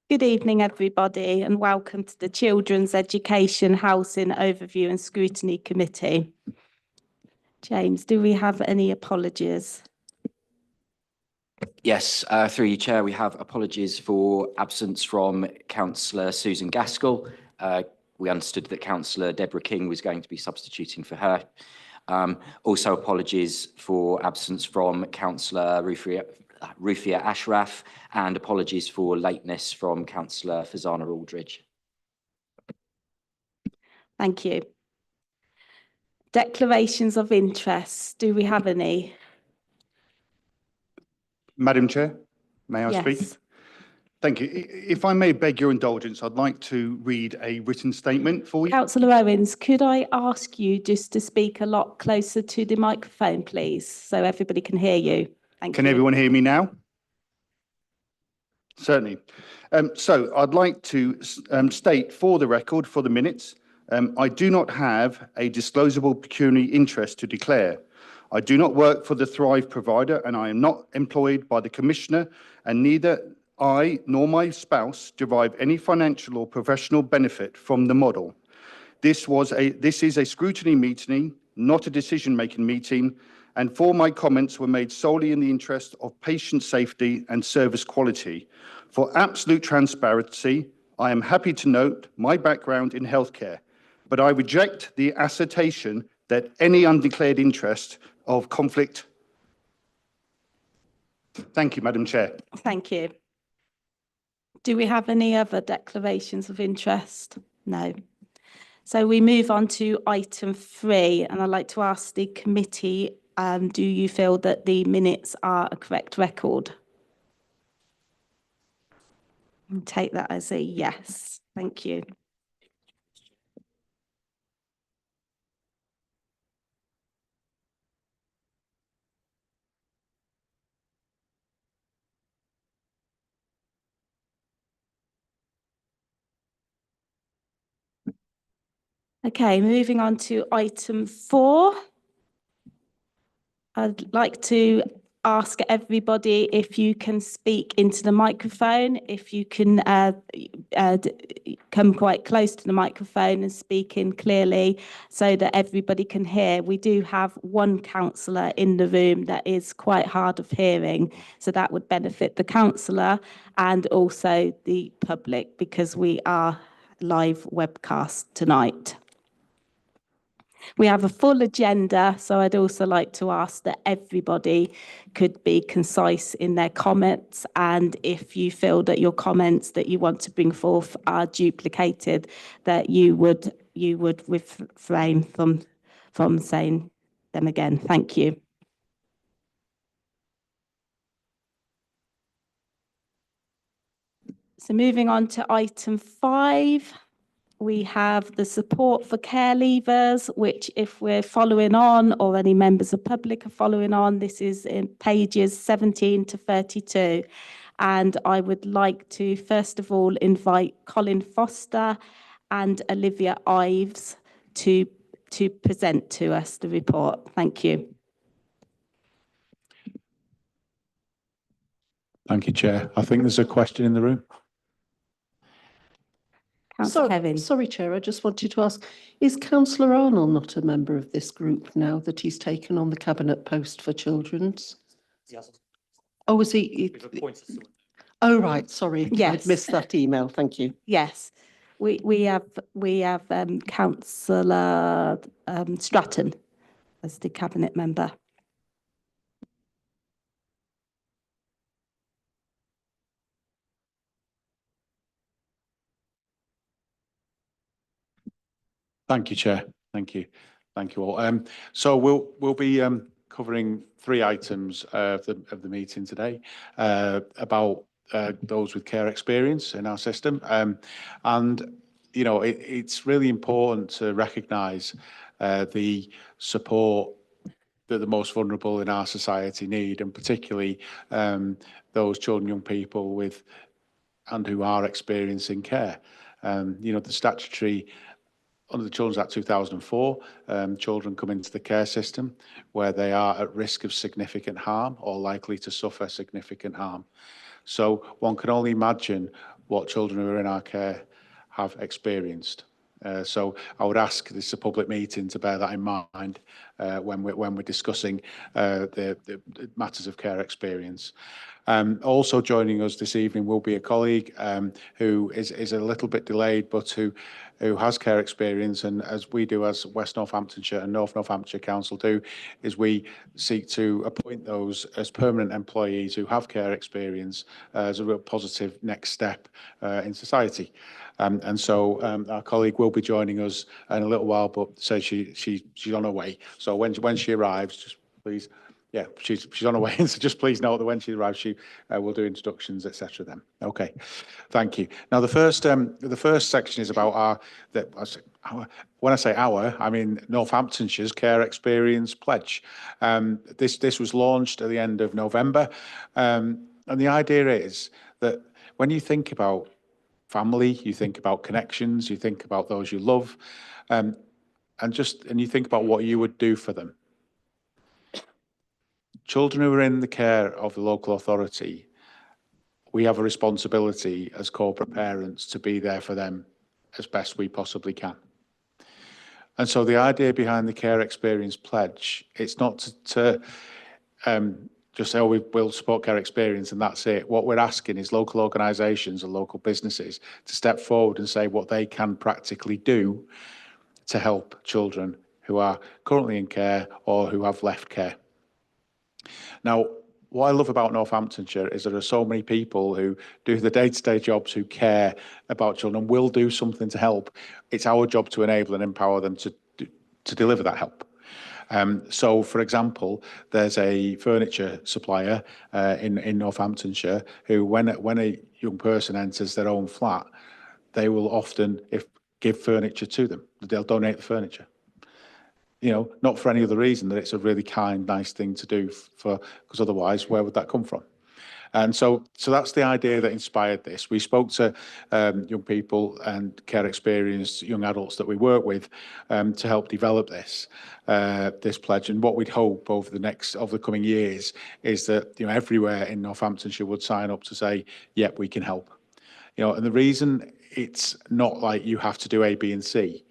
Good evening, everybody, and welcome to the Children's Education, Housing Overview and Scrutiny Committee. James, do we have any apologies? Yes, through you, Chair, we have apologies for absence from Councillor Susan Gaskell. We understood that Councillor Deborah King was going to be substituting for her. Also apologies for absence from Councillor Rufia Ashraf, and apologies for lateness from Councillor Fazana Aldridge. Thank you. Declarations of interest. Do we have any? Madam Chair, may I speak? Yes. Thank you. If I may beg your indulgence, I'd like to read a written statement for you. Councillor Owens, could I ask you just to speak a lot closer to the microphone, please, so everybody can hear you? Thank you. Can everyone hear me now? Certainly. So I'd like to state for the record, for the minutes, I do not have a disclosable pecuniary interest to declare. I do not work for the Thrive provider, and I am not employed by the Commissioner, and neither I nor my spouse derive any financial or professional benefit from the model. This is a scrutiny meeting, not a decision-making meeting, and my comments were made solely in the interest of patient safety and service quality. For absolute transparency, I am happy to note my background in healthcare, but I reject the assertion that any undeclared interest of conflict. Thank you, Madam Chair. Thank you. Do we have any other declarations of interest? No. So we move on to item 3, and I'd like to ask the committee, do you feel that the minutes are a correct record? I'll take that as a yes. Thank you. Okay, moving on to item 4. I'd like to ask everybody if you can speak into the microphone, if you can come quite close to the microphone and speak in clearly so that everybody can hear. We do have one councillor in the room that is quite hard of hearing, so that would benefit the councillor and also the public because we are live webcast tonight. We have a full agenda, so I'd also like to ask that everybody could be concise in their comments, and if you feel that your comments that you want to bring forth are duplicated, that you would refrain from saying them again. Thank you. So moving on to item 5. We have the support for care leavers, which if we're following on or any members of public are following on, this is in pages 17 to 32. And I would like to, first of all, invite Colin Foster and Olivia Ives to present to us the report. Thank you. Thank you, Chair. I think there's a question in the room. Sorry, Chair, I just wanted to ask, is Councillor Arnold not a member of this group now that he's taken on the Cabinet post for Children's? Yes. Oh, was he? Oh, right, sorry. Yes. I'd missed that email, thank you. Yes, we have Councillor Stratton as the Cabinet member. Thank you, Chair. Thank you. Thank you all. So we'll be covering 3 items of the meeting today about those with care experience in our system. And, you know, it's really important to recognise the support that the most vulnerable in our society need, and particularly those children, young people with and who are experiencing care. You know, the statutory under the Children's Act 2004, children come into the care system where they are at risk of significant harm or likely to suffer significant harm. So one can only imagine what children who are in our care have experienced. So I would ask, this is a public meeting, to bear that in mind when we're discussing the matters of care experience. Also joining us this evening will be a colleague who is a little bit delayed, but who has care experience, and as we do as West Northamptonshire and North Northamptonshire Council do, is we seek to appoint those as permanent employees who have care experience as a real positive next step in society. And so our colleague will be joining us in a little while, but says she's on her way. So when she arrives, just please, yeah, she's on her way. So just please note that when she arrives, she will do introductions, etc. Then, okay, thank you. Now the first section is about when I say our, I mean Northamptonshire's Care Experience Pledge. This was launched at the end of November, and the idea is that when you think about family, you think about connections, you think about those you love, and you think about what you would do for them. Children who are in the care of the local authority, we have a responsibility as corporate parents to be there for them as best we possibly can. And so the idea behind the Care Experience Pledge, it's not to just say, oh, we'll support care experience and that's it. What we're asking is local organisations and local businesses to step forward and say what they can practically do to help children who are currently in care or who have left care. Now, what I love about Northamptonshire is there are so many people who do the day-to-day jobs, who care about children and will do something to help. It's our job to enable and empower them to deliver that help. So, for example, there's a furniture supplier in Northamptonshire who, when a young person enters their own flat, they will often give furniture to them. They'll donate the furniture. You know, not for any other reason that it's a really kind, nice thing to do, because otherwise, where would that come from? And so that's the idea that inspired this. We spoke to young people and care experienced young adults that we work with to help develop this pledge. And what we'd hope over the coming years is that, you know, everywhere in Northamptonshire would sign up to say, yep, we can help. You know, and the reason it's not like you have to do A, B, and C.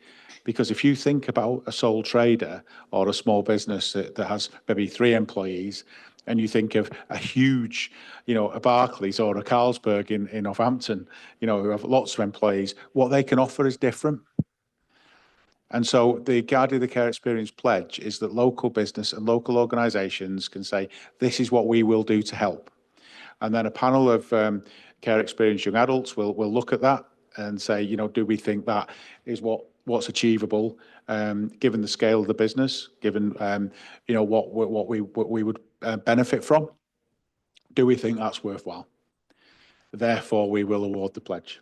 Because if you think about a sole trader or a small business that has maybe 3 employees, and you think of a huge, you know, a Barclays or a Carlsberg in Northampton, you know, who have lots of employees, what they can offer is different. And so the Guardian of the Care Experience Pledge is that local business and local organisations can say, this is what we will do to help. And then a panel of care experienced young adults will look at that and say, you know, do we think that is what's achievable, given the scale of the business, given you know what we would benefit from? Do we think that's worthwhile? Therefore, we will award the pledge.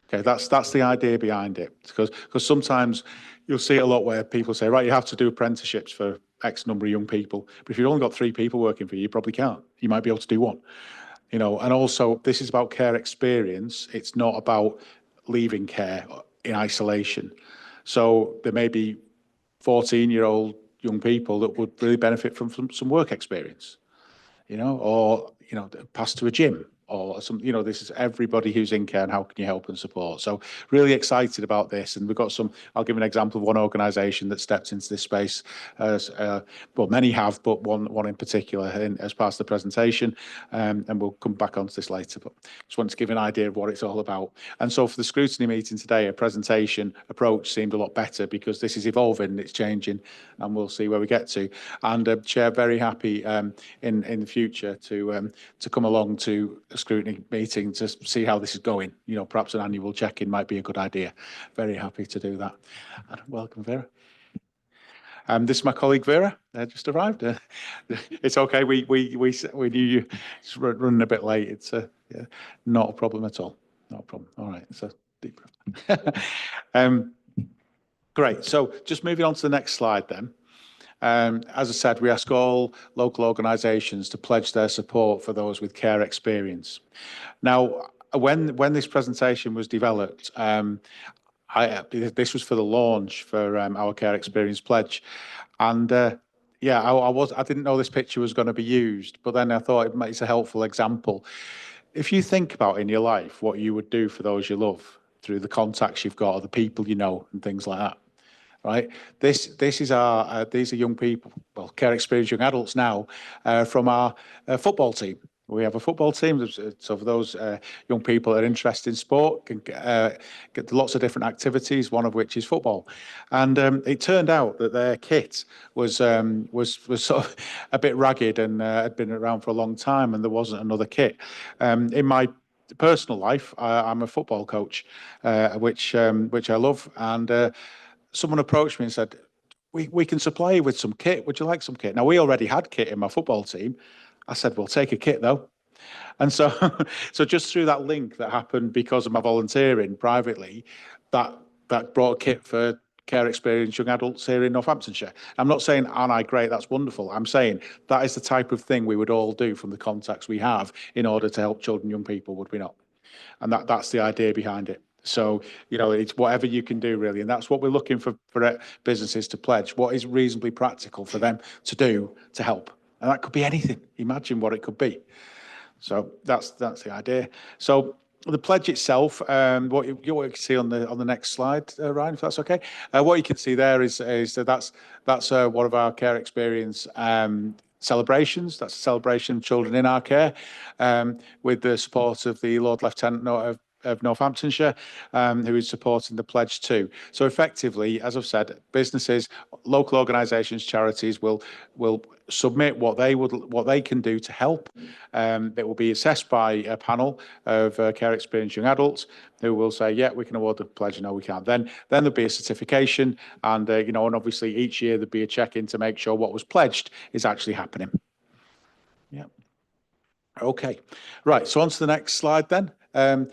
Okay, that's the idea behind it. Because sometimes you'll see a lot where people say, right, you have to do apprenticeships for X number of young people, but if you've only got 3 people working for you, you probably can't. You might be able to do 1. You know, and also this is about care experience. It's not about leaving care in isolation. So there may be 14-year-old young people that would really benefit from some work experience, you know, or, you know, pass to a gym or some, you know, this is everybody who's in care and how can you help and support. So really excited about this. And we've got I'll give an example of one organisation that stepped into this space as, well, many have, but one in particular as part of the presentation. And we'll come back onto this later, but just want to give an idea of what it's all about. And so for the scrutiny meeting today, a presentation approach seemed a lot better because this is evolving and it's changing and we'll see where we get to. And Chair, very happy in the future to come along to a scrutiny meeting to see how this is going. You know, perhaps an annual check-in might be a good idea. Very happy to do that. And welcome, Vera. This is my colleague Vera. Just arrived. It's okay. We knew you running a bit late. It's yeah, not a problem at all. Not a problem. All right. So deep breath. Great. So just moving on to the next slide then. As I said, we ask all local organisations to pledge their support for those with care experience. Now, when this presentation was developed, this was for the launch for our Care Experience Pledge, and yeah, I didn't know this picture was going to be used, but then I thought it's a helpful example. if you think about in your life what you would do for those you love through the contacts you've got or the people you know and things like that, right? This is our these are young people, well, care experienced young adults now from our football team. We have a football team, so for those young people that are interested in sport, can get lots of different activities, one of which is football. And it turned out that their kit was sort of a bit ragged and had been around for a long time, and there wasn't another kit. In my personal life, I'm a football coach, which I love, and someone approached me and said, we can supply you with some kit. Would you like some kit? Now, we already had kit in my football team. I said, well, take a kit though. And so, so just through that link that happened because of my volunteering privately, that brought a kit for care experienced young adults here in Northamptonshire. I'm not saying, aren't I great? That's wonderful. I'm saying that is the type of thing we would all do from the contacts we have in order to help children, young people, would we not? And that's the idea behind it. So, you know, it's whatever you can do really. And that's what we're looking for businesses to pledge. What is reasonably practical for them to do to help? And that could be anything. Imagine what it could be. So that's the idea. So the pledge itself, what you can see on the next slide, Ryan, if that's okay. What you can see there is that's one of our care experience celebrations. That's a celebration of children in our care, with the support of the Lord Lieutenant of Northamptonshire, who is supporting the pledge too. So effectively, as I've said, businesses, local organisations, charities will submit what they can do to help. It will be assessed by a panel of care experienced young adults who will say, yeah, we can award the pledge, no, we can't. Then there'll be a certification, and and obviously each year there'll be a check-in to make sure what was pledged is actually happening. Yeah. Okay. Right. So on to the next slide then. And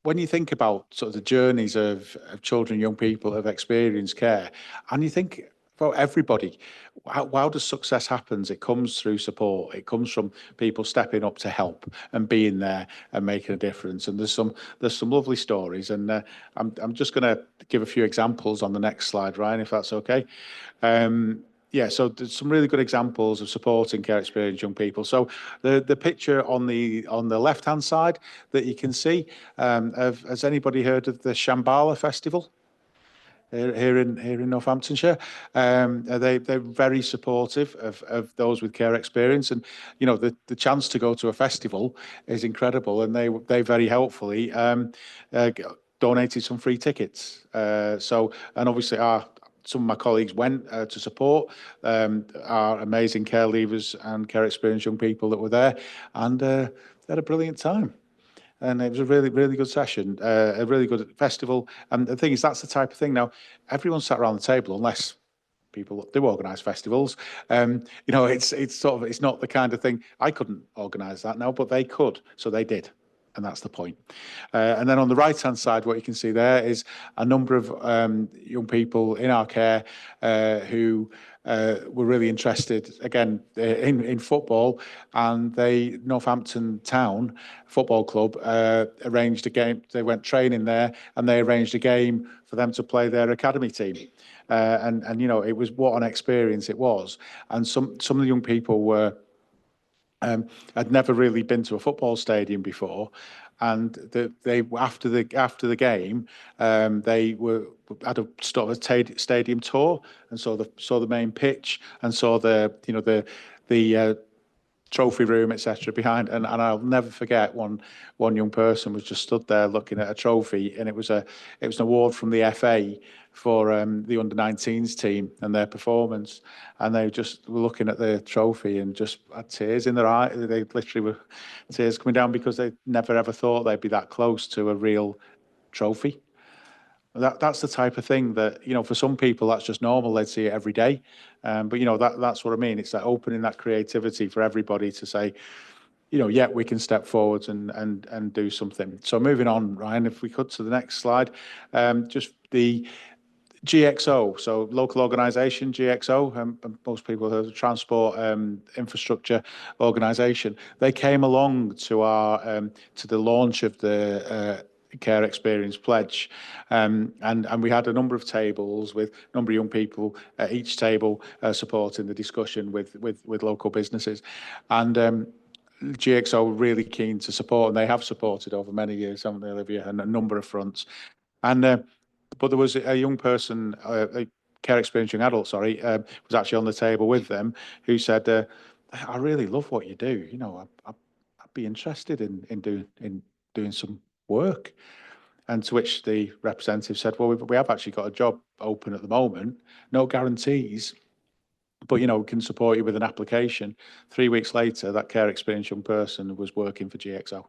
when you think about sort of the journeys of children, young people who have experienced care, and you think about everybody, how does success happen? It comes through support. It comes from people stepping up to help and being there and making a difference. And there's some lovely stories, and I'm just going to give a few examples on the next slide, Ryan, if that's okay. Yeah, so there's some really good examples of supporting care experienced young people. So the picture on the left-hand side that you can see, has anybody heard of the Shambhala Festival here in Northamptonshire? They're very supportive of those with care experience, and the chance to go to a festival is incredible, and they very helpfully donated some free tickets. And obviously some of my colleagues went to support our amazing care leavers and care experienced young people that were there, and they had a brilliant time. And it was a really, really good session, a really good festival. And the thing is, that's the type of thing. Now, everyone sat around the table, unless people do organise festivals. It's not the kind of thing, I couldn't organise that now, but they could, so they did. And that's the point. And then on the right-hand side, what you can see there is a number of young people in our care who were really interested, again, in football, and Northampton Town Football Club arranged a game. They went training there, and they arranged a game for them to play their academy team. And it was what an experience it was. And some of the young people were had never really been to a football stadium before, and they after the game, they had a sort of a stadium tour and saw the main pitch and saw the trophy room, etc. behind, and I'll never forget one young person was just stood there looking at a trophy, and it was an award from the FA for the under-19s team and their performance, and they just were looking at the trophy and just had tears in their eyes. They literally were tears coming down because they never ever thought they'd be that close to a real trophy. That's the type of thing that, for some people that's just normal. They'd see it every day. But that's what I mean. It's like opening that creativity for everybody to say, yeah, we can step forwards and do something. So moving on, Ryan, if we could to the next slide, just the GXO, so local organisation, GXO, most people have heard of transport infrastructure organisation. They came along to to the launch of the care experience pledge, and we had a number of tables with a number of young people at each table supporting the discussion with local businesses, and GXO were really keen to support, and they have supported over many years, haven't they, Olivia, on a number of fronts. And but there was a young person, a care experienced young adult, sorry, was actually on the table with them, who said, "I really love what you do. You know, I'd be interested in doing some work." And to which the representative said, "Well, we have actually got a job open at the moment, no guarantees, but, you know, we can support you with an application." 3 weeks later, that care experienced young person was working for GXO.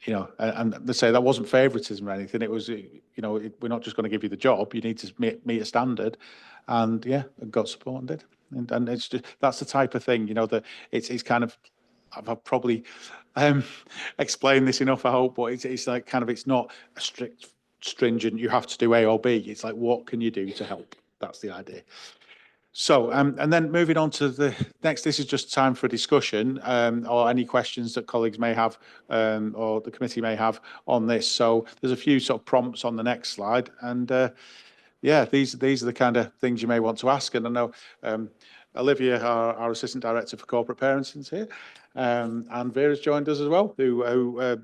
You know, and they say that wasn't favoritism or anything. It was, you know, we're not just going to give you the job. You need to meet a standard, and yeah, got support and did. And it's just, that's the type of thing, you know, that it's kind of, I've probably explained this enough, I hope, but it's like kind of, it's not a strict, stringent, you have to do A or B. It's like, what can you do to help? That's the idea. So, and then moving on to the next, this is just time for a discussion or any questions that colleagues may have or the committee may have on this. So there's a few sort of prompts on the next slide. And yeah, these are the kind of things you may want to ask. And I know Olivia, our Assistant Director for Corporate Parenting, is here. And Vera's joined us as well, who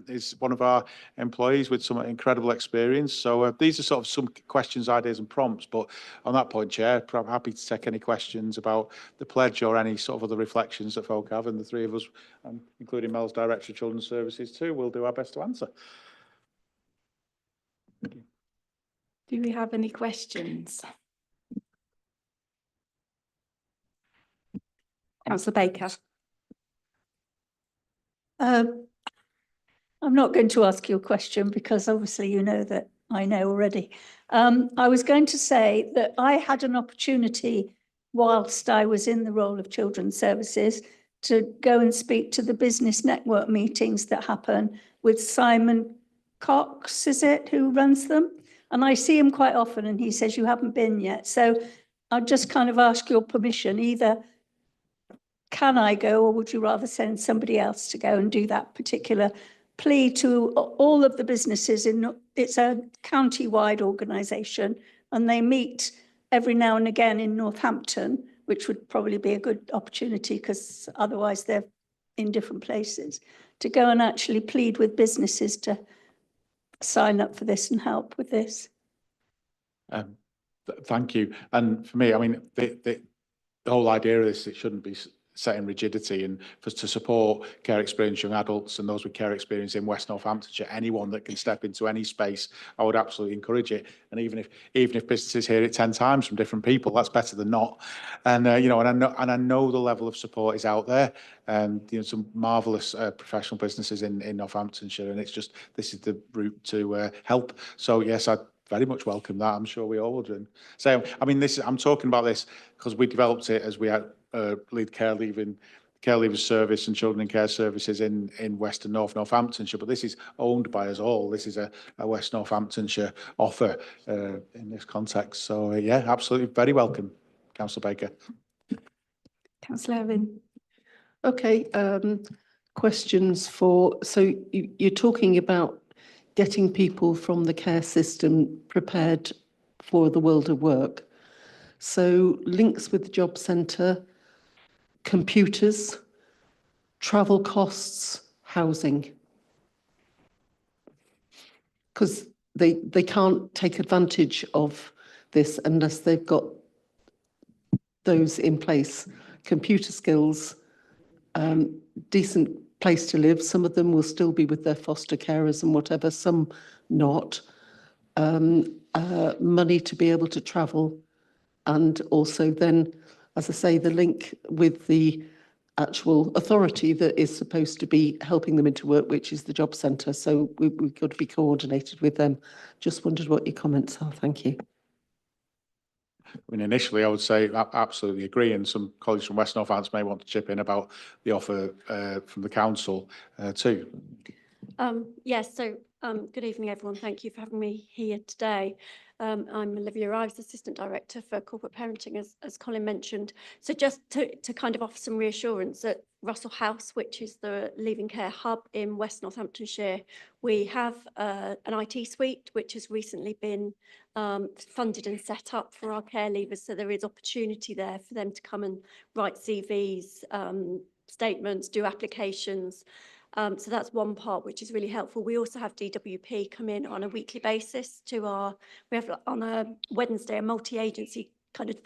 is one of our employees with some incredible experience. So these are sort of some questions, ideas and prompts. But on that point, Chair, I'm happy to take any questions about the pledge or any sort of other reflections that folk have. And the three of us, including Mel's Director of Children's Services too, will do our best to answer. Do we have any questions? Councillor Baker. I'm not going to ask you a question because obviously you know that I know already. I was going to say that I had an opportunity whilst I was in the role of Children's Services to go and speak to the business network meetings that happen with Simon Cox, is it, who runs them? And I see him quite often and he says, you haven't been yet. So I'll just kind of ask your permission, either can I go or would you rather send somebody else to go and do that particular plea to all of the businesses? It's a county-wide organisation and they meet every now and again in Northampton, which would probably be a good opportunity because otherwise they're in different places, to go and actually plead with businesses to sign up for this and help with this. Thank you. And for me, I mean, the whole idea of this, it shouldn't be set in rigidity, and to support care experience young adults and those with care experience in West Northamptonshire, anyone that can step into any space, I would absolutely encourage it. And even if businesses hear it 10 times from different people, that's better than not. And you know, and I know the level of support is out there, and you know, some marvellous professional businesses in Northamptonshire, and it's just, this is the route to help. So yes, I very much welcome that. I'm sure we all would. And so, I mean, I'm talking about this because we developed it as we had lead care leavers service and children in care services in West and North Northamptonshire, but this is owned by us all. This is a West Northamptonshire offer in this context. So yeah, absolutely, very welcome, Councillor Baker. Councillor Evan. Okay, questions for, so you're talking about getting people from the care system prepared for the world of work. So links with the job centre, computers, travel costs, housing. Because they can't take advantage of this unless they've got those in place. Computer skills, decent place to live. Some of them will still be with their foster carers and whatever, some not. Money to be able to travel. And also then, as I say, the link with the actual authority that is supposed to be helping them into work, which is the job centre. So we've got to be coordinated with them. Just wondered what your comments are. Thank you. I mean, initially, I would say I absolutely agree, and some colleagues from West Northampton may want to chip in about the offer from the council too. Yes, so good evening, everyone. Thank you for having me here today. I'm Olivia Ives, Assistant Director for Corporate Parenting, as Colin mentioned. So just to kind of offer some reassurance, at Russell House, which is the Leaving Care hub in West Northamptonshire, we have an IT suite which has recently been funded and set up for our care leavers. So there is opportunity there for them to come and write CVs, statements, do applications. So that's one part which is really helpful. We also have DWP come in on a weekly basis to we have on a Wednesday a multi-agency kind of,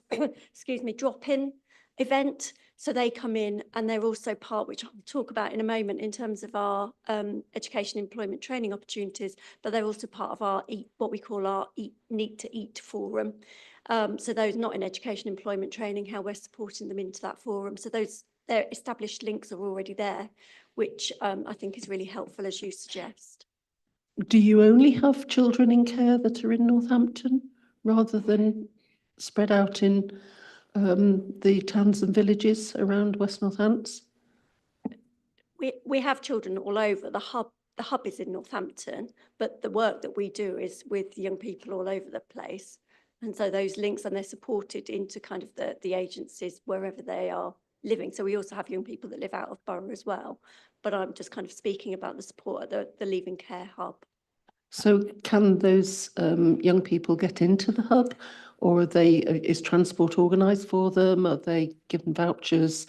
excuse me, drop-in event. So they come in and they're also part, which I'll talk about in a moment in terms of our education employment training opportunities, but they're also part of our what we call our Need to Eat forum. So those not in education employment training, how we're supporting them into that forum. So their established links are already there, which I think is really helpful, as you suggest. Do you only have children in care that are in Northampton rather than spread out in the towns and villages around West Northants? We have children all over. The hub is in Northampton, but the work that we do is with young people all over the place. And so those links, and they're supported into kind of the agencies wherever they are living. So we also have young people that live out of borough as well. But I'm just kind of speaking about the support at the Leaving Care hub. So can those young people get into the hub, or is transport organised for them? Are they given vouchers?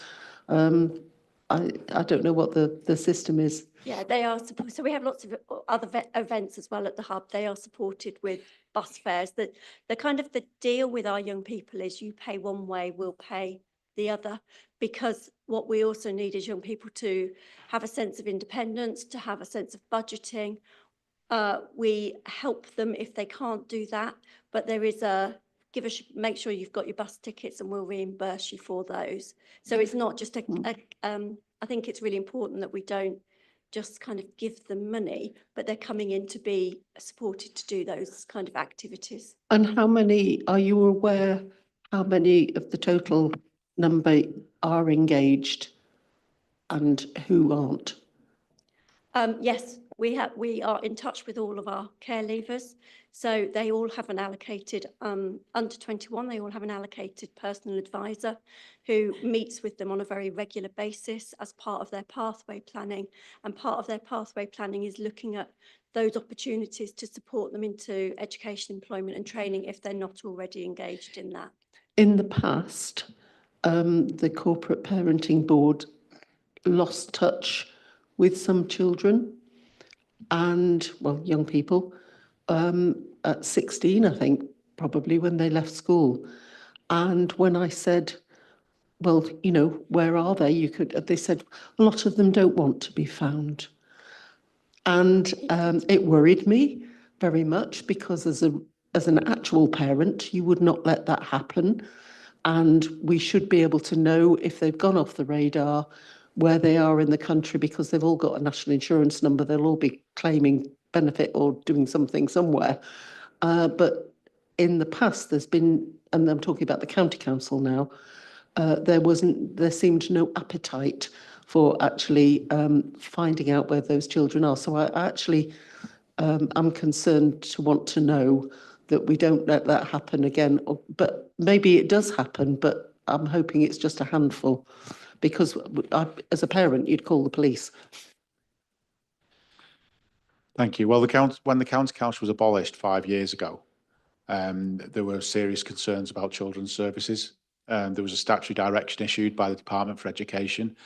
I don't know what the system is. Yeah, they are. So we have lots of other events as well at the hub. They are supported with bus fares. The kind of the deal with our young people is you pay one way, we'll pay the other, because what we also need is young people to have a sense of independence, to have a sense of budgeting. We help them if they can't do that, but there is make sure you've got your bus tickets and we'll reimburse you for those. So it's not just I think it's really important that we don't just kind of give them money, but they're coming in to be supported to do those kind of activities. And are you aware how many of the total number are engaged and who aren't? Yes, we are in touch with all of our care leavers. So they all have an allocated, under 21, they all have an allocated personal advisor who meets with them on a very regular basis as part of their pathway planning. And part of their pathway planning is looking at those opportunities to support them into education, employment and training if they're not already engaged in that. In the past, the Corporate Parenting Board lost touch with some children and, well, young people, at 16, I think, probably when they left school. And when I said, well, you know, where are they? They said, a lot of them don't want to be found. And it worried me very much because as an actual parent, you would not let that happen. And we should be able to know if they've gone off the radar, where they are in the country, because they've all got a national insurance number. They'll all be claiming benefit or doing something somewhere. But in the past, there's been, and I'm talking about the county council now, there seemed no appetite for actually finding out where those children are. So I actually am concerned to want to know that we don't let that happen again. But maybe it does happen, but I'm hoping it's just a handful, because as a parent, you'd call the police. Thank you. Well, when the county council was abolished 5 years ago, there were serious concerns about children's services. There was a statutory direction issued by the Department for Education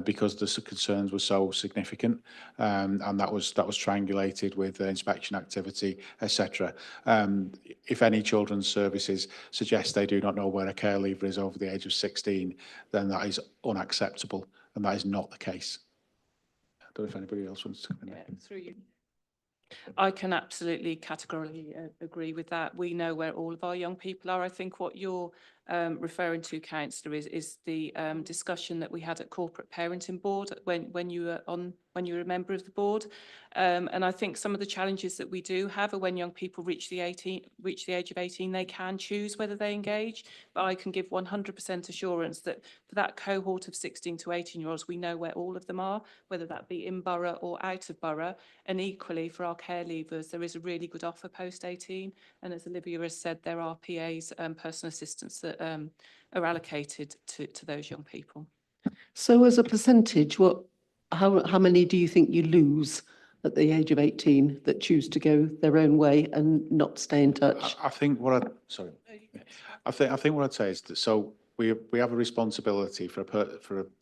because the concerns were so significant, and that was triangulated with inspection activity, etc. If any children's services suggest they do not know where a care leaver is over the age of 16, then that is unacceptable, and that is not the case. I don't know if anybody else wants to come in. Yeah, through you. I can absolutely categorically agree with that. We know where all of our young people are. I think what you're referring to, Councillor, is the discussion that we had at Corporate Parenting Board when you were a member of the board. And I think some of the challenges that we do have are when young people reach the age of 18, they can choose whether they engage. But I can give 100% assurance that for that cohort of 16 to 18-year-olds, we know where all of them are, whether that be in borough or out of borough. And equally for our care leavers, there is a really good offer post 18. And as Olivia has said, there are PAs and personal assistants that are allocated to those young people. So as a percentage, how many do you think you lose at the age of 18 that choose to go their own way and not stay in touch? I think what I'd say is that, so we have a responsibility for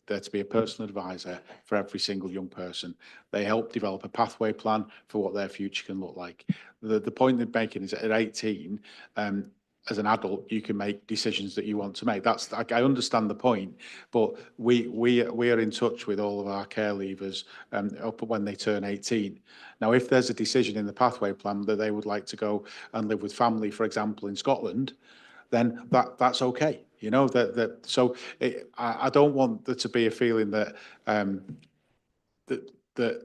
there to be a personal advisor for every single young person. They help develop a pathway plan for what their future can look like. The point they're making is that at 18, as an adult, you can make decisions that you want to make. That's, I understand the point, but we are in touch with all of our care leavers up when they turn 18. Now, if there's a decision in the pathway plan that they would like to go and live with family, for example, in Scotland, then that's okay. You know, I don't want there to be a feeling that that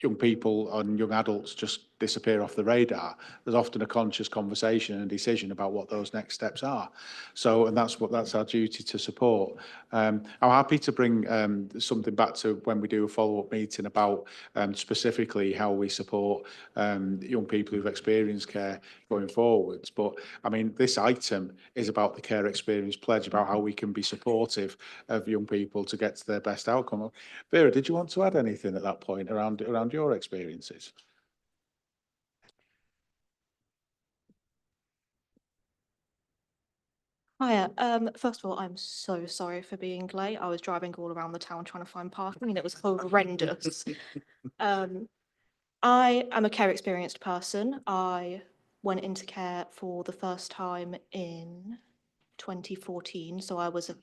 young people and young adults just disappear off the radar. There's often a conscious conversation and decision about what those next steps are. So, and that's our duty to support. I'm happy to bring something back to when we do a follow-up meeting about specifically how we support young people who've experienced care going forwards. But I mean, this item is about the care experience pledge, about how we can be supportive of young people to get to their best outcome. Vera, did you want to add anything at that point around your experiences? Hiya. First of all, I'm so sorry for being late. I was driving all around the town trying to find parking and it was horrendous. I am a care experienced person. I went into care for the first time in 2014. So I was a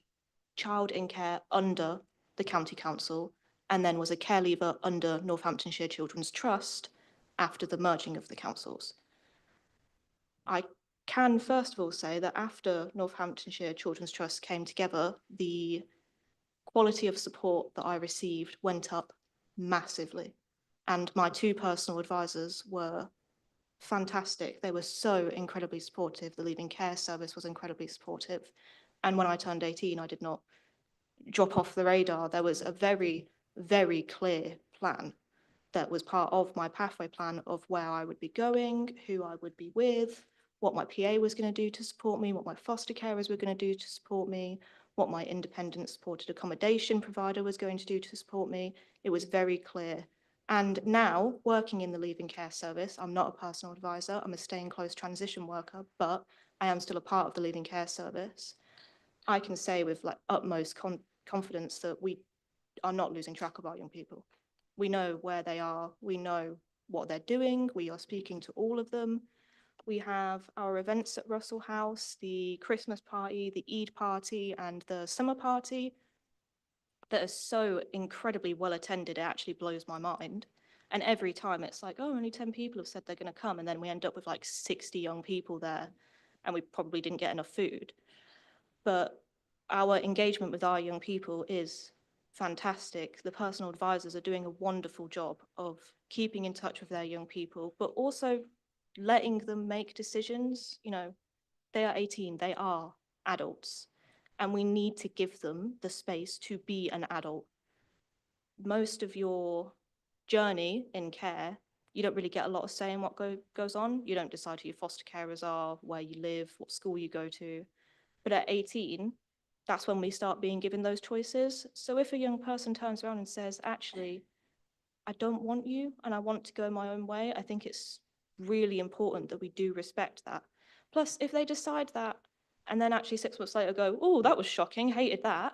child in care under the county council and then was a care leaver under Northamptonshire Children's Trust after the merging of the councils. I can first of all say that after Northamptonshire Children's Trust came together, the quality of support that I received went up massively. And my two personal advisors were fantastic. They were so incredibly supportive. The Leaving Care Service was incredibly supportive. And when I turned 18, I did not drop off the radar. There was a very, very clear plan that was part of my pathway plan of where I would be going, who I would be with, what my PA was going to do to support me, what my foster carers were going to do to support me, what my independent supported accommodation provider was going to do to support me. It was very clear. And now, working in the Leaving Care Service, I'm not a personal advisor, I'm a stay in close transition worker, but I am still a part of the Leaving Care Service. I can say with like utmost confidence that we are not losing track of our young people. We know where they are, we know what they're doing, we are speaking to all of them. We have our events at Russell House, the Christmas party, the Eid party, and the summer party that are so incredibly well attended, it actually blows my mind. And every time it's like, oh, only 10 people have said they're going to come, and then we end up with like 60 young people there, and we probably didn't get enough food. But our engagement with our young people is fantastic. The personal advisors are doing a wonderful job of keeping in touch with their young people, but also letting them make decisions. You know, they are 18, they are adults, and we need to give them the space to be an adult. Most of your journey in care, you don't really get a lot of say in what goes on. You don't decide who your foster carers are, where you live, what school you go to. But at 18, that's when we start being given those choices. So if a young person turns around and says, actually, I don't want you and I want to go my own way, I think it's really important that we do respect that. Plus, if they decide that and then actually 6 months later go, oh, that was shocking, hated that,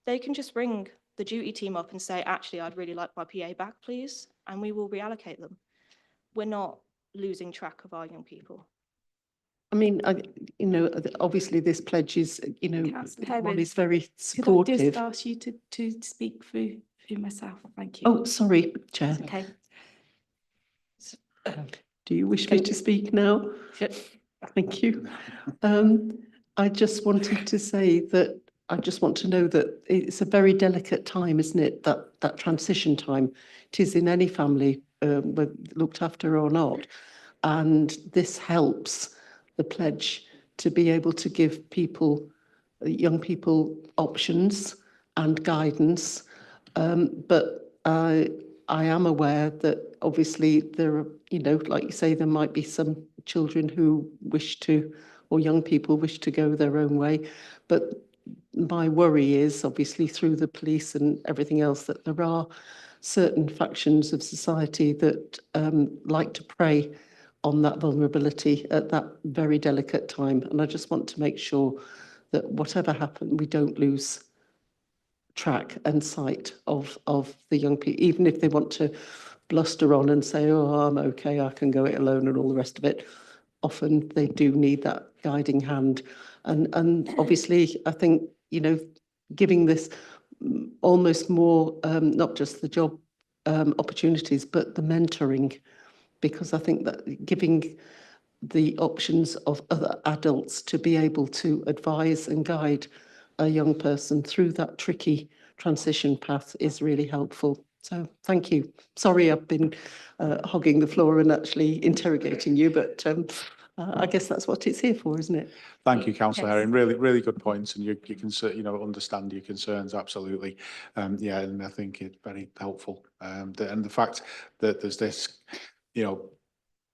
they can just ring the duty team up and say, actually, I'd really like my PA back, please, and we will reallocate them. We're not losing track of our young people. I mean, you know, obviously this pledge is, you know, Councillor one Herod, is very could I just supportive. ask you to speak through myself? Thank you. Oh, sorry, Chair. Okay. Do you wish me to speak now? Thank you. I just wanted to say that I just want to know that it's a very delicate time, isn't it? That transition time. It is in any family, looked after or not. And this helps the pledge to be able to give people, young people, options and guidance. But I am aware that obviously there are, you know, like you say, there might be some children who wish to, or young people wish to go their own way. But my worry is obviously through the police and everything else that there are certain factions of society that like to prey on that vulnerability at that very delicate time. And I just want to make sure that whatever happened, we don't lose track and sight of the young people, even if they want to bluster on and say, oh, I'm okay, I can go it alone and all the rest of it. Often they do need that guiding hand. And obviously, I think, you know, giving this almost more, not just the job opportunities, but the mentoring, because I think that giving the options of other adults to be able to advise and guide a young person through that tricky transition path is really helpful. So thank you. Sorry, I've been hogging the floor and actually interrogating you, but I guess that's what it's here for, isn't it? Thank you, Councillor Yes. Herring. Really good points, and you can you know, understand your concerns absolutely. Yeah, and I think it's very helpful. And the fact that there's this, you know,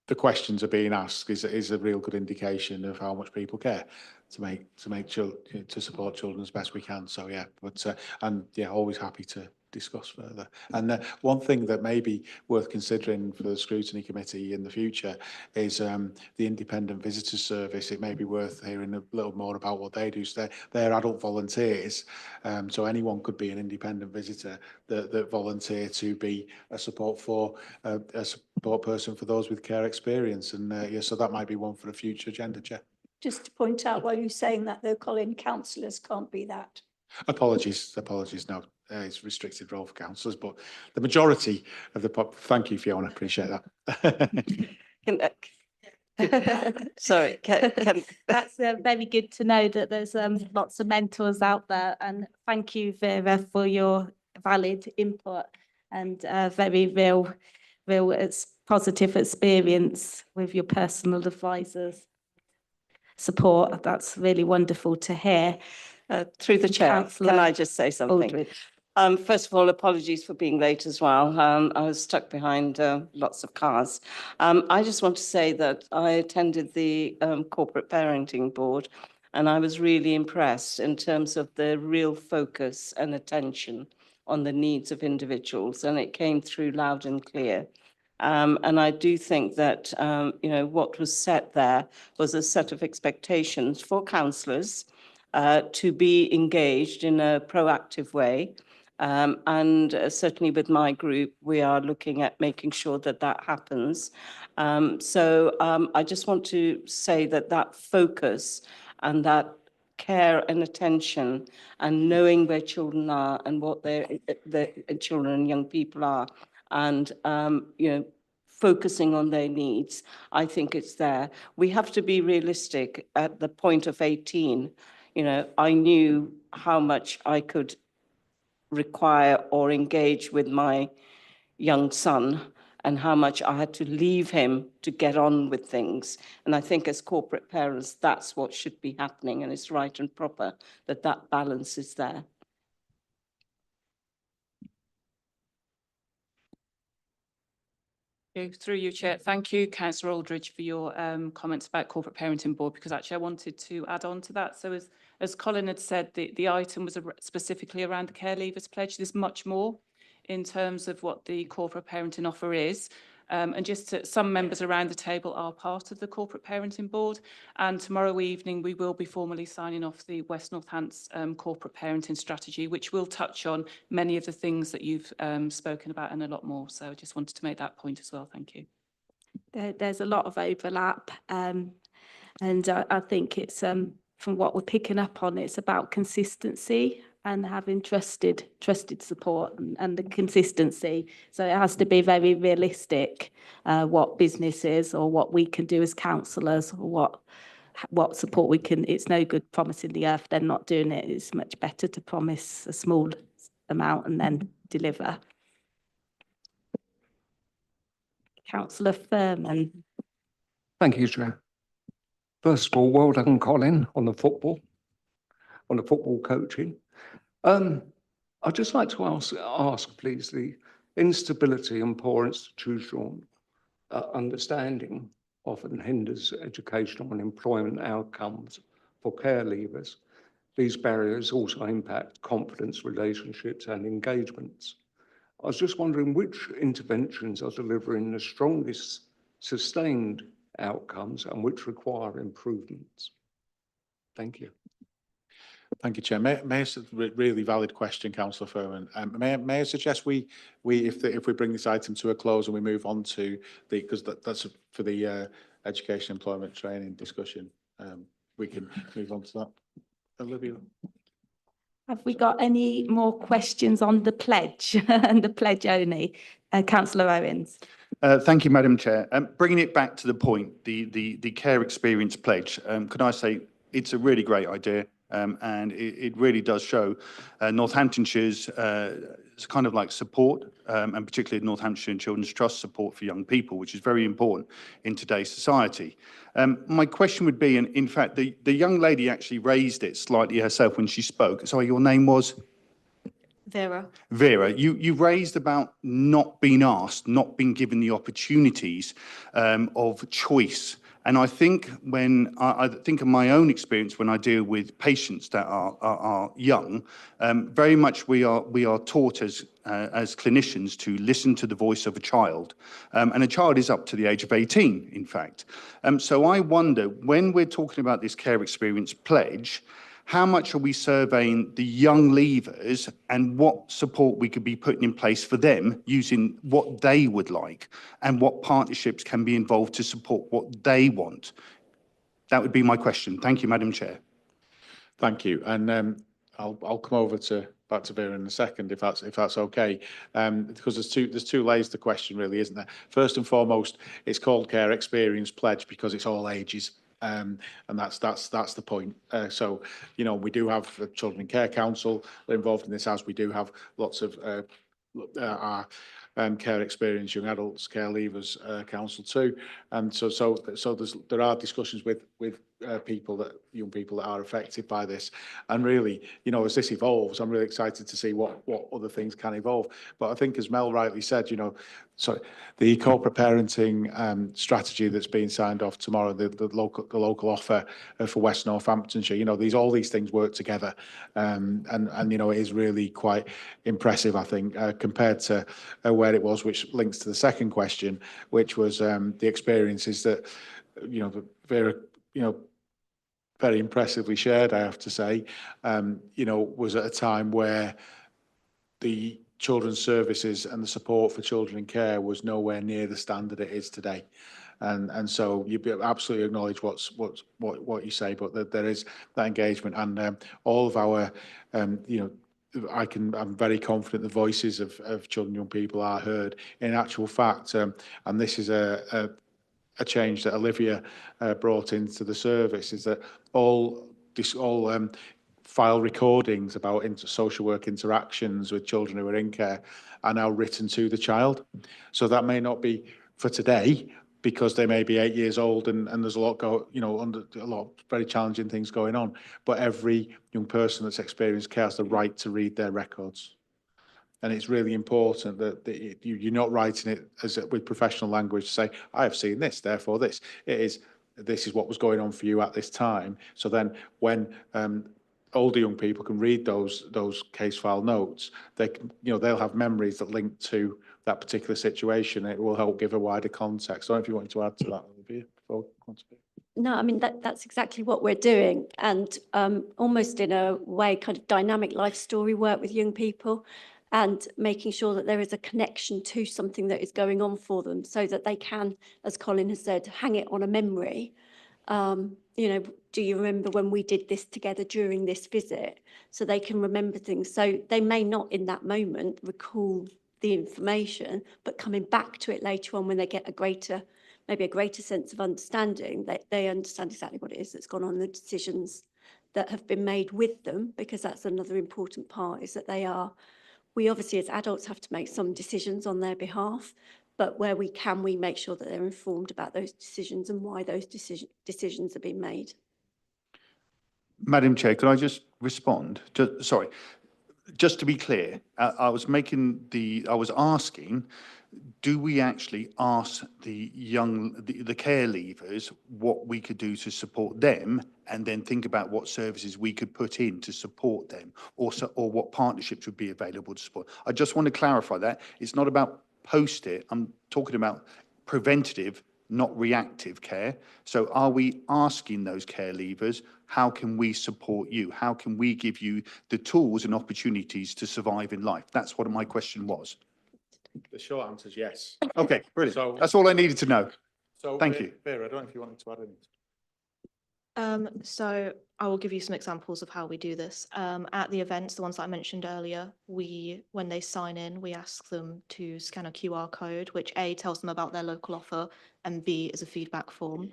the questions are being asked is a real good indication of how much people care to support children as best we can. So yeah, but and yeah, always happy to discuss further. And one thing that may be worth considering for the Scrutiny Committee in the future is the Independent Visitors Service. It may be worth hearing a little more about what they do. So they're adult volunteers, so anyone could be an independent visitor that volunteer to be a support person for those with care experience. And yeah, so that might be one for a future agenda, Chair. Just to point out, while you're saying that, though, Colin, councillors can't be that. Apologies. No, it's restricted role for councillors, but the majority of the thank you, Fiona. Appreciate that. Sorry, That's very good to know that there's lots of mentors out there, and thank you, Vera, for your valid input and very real positive experience with your personal advisors support. That's really wonderful to hear. through the chair, Councillor can I just say something? Aldridge. First of all, apologies for being late as well. I was stuck behind lots of cars. I just want to say that I attended the Corporate Parenting Board, and I was really impressed in terms of the real focus and attention on the needs of individuals, and it came through loud and clear. And I do think that, you know, what was set there was a set of expectations for councillors to be engaged in a proactive way. And certainly with my group, we are looking at making sure that that happens. So I just want to say that that focus and that care and attention and knowing where children are and what their children and young people are, and you know, focusing on their needs, I think it's there. We have to be realistic. At the point of 18, you know, I knew how much I could require or engage with my young son and how much I had to leave him to get on with things. And I think as corporate parents, that's what should be happening, and it's right and proper that that balance is there. Through you, Chair. Thank you, Councillor Aldridge, for your comments about Corporate Parenting Board, because actually I wanted to add on to that. So as Colin had said, the item was specifically around the Care Leavers Pledge. There's much more in terms of what the corporate parenting offer is. And just some members around the table are part of the Corporate Parenting Board. And tomorrow evening, we will be formally signing off the West Northants Corporate Parenting Strategy, which will touch on many of the things that you've spoken about and a lot more. So I just wanted to make that point as well. Thank you. There's a lot of overlap, and I think it's from what we're picking up on, it's about consistency and having trusted support and the consistency. So it has to be very realistic what business is or what we can do as councillors, or what support we can. It's no good promising the earth then not doing it. It's much better to promise a small amount and then deliver. Councillor Furman. Thank you, Chair. First of all, well done, Colin, on the football coaching. I'd just like to ask, please, the instability and poor institutional understanding often hinders educational and employment outcomes for care leavers. These barriers also impact confidence, relationships and engagements. I was just wondering which interventions are delivering the strongest sustained outcomes and which require improvements. Thank you. Thank you, Chair. May I really valid question, Councillor Furman. May I suggest if we bring this item to a close and we move on to because that's for the education, employment, training discussion. We can move on to that. Olivia. Have we got any more questions on the pledge and the pledge only? Councillor Owens. Thank you, Madam Chair. Bringing it back to the point, the care experience pledge, could I say it's a really great idea, and it really does show Northamptonshire's kind of like support, and particularly Northamptonshire Children's Trust support for young people, which is very important in today's society. My question would be, and in fact, the young lady actually raised it slightly herself when she spoke. Sorry, your name was? Vera. Vera, you raised about not being asked, not being given the opportunities of choice. And I think when I think of my own experience when I deal with patients that are young, very much we are taught as clinicians to listen to the voice of a child, and a child is up to the age of 18, in fact. So I wonder, when we're talking about this care experience pledge, how much are we surveying the young leavers and what support we could be putting in place for them using what they would like and what partnerships can be involved to support what they want? That would be my question. Thank you, Madam Chair. Thank you. And I'll come over back to Vera in a second, if that's okay, because there's two layers to the question, really, isn't there? First and foremost, it's called Care Experience Pledge because it's all ages. And that's the point. So, you know, we do have the Children in Care Council involved in this, as we do have lots of our care experience young adults care leavers council too, and so there are discussions with young people that are affected by this, and really, you know, as this evolves, I'm really excited to see what other things can evolve. But I think, as Mel rightly said, you know, so the corporate parenting strategy that's being signed off tomorrow, the local offer for West Northamptonshire, you know, all these things work together, and you know, it is really quite impressive, I think, compared to where it was, which links to the second question, which was the experiences that, you know, Vera, you know, very impressively shared, I have to say, you know, was at a time where the children's services and the support for children in care was nowhere near the standard it is today. And so you absolutely acknowledge what you say, but there is that engagement, and all of our, you know, I'm very confident the voices of children and young people are heard. In actual fact, and this is a change that Olivia brought into the service, is that all file recordings about social work interactions with children who are in care are now written to the child. So that may not be for today, because they may be 8 years old and there's a lot a lot of very challenging things going on. But every young person that's experienced care has the right to read their records. And it's really important that you're not writing it with professional language to say, I have seen this, therefore this. This is what was going on for you at this time. So then when older young people can read those case file notes, they can, you know, they'll have memories that link to that particular situation. It will help give a wider context. I don't know if you wanted to add to that, Olivia, before No, I mean, that's exactly what we're doing. And almost in a way, kind of dynamic life story work with young people, and making sure that there is a connection to something that is going on for them, so that they can, as Colin has said, hang it on a memory. You know, do you remember when we did this together during this visit? So they can remember things. So they may not in that moment recall the information, but coming back to it later on when they get maybe a greater sense of understanding, they understand exactly what it is that's gone on, the decisions that have been made with them, because that's another important part, is that we obviously as adults have to make some decisions on their behalf, but where we can, we make sure that they're informed about those decisions and why those decisions are being made. Madam Chair, could I just respond? Just to be clear, I was asking, do we actually ask the care leavers what we could do to support them, and then think about what services we could put in to support them, or what partnerships would be available to support? I just want to clarify that. It's not about post-it. I'm talking about preventative not reactive care. So are we asking those care leavers, how can we support you? How can we give you the tools and opportunities to survive in life? That's what my question was. The short answer is yes. Okay, brilliant. So- That's all I needed to know. So, Thank you. Vera, I don't know if you wanted to add anything. So I will give you some examples of how we do this. At the events, the ones that I mentioned earlier, when they sign in, we ask them to scan a QR code, which A, tells them about their local offer, and B, is a feedback form.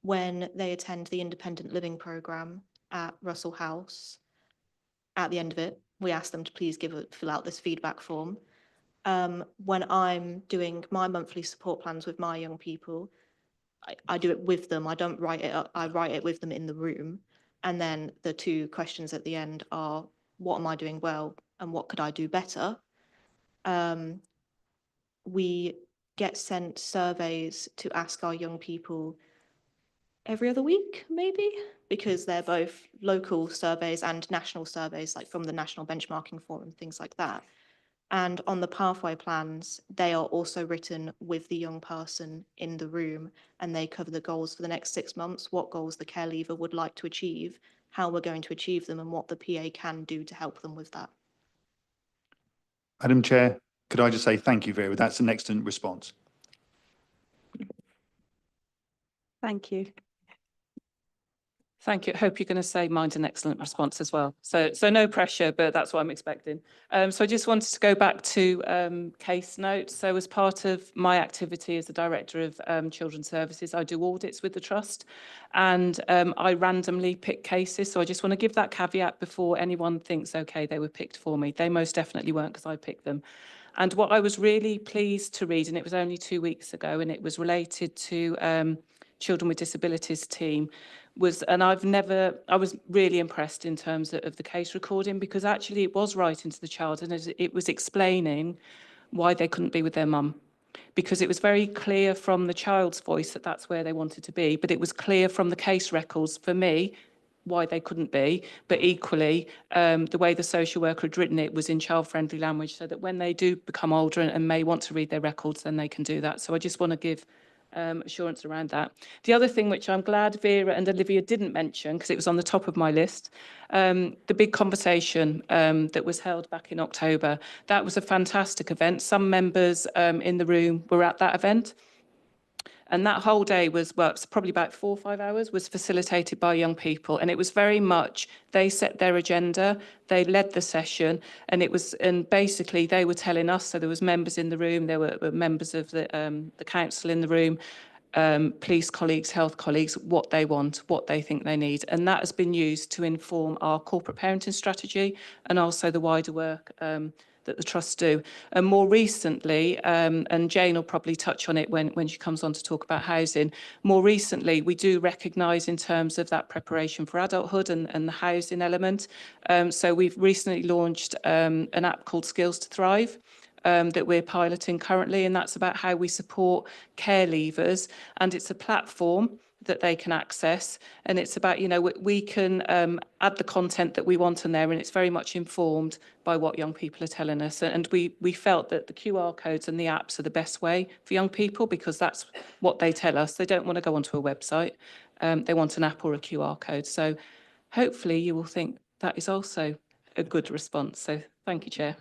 When they attend the independent living programme at Russell House, at the end of it, we ask them to please fill out this feedback form. When I'm doing my monthly support plans with my young people, I do it with them. I don't write it up. I write it with them in the room. And then the two questions at the end are, what am I doing well and what could I do better? We get sent surveys to ask our young people every other week, maybe, because they're both local surveys and national surveys, like from the National Benchmarking Forum, things like that. And on the pathway plans, they are also written with the young person in the room, and they cover the goals for the next 6 months, what goals the care leaver would like to achieve, how we're going to achieve them, and what the PA can do to help them with that. Madam Chair, could I just say thank you, Vera? That's an excellent response. Thank you. Thank you. I hope you're going to say mine's an excellent response as well. So no pressure, but that's what I'm expecting. So I just wanted to go back to case notes. So as part of my activity as the Director of Children's Services, I do audits with the Trust, and I randomly pick cases. So I just want to give that caveat before anyone thinks, okay, they were picked for me. They most definitely weren't, because I picked them. And what I was really pleased to read, and it was only 2 weeks ago, and it was related to Children with Disabilities team, I was really impressed in terms of the case recording, because actually it was writing to the child, and it was explaining why they couldn't be with their mum, because it was very clear from the child's voice that that's where they wanted to be, but it was clear from the case records for me why they couldn't be, but equally the way the social worker had written it was in child-friendly language, so that when they do become older and may want to read their records, then they can do that. So I just want to give assurance around that. The other thing, which I'm glad Vera and Olivia didn't mention, because it was on the top of my list, the big conversation that was held back in October. That was a fantastic event. Some members in the room were at that event. And that whole day was, well, it's probably about 4 or 5 hours, was facilitated by young people. And it was very much, they set their agenda, they led the session, and basically they were telling us, so there was members in the room, there were members of the council in the room, police colleagues, health colleagues, what they want, what they think they need. And that has been used to inform our corporate parenting strategy and also the wider work that the Trust do. And more recently, and Jane will probably touch on it when she comes on to talk about housing, more recently we do recognise in terms of that preparation for adulthood and the housing element. So we've recently launched an app called Skills to Thrive, that we're piloting currently, and that's about how we support care leavers, and it's a platform that they can access, and it's about, we can add the content that we want in there, and it's very much informed by what young people are telling us, and we felt that the QR codes and the apps are the best way for young people, because that's what they tell us. They don't want to go onto a website, they want an app or a QR code. So hopefully you will think that is also a good response. So thank you, Chair.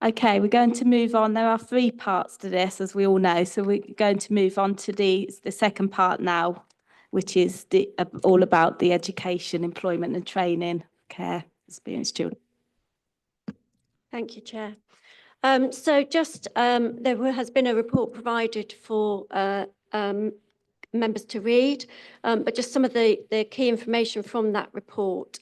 Okay, we're going to move on. There are 3 parts to this, as we all know. So we're going to move on to the second part now, which is all about the education, employment and training, care, experienced children. Thank you, Chair. So just there has been a report provided for members to read, but just some of the key information from that report.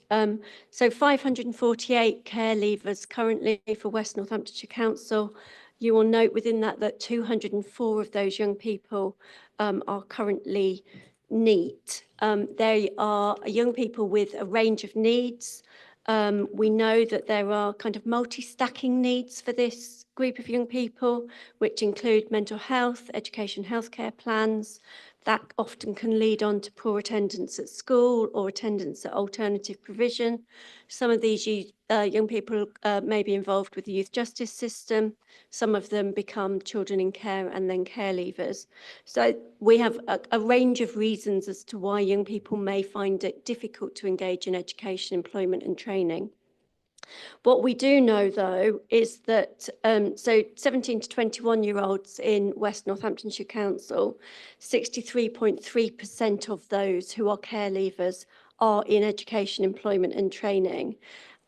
So 548 care leavers currently for West Northamptonshire Council. You will note within that 204 of those young people are currently NEET. They are young people with a range of needs. We know that there are kind of multi-stacking needs for this group of young people, which include mental health, education, healthcare plans. That often can lead on to poor attendance at school or attendance at alternative provision. Some of these young people may be involved with the youth justice system. Some of them become children in care and then care leavers. So we have a range of reasons as to why young people may find it difficult to engage in education, employment and training. What we do know, though, is that 17 to 21-year-olds in West Northamptonshire Council, 63.3% of those who are care leavers are in education, employment and training.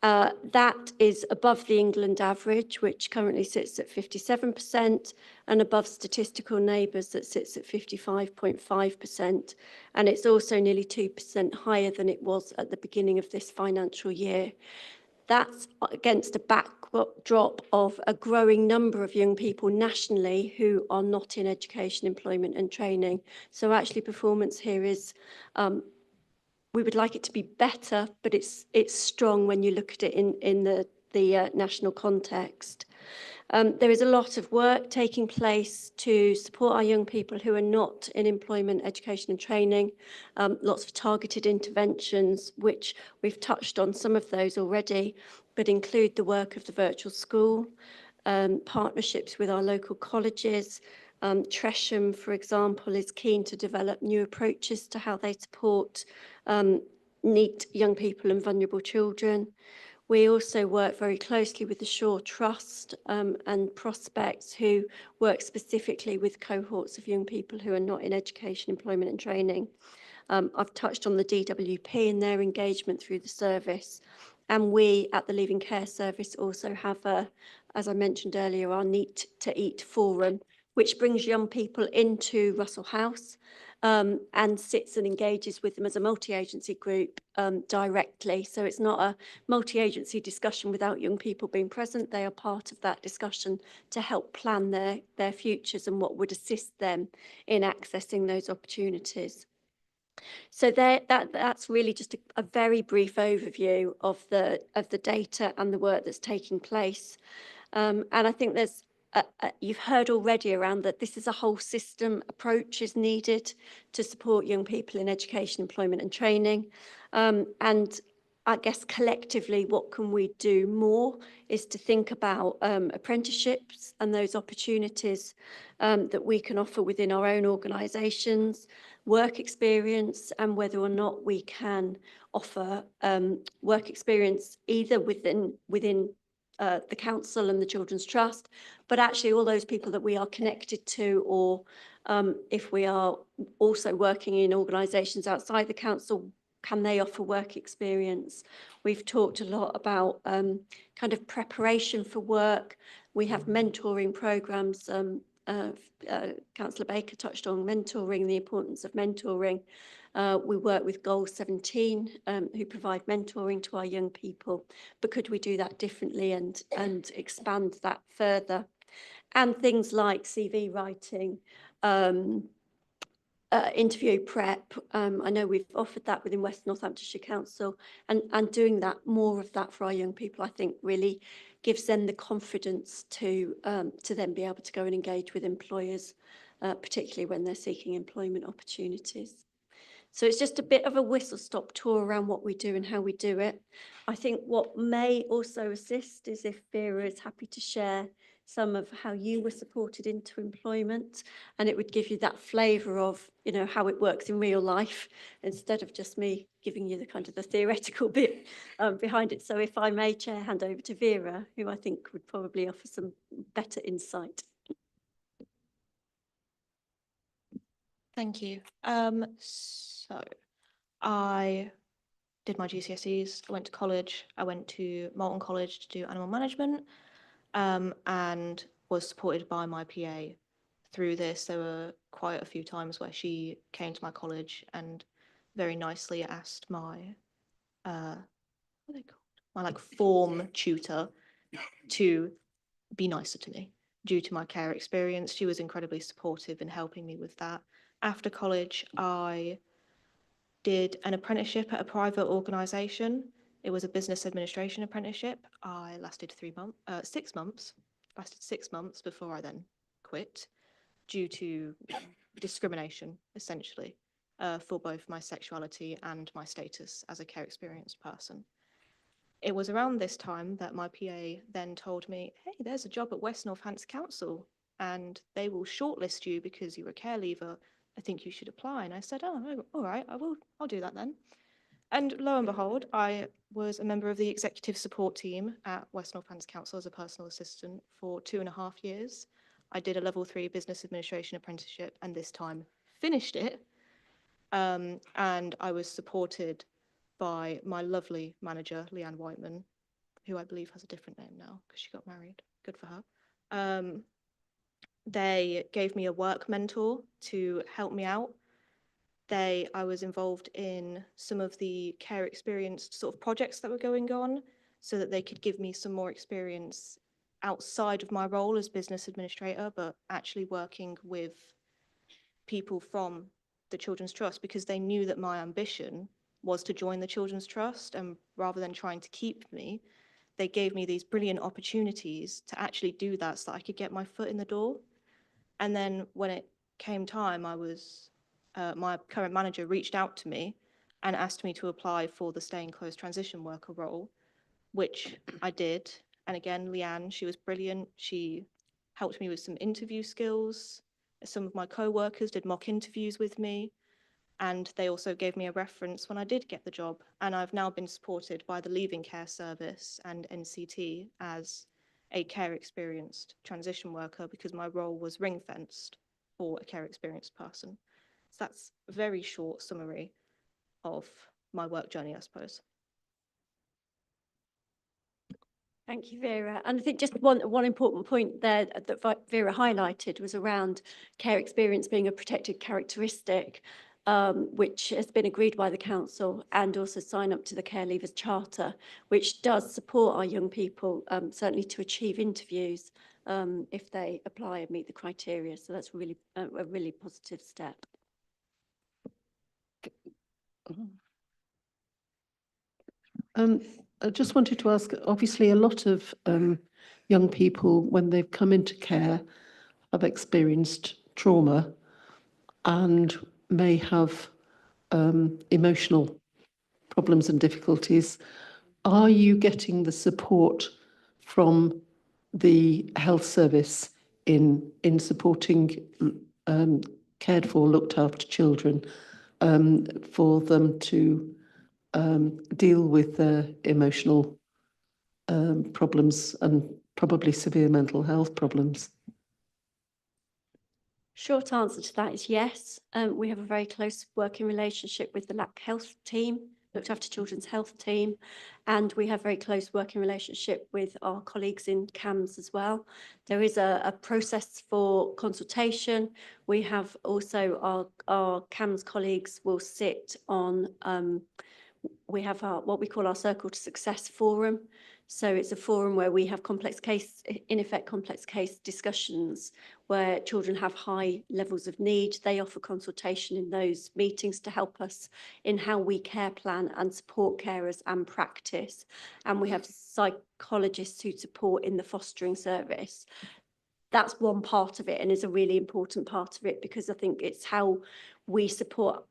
That is above the England average, which currently sits at 57%, and above statistical neighbours that sits at 55.5%. And it's also nearly 2% higher than it was at the beginning of this financial year. That's against a backdrop of a growing number of young people nationally who are not in education, employment and training. So actually performance here is, we would like it to be better, but it's strong when you look at it in the national context. There is a lot of work taking place to support our young people who are not in employment, education and training, lots of targeted interventions, which we've touched on some of those already, but include the work of the virtual school, partnerships with our local colleges. Tresham, for example, is keen to develop new approaches to how they support neat young people and vulnerable children. We also work very closely with the Shaw Trust and Prospects, who work specifically with cohorts of young people who are not in education, employment and training. I've touched on the DWP and their engagement through the service. And we at the Leaving Care Service also have, as I mentioned earlier, our Neat to Eat forum, which brings young people into Russell House and sits and engages with them as a multi-agency group directly. So it's not a multi-agency discussion without young people being present. They are part of that discussion to help plan their futures and what would assist them in accessing those opportunities. So that's really just a very brief overview of the data and the work that's taking place. And I think there's you've heard already around that this is a whole system approach is needed to support young people in education, employment and training. And I guess collectively, what can we do more is to think about apprenticeships and those opportunities that we can offer within our own organisations, work experience, and whether or not we can offer work experience either within the council and the Children's Trust, but actually all those people that we are connected to, or if we are also working in organisations outside the council, can they offer work experience? We've talked a lot about kind of preparation for work. We have mentoring programmes. Councillor Baker touched on mentoring, the importance of mentoring. We work with Goal 17, who provide mentoring to our young people, but could we do that differently and expand that further? And things like CV writing, interview prep. I know we've offered that within West Northamptonshire Council, and doing that, more of that for our young people, I think really gives them the confidence to then be able to go and engage with employers, particularly when they're seeking employment opportunities. So it's just a bit of a whistle-stop tour around what we do and how we do it. I think what may also assist is if Vera is happy to share some of how you were supported into employment, and it would give you that flavour of, you know, how it works in real life, instead of just me giving you the kind of the theoretical bit behind it. So if I may, Chair, hand over to Vera, who I think would probably offer some better insight. Thank you. So I did my GCSEs, I went to college, I went to Malton College to do animal management, and was supported by my PA through this. There were quite a few times where she came to my college and very nicely asked my, what are they called? My like form tutor to be nicer to me due to my care experience. She was incredibly supportive in helping me with that. After college, I did an apprenticeship at a private organisation. It was a business administration apprenticeship. I lasted 6 months. lasted 6 months before I then quit due to discrimination, essentially, for both my sexuality and my status as a care experienced person. It was around this time that my PA then told me, hey, there's a job at West Northants Council and they will shortlist you because you're a care leaver. I think you should apply. And I said, oh, all right, I'll do that then. And lo and behold, I was a member of the executive support team at West Northants Council as a personal assistant for 2.5 years. I did a level 3 business administration apprenticeship and this time finished it. And I was supported by my lovely manager, Leanne Whiteman, who I believe has a different name now because she got married. Good for her. They gave me a work mentor to help me out. I was involved in some of the care experienced sort of projects that were going on so that they could give me some more experience outside of my role as business administrator, but actually working with people from the Children's Trust, because they knew that my ambition was to join the Children's Trust, and rather than trying to keep me, they gave me these brilliant opportunities to actually do that so that I could get my foot in the door. And then when it came time, my current manager reached out to me and asked me to apply for the staying close transition worker role, which I did. And again, Leanne, she was brilliant. She helped me with some interview skills. Some of my co-workers did mock interviews with me, and they also gave me a reference when I did get the job. And I've now been supported by the Leaving Care Service and NCT as a care experienced transition worker because my role was ring fenced for a care experienced person. So that's a very short summary of my work journey, I suppose. Thank you, Vera. And I think just one important point there that Vera highlighted was around care experience being a protected characteristic, which has been agreed by the council, and also sign up to the Care Leavers Charter, which does support our young people, certainly to achieve interviews if they apply and meet the criteria. So that's really a really positive step. I just wanted to ask, obviously a lot of young people, when they've come into care, have experienced trauma and may have emotional problems and difficulties. Are you getting the support from the health service in supporting cared for, looked after children for them to deal with their emotional problems and probably severe mental health problems? Short answer to that is yes. We have a very close working relationship with the LAC Health team, looked after children's health team, and we have very close working relationship with our colleagues in CAMS as well. There is a process for consultation. We have also our CAMS colleagues will sit on, we have what we call our Circle to Success forum. So it's a forum where we have complex case discussions where children have high levels of need. They offer consultation in those meetings to help us in how we care plan and support carers and practice. And we have psychologists who support in the fostering service. That's one part of it and is a really important part of it, because I think it's how we support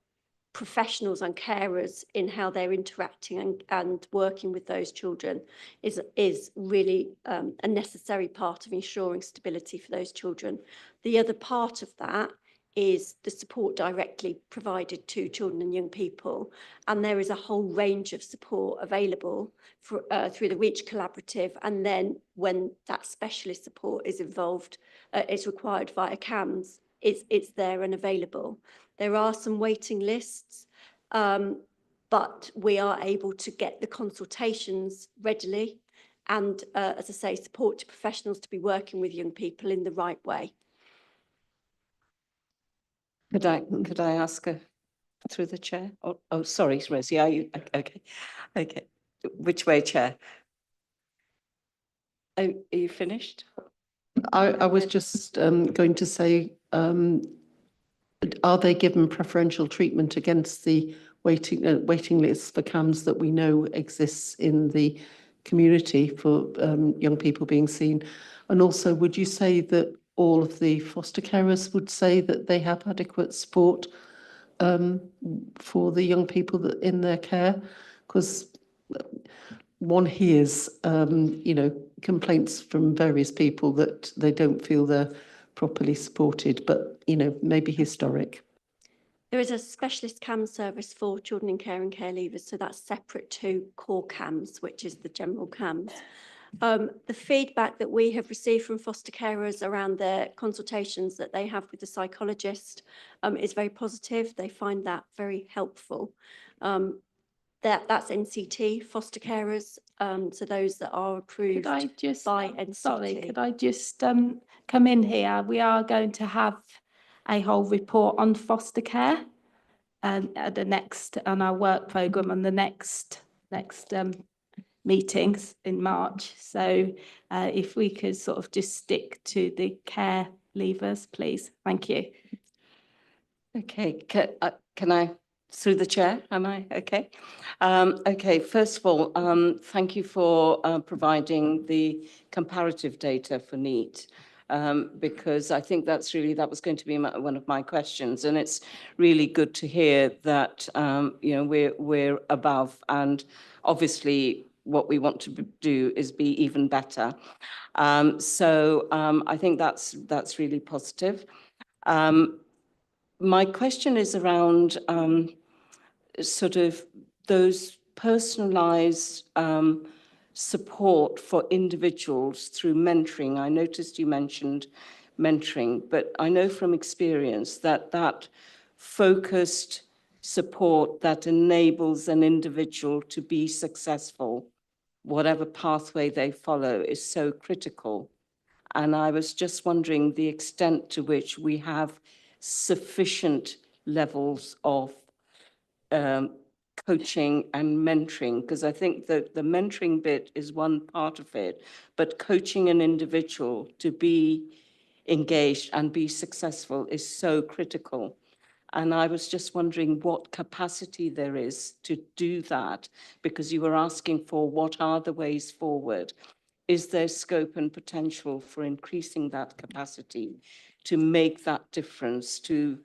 professionals and carers in how they're interacting and working with those children is really a necessary part of ensuring stability for those children. The other part of that is the support directly provided to children and young people, and there is a whole range of support available for, through the Reach Collaborative, and then when that specialist support is involved, is required via CAMS, it's there and available. There are some waiting lists, but we are able to get the consultations readily and, as I say, support to professionals to be working with young people in the right way. Could I ask through the chair? Oh, sorry, Rosie, are you, okay. Which way, Chair? Oh, are you finished? I was just going to say, are they given preferential treatment against the waiting lists for CAMS that we know exists in the community for young people being seen? And also, would you say that all of the foster carers would say that they have adequate support for the young people that in their care? Because one hears, complaints from various people that they don't feel they're properly supported, but, maybe historic. There is a specialist CAMS service for children in care and care leavers, so that's separate to core CAMS, which is the general CAMS. The feedback that we have received from foster carers around their consultations that they have with the psychologist is very positive. They find that very helpful. That's NCT foster carers, so those that are approved Could I just, by NCT. sorry, could I just come in here? We are going to have a whole report on foster care at the next, on our work programme on the next meetings in March. So if we could sort of just stick to the care leavers, please. Thank you. Okay, can I, through the chair, am I okay? Okay, first of all, thank you for providing the comparative data for NEET. Because I think that was going to be one of my questions, and it's really good to hear that we're above, and obviously what we want to do is be even better. So I think that's really positive. My question is around sort of those personalised support for individuals through mentoring. I noticed you mentioned mentoring, but I know from experience that focused support that enables an individual to be successful, whatever pathway they follow, is so critical. And I was just wondering the extent to which we have sufficient levels of coaching and mentoring, because I think that the mentoring bit is one part of it, but coaching an individual to be engaged and be successful is so critical. And I was just wondering what capacity there is to do that, because you were asking for what are the ways forward. Is there scope and potential for increasing that capacity to make that difference to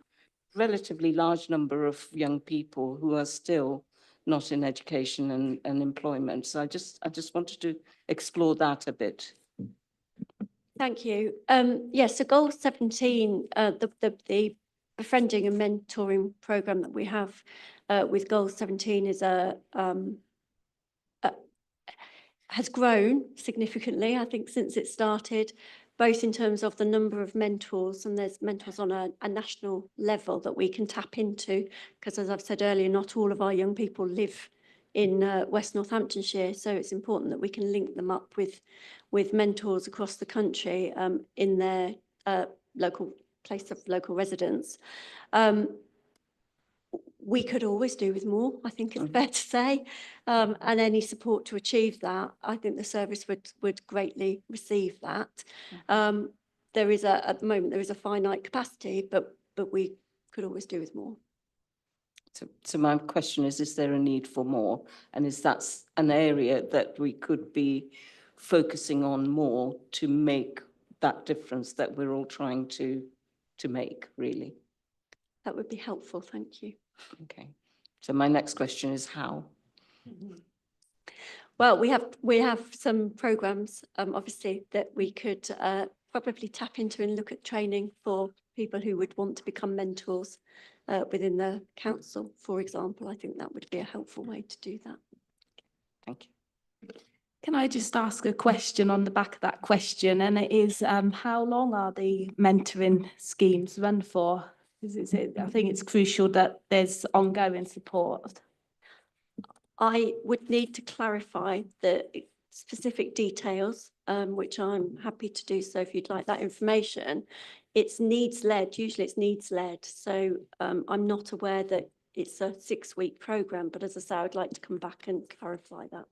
relatively large number of young people who are still not in education and employment? So I just wanted to explore that a bit. Thank you. Yes, so Goal 17, the befriending and mentoring programme that we have with Goal 17 is has grown significantly, I think, since it started, both in terms of the number of mentors, and there's mentors on a national level that we can tap into, because as I've said earlier, not all of our young people live in West Northamptonshire, so it's important that we can link them up with mentors across the country in their local place of local residence. We could always do with more, I think it's fair to say, and any support to achieve that, I think the service would greatly receive that. There is at the moment, there is a finite capacity, but we could always do with more. So my question is there a need for more? And is that an area that we could be focusing on more to make that difference that we're all trying to make, really? That would be helpful, thank you. Okay. So my next question is how? Well, we have some programmes, obviously, that we could probably tap into and look at training for people who would want to become mentors within the council, for example. I think that would be a helpful way to do that. Thank you. Can I just ask a question on the back of that question? And it is, how long are the mentoring schemes run for? I think it's crucial that there's ongoing support. I would need to clarify the specific details, which I'm happy to do so if you'd like that information. It's needs-led, usually it's needs-led. So I'm not aware that it's a 6-week programme, but as I say, I would like to come back and clarify that.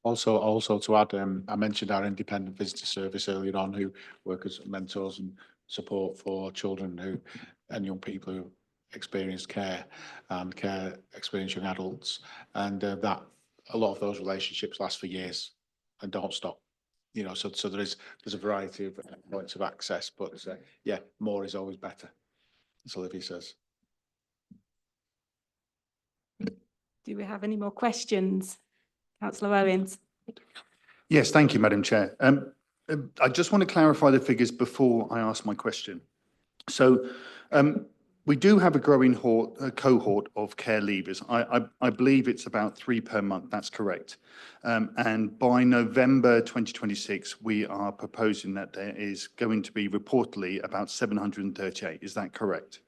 Also to add, I mentioned our independent visitor service earlier on, who work as mentors and support for children and young people who experience care and experience young adults, and that a lot of those relationships last for years and don't stop. you know, so there's a variety of points of access, but yeah, more is always better, as Olivia says. Do we have any more questions? Councillor Owens. Yes, thank you, Madam Chair. I just want to clarify the figures before I ask my question. So we do have a growing cohort of care leavers. I believe it's about 3 per month. That's correct. And by November 2026, we are proposing that there is going to be reportedly about 738. Is that correct?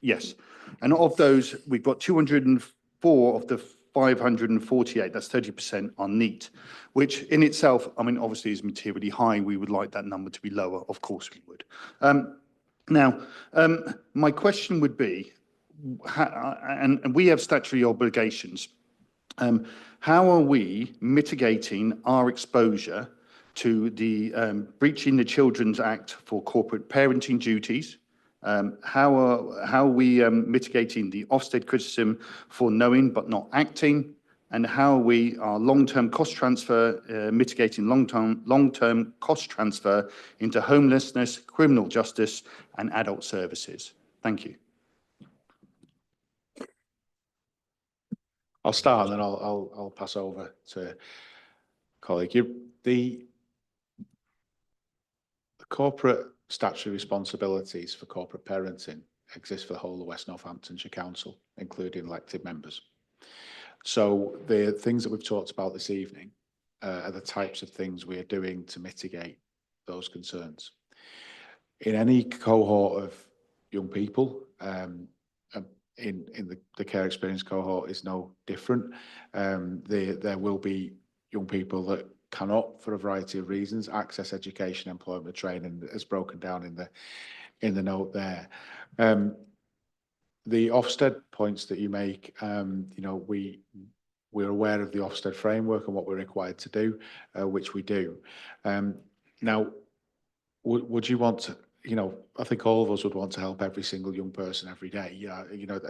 Yes. And of those, we've got 204 of the 548, that's 30%, are neat, which in itself, I mean, obviously is materially high. We would like that number to be lower. Of course we would. Now, my question would be, and we have statutory obligations, how are we mitigating our exposure to the breaching the Children's Act for corporate parenting duties? How are we mitigating the Ofsted criticism for knowing but not acting? And how we are long-term cost transfer, mitigating long-term cost transfer into homelessness, criminal justice and adult services? Thank you. I'll start and then I'll pass over to colleague. The corporate statutory responsibilities for corporate parenting exist for the whole of West Northamptonshire Council, including elected members. So the things that we've talked about this evening are the types of things we are doing to mitigate those concerns. In any cohort of young people, in the care experience cohort is no different. There will be young people that cannot, for a variety of reasons, access education, employment, training, as broken down in the note there. The Ofsted points that you make, you know, we're aware of the Ofsted framework and what we're required to do, which we do. Now, would you want to, you know, I think all of us would want to help every single young person every day. Yeah, you know,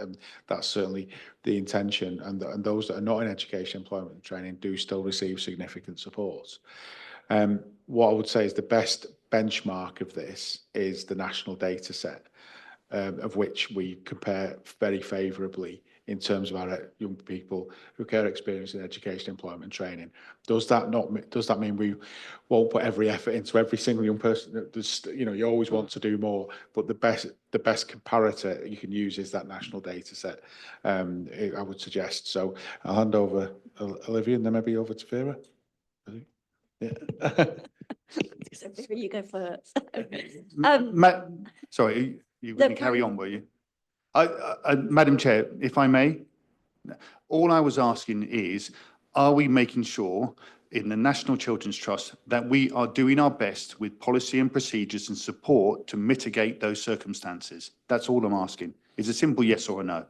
that's certainly the intention. And those that are not in education, employment and training do still receive significant support. What I would say is the best benchmark of this is the national data set, of which we compare very favourably in terms of our young people who care experience in education, employment and training. Does that mean we won't put every effort into every single young person? You know, you always want to do more, but the best comparator you can use is that national data set, I would suggest. So I'll hand over Olivia and then maybe over to Vera. Yeah. So Vera, you go first. Sorry, you were carry on, were you? Madam Chair, if I may, all I was asking is, are we making sure in the National Children's Trust that we are doing our best with policy and procedures and support to mitigate those circumstances? That's all I'm asking. It's a simple yes or a no.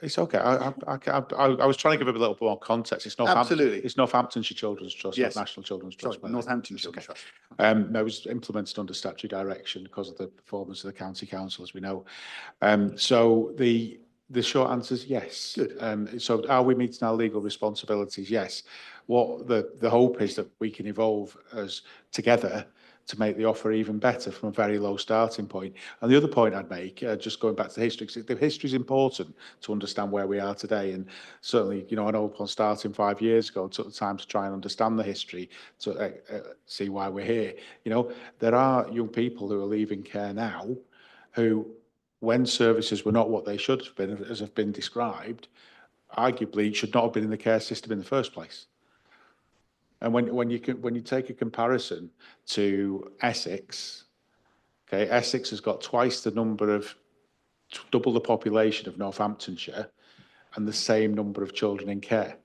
It's okay. I was trying to give a little bit more context. It's Absolutely. It's Northamptonshire Children's Trust, yes. Not National Children's Trust. Sorry, Northampton Children's Trust. It was implemented under statutory direction because of the performance of the county council, as we know. So the short answer is yes. Good. So are we meeting our legal responsibilities? Yes. What the hope is that we can evolve as together to make the offer even better from a very low starting point. And the other point I'd make, just going back to the history, because the history is important to understand where we are today. And certainly, you know, I know upon starting 5 years ago, it took the time to try and understand the history to see why we're here. You know, there are young people who are leaving care now who, when services were not what they should have been, as have been described, arguably should not have been in the care system in the first place. And when you take a comparison to Essex, okay, Essex has got twice the number of, double the population of Northamptonshire, and the same number of children in care.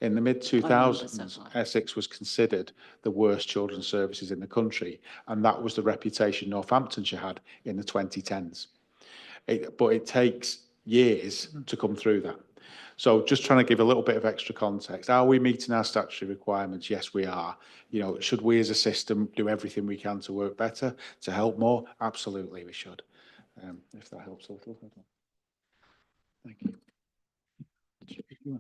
In the mid-2000s, Essex was considered the worst children's services in the country, and that was the reputation Northamptonshire had in the 2010s. But it takes years to come through that. So just trying to give a little bit of extra context. Are we meeting our statutory requirements? Yes, we are. You know, should we as a system do everything we can to work better, to help more? Absolutely, we should. If that helps a little. Thank you.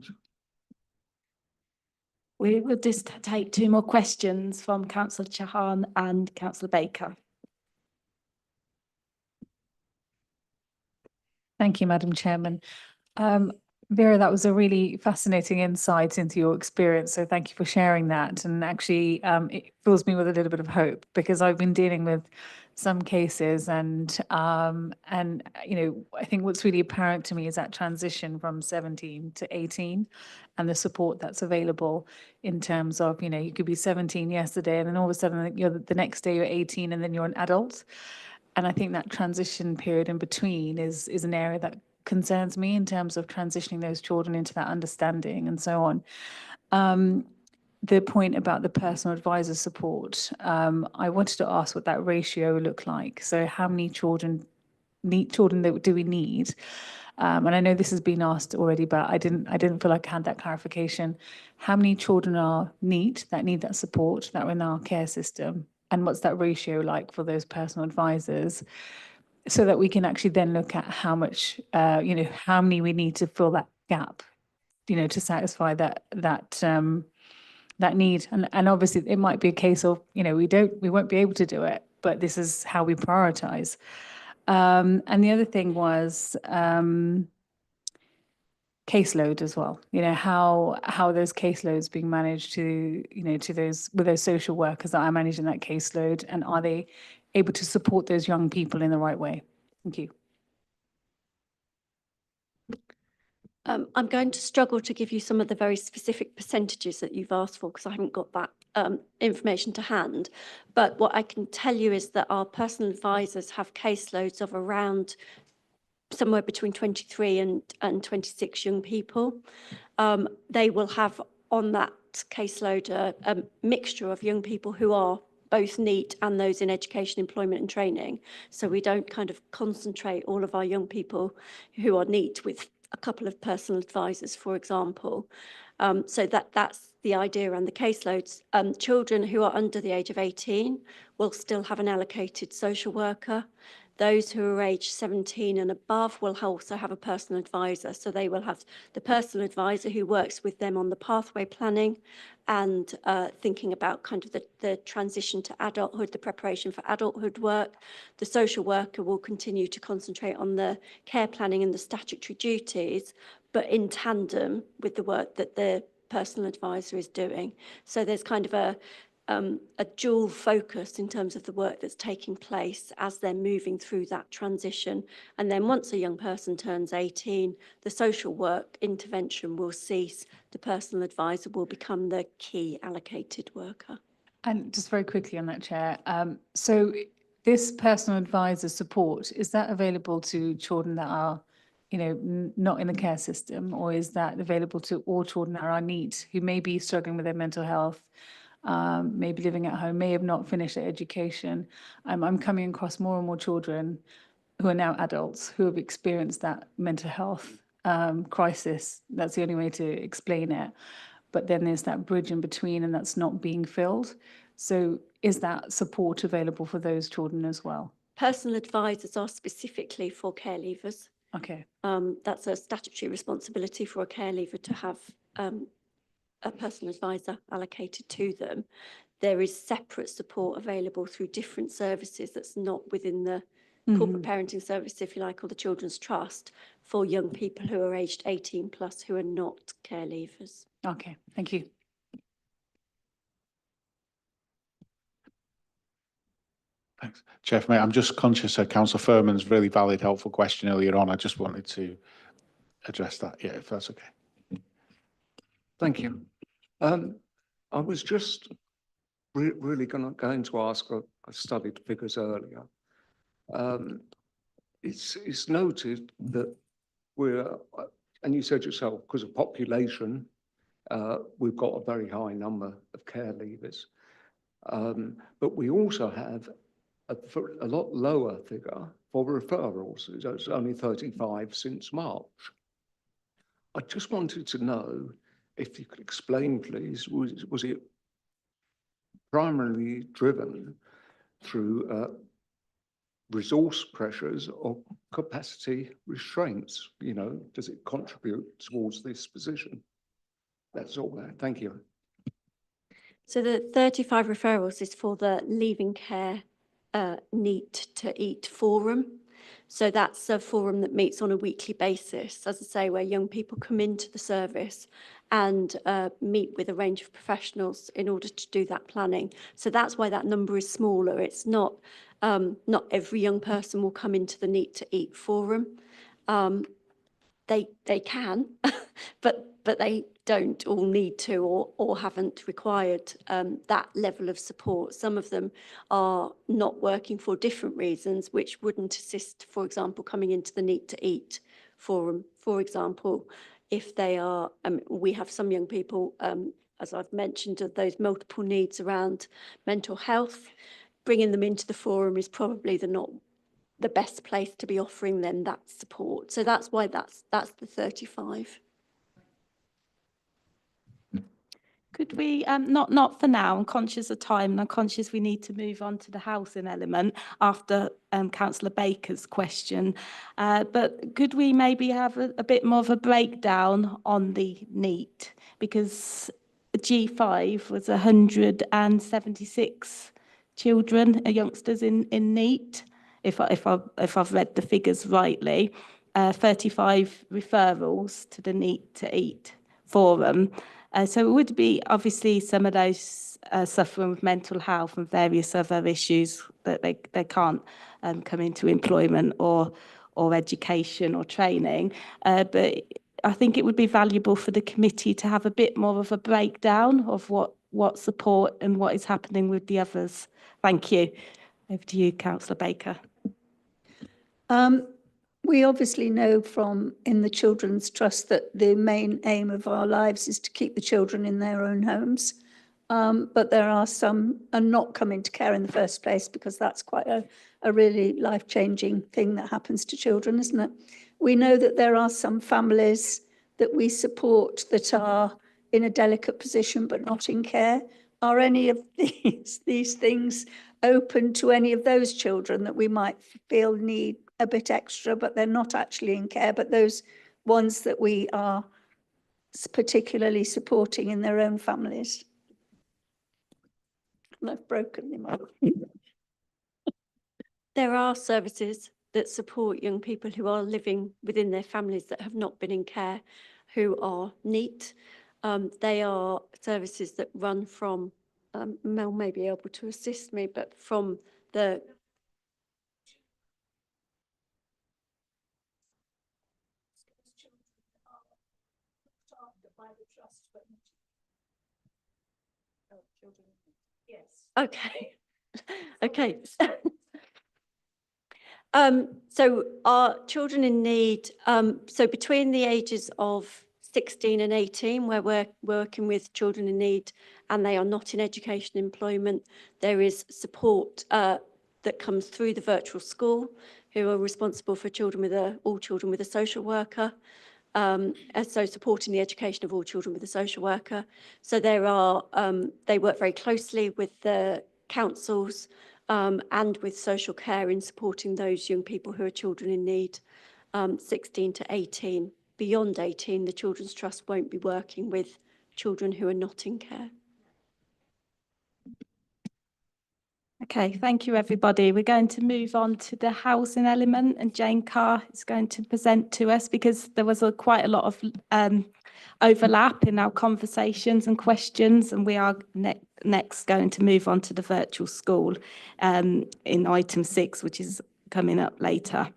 We will just take two more questions from Councillor Chauhan and Councillor Baker. Thank you, Madam Chairman. Vera, that was a really fascinating insight into your experience. So thank you for sharing that. And actually, it fills me with a little bit of hope because I've been dealing with some cases and you know, I think what's really apparent to me is that transition from 17 to 18 and the support that's available in terms of, you know, you could be 17 yesterday and then all of a sudden you're the next day you're 18 and then you're an adult. And I think that transition period in between is an area that concerns me in terms of transitioning those children into that understanding and so on. The point about the personal advisor support, I wanted to ask what that ratio looked like. So how many children do we need? And I know this has been asked already, but I didn't feel like I had that clarification. How many children are neat that need that support that are in our care system? And what's that ratio like for those personal advisors? So that we can actually then look at how much, you know, how many we need to fill that gap, you know, to satisfy that need. And obviously it might be a case of, you know, we won't be able to do it, but this is how we prioritize. And the other thing was caseload as well, you know, how those caseloads being managed to, you know, to those with those social workers that are managing that caseload, and are they able to support those young people in the right way? Thank you. I'm going to struggle to give you some of the very specific percentages that you've asked for because I haven't got that information to hand. But what I can tell you is that our personal advisors have caseloads of around somewhere between 23 and 26 young people. They will have on that caseload a mixture of young people who are both NEET and those in education, employment and training. So we don't kind of concentrate all of our young people who are NEET with a couple of personal advisors, for example. So that's the idea around the caseloads. Children who are under the age of 18 will still have an allocated social worker. Those who are aged 17 and above will also have a personal advisor. So they will have the personal advisor who works with them on the pathway planning and thinking about kind of the transition to adulthood, the preparation for adulthood work. The social worker will continue to concentrate on the care planning and the statutory duties, but in tandem with the work that the personal advisor is doing. So there's kind of a dual focus in terms of the work that's taking place as they're moving through that transition. And then once a young person turns 18, the social work intervention will cease. The personal advisor will become the key allocated worker. And just very quickly on that, Chair. So this personal advisor support, is that available to children that are, you know, not in the care system, or is that available to all children that are NEET who may be struggling with their mental health? Maybe living at home, may have not finished their education. I'm coming across more and more children who are now adults who have experienced that mental health crisis. That's the only way to explain it. But then there's that bridge in between and that's not being filled. So is that support available for those children as well? Personal advisors are specifically for care leavers. Okay. That's a statutory responsibility for a care leaver to have a personal advisor allocated to them. There is separate support available through different services that's not within the corporate parenting service, if you like, or the Children's Trust, for young people who are aged 18 plus who are not care leavers. Okay, thank you. Thanks. Chair, mate, I'm just conscious of Councillor Furman's really valid, helpful question earlier on. I just wanted to address that, yeah, if that's okay. Thank you. I was just really going to ask, I studied figures earlier. It's noted that we're, and you said yourself, because of population, we've got a very high number of care leavers. But we also have a lot lower figure for referrals. It's only 35 since March. I just wanted to know if you could explain, please, was it primarily driven through resource pressures or capacity restraints? You know, does it contribute towards this position? That's all there. Thank you. So the 35 referrals is for the Leaving Care Neat to Eat forum. So that's a forum that meets on a weekly basis, as I say, where young people come into the service and meet with a range of professionals in order to do that planning. So that's why that number is smaller. It's not every young person will come into the Neat to Eat forum. They can, but they don't all need to or haven't required that level of support. Some of them are not working for different reasons, which wouldn't assist, for example, coming into the Neat to Eat forum. For example, if they are, we have some young people, as I've mentioned, of those multiple needs around mental health. Bringing them into the forum is probably not the best place to be offering them that support. So that's why that's the 35. Could we, not for now, I'm conscious of time and I'm conscious we need to move on to the housing element after Councillor Baker's question. But could we maybe have a bit more of a breakdown on the NEAT? Because G5 was 176 children, youngsters in NEAT, if I've read the figures rightly, 35 referrals to the NEAT to Eat forum. So it would be obviously some of those suffering with mental health and various other issues that they can't come into employment or education or training. But I think it would be valuable for the committee to have a bit more of a breakdown of what support and what is happening with the others. Thank you. Over to you, Councillor Baker. We obviously know from in the Children's Trust that the main aim of our lives is to keep the children in their own homes. But there are some are not coming to care in the first place because that's quite a really life-changing thing that happens to children, isn't it? We know that there are some families that we support that are in a delicate position but not in care. Are any of these things open to any of those children that we might feel need a bit extra, but they're not actually in care, but those ones that we are particularly supporting in their own families? And I've broken them up. There are services that support young people who are living within their families that have not been in care, who are NEAT. They are services that run from, Mel may be able to assist me, but from the Okay. Okay. So our children in need, so between the ages of 16 and 18, where we're working with children in need and they are not in education employment, there is support that comes through the virtual school, who are responsible for all children with a social worker. And so supporting the education of all children with a social worker. So there are, they work very closely with the councils and with social care in supporting those young people who are children in need, 16 to 18. Beyond 18, the Children's Trust won't be working with children who are not in care. Okay, thank you, everybody. We're going to move on to the housing element, and Jane Carr is going to present to us because there was quite a lot of overlap in our conversations and questions, and we are next going to move on to the virtual school in item 6, which is coming up later.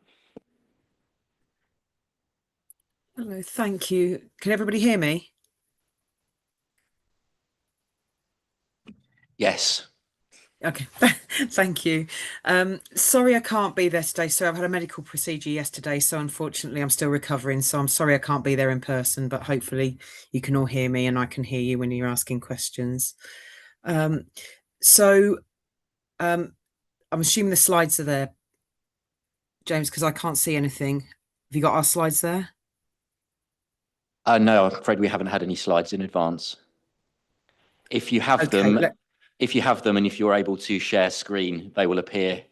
Hello, thank you. Can everybody hear me? Yes. Okay, thank you. Sorry I can't be there today. So I've had a medical procedure yesterday, so unfortunately I'm still recovering. So I'm sorry I can't be there in person, but hopefully you can all hear me and I can hear you when you're asking questions. I'm assuming the slides are there, James, because I can't see anything. Have you got our slides there? No, I'm afraid we haven't had any slides in advance. If you have them, if you have them and if you're able to share screen, they will appear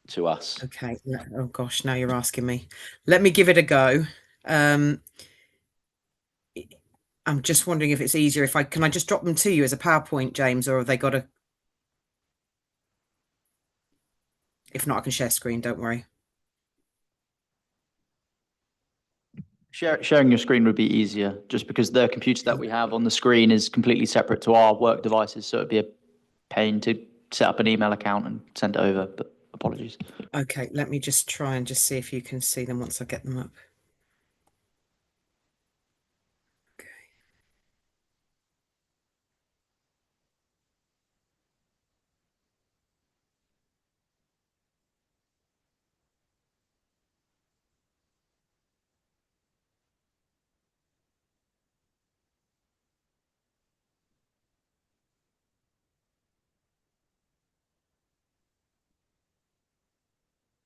to us. Okay. Oh gosh, now you're asking me. Let me give it a go. I'm just wondering if it's easier if can I just drop them to you as a PowerPoint, James, or have they got to? If not, I can share screen, don't worry. Sharing your screen would be easier, just because the computer that we have on the screen is completely separate to our work devices, so it'd be a pain to set up an email account and send it over, but apologies. Okay, let me just try and just see if you can see them once I get them up. Okay.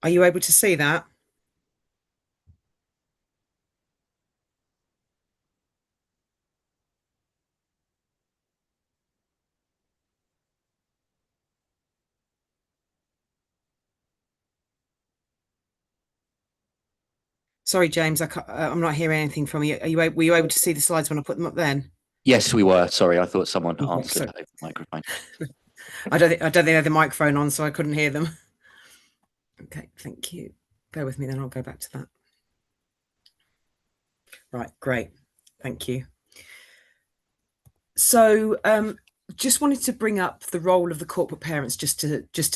Are you able to see that? Sorry, James, I'm not hearing anything from you. Were you able to see the slides when I put them up then? Yes, we were. Sorry, I thought someone Okay, answered sorry. over the microphone. I don't think they had the microphone on, so I couldn't hear them. Okay, thank you. Bear with me, then I'll go back to that. Right, great. Thank you. So just wanted to bring up the role of the corporate parents just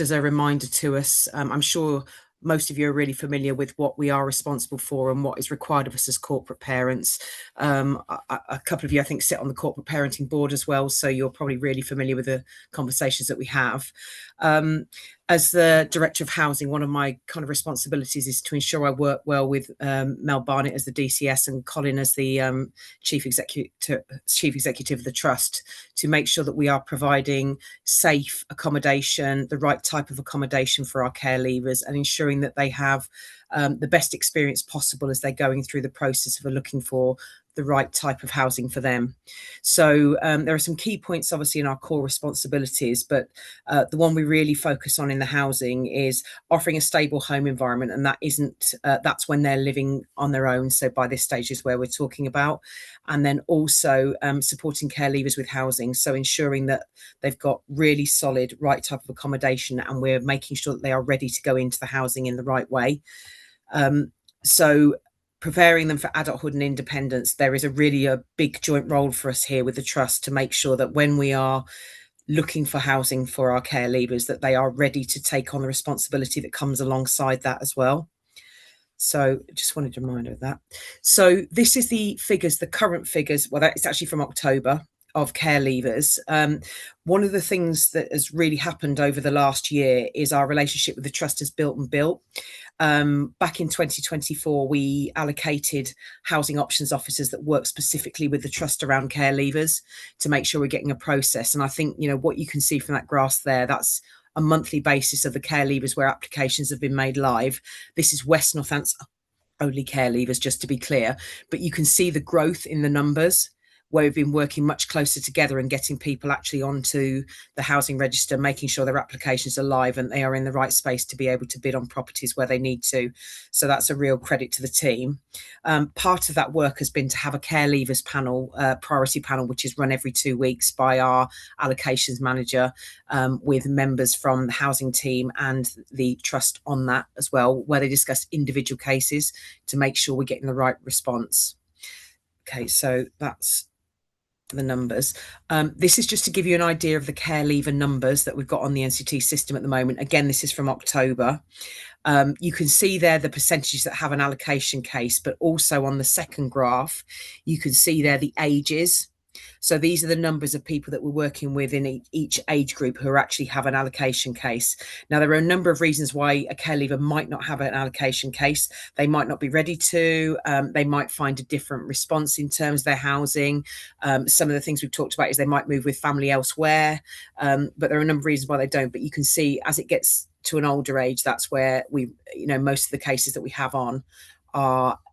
as a reminder to us. I'm sure most of you are really familiar with what we are responsible for and what is required of us as corporate parents. A couple of you, I think, sit on the corporate parenting board as well, so you're probably really familiar with the conversations that we have. As the Director of Housing, one of my kind of responsibilities is to ensure I work well with Mel Barnett as the DCS and Colin as the Chief Executive of the Trust, to make sure that we are providing safe accommodation, the right type of accommodation for our care leavers, and ensuring that they have the best experience possible as they're going through the process of looking for the right type of housing for them. So there are some key points obviously in our core responsibilities, but the one we really focus on in the housing is offering a stable home environment, and that isn't that's when they're living on their own. So by this stage is where we're talking about. And then also supporting care leavers with housing, so ensuring that they've got really solid right type of accommodation, and we're making sure that they are ready to go into the housing in the right way. So preparing them for adulthood and independence, there is a big joint role for us here with the Trust to make sure that when we are looking for housing for our care leavers, that they are ready to take on the responsibility that comes alongside that as well. So just wanted a reminder of that. So this is the figures, the current figures. Well, it's actually from October of care leavers. One of the things that has really happened over the last year is our relationship with the Trust has built and built. Back in 2024, we allocated housing options officers that work specifically with the Trust around care leavers to make sure we're getting a process. And I think, you know, what you can see from that graph there, that's a monthly basis of the care leavers where applications have been made live. This is West Northants only care leavers, just to be clear, but you can see the growth in the numbers where we've been working much closer together and getting people actually onto the housing register, making sure their applications are live and they are in the right space to be able to bid on properties where they need to. So that's a real credit to the team. Part of that work has been to have a care leavers panel, priority panel, which is run every 2 weeks by our allocations manager, with members from the housing team and the Trust on that as well, where they discuss individual cases to make sure we're getting the right response. Okay, so that's the numbers. This is just to give you an idea of the care leaver numbers that we've got on the NCT system at the moment. Again, this is from October. You can see there the percentages that have an allocation case, but also on the second graph, you can see there the ages. So these are the numbers of people that we're working with in each age group who actually have an allocation case. Now, there are a number of reasons why a care leaver might not have an allocation case. They might not be ready to, they might find a different response in terms of their housing. Some of the things we've talked about is they might move with family elsewhere, but there are a number of reasons why they don't. But you can see as it gets to an older age, that's where we, you know, most of the cases that we have on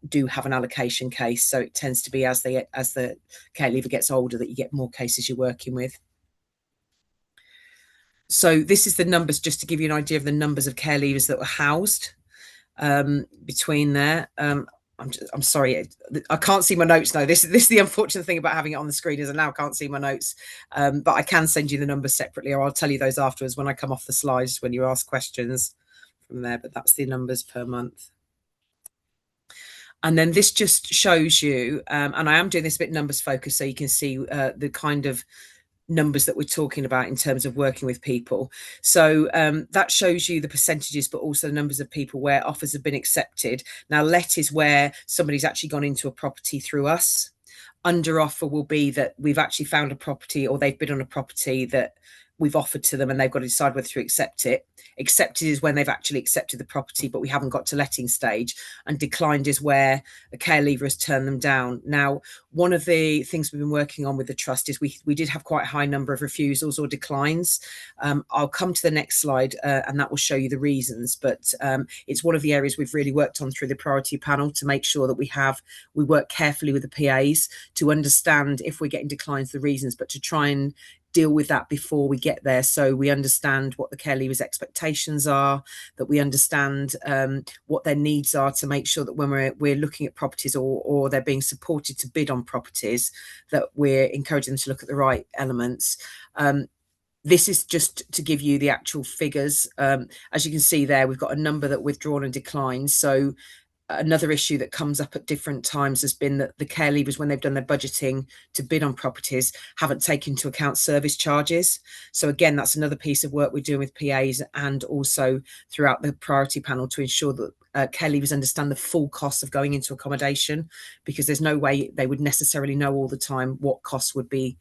do have an allocation case. So it tends to be as the care leaver gets older that you get more cases you're working with. So this is the numbers, just to give you an idea of the numbers of care leavers that were housed between there. I'm sorry, I can't see my notes now. This is the unfortunate thing about having it on the screen, is I now can't see my notes. But I can send you the numbers separately, or I'll tell you those afterwards when I come off the slides when you ask questions from there. But that's the numbers per month. And then this just shows you, and I am doing this a bit numbers focused, so you can see the kind of numbers that we're talking about in terms of working with people. So that shows you the percentages, but also the numbers of people where offers have been accepted. Now, let is where somebody's actually gone into a property through us. Under offer will be that we've actually found a property, or they've bid on a property that we've offered to them and they've got to decide whether to accept it. Accepted is when they've actually accepted the property, but we haven't got to letting stage. And declined is where a care leaver has turned them down. Now, one of the things we've been working on with the trust is we did have quite a high number of refusals or declines. I'll come to the next slide and that will show you the reasons, but it's one of the areas we've really worked on through the priority panel to make sure that we work carefully with the PAs to understand if we're getting declines, the reasons, but to try and deal with that before we get there, so we understand what the care leavers' expectations are, that we understand what their needs are, to make sure that when we're looking at properties or they're being supported to bid on properties, that we're encouraging them to look at the right elements. This is just to give you the actual figures. As you can see there, we've got a number that withdrawn and declined. So another issue that comes up at different times has been that the care leavers, when they've done their budgeting to bid on properties, haven't taken into account service charges. So again, that's another piece of work we're doing with PAs and also throughout the priority panel to ensure that care leavers understand the full cost of going into accommodation, because there's no way they would necessarily know all the time what costs would be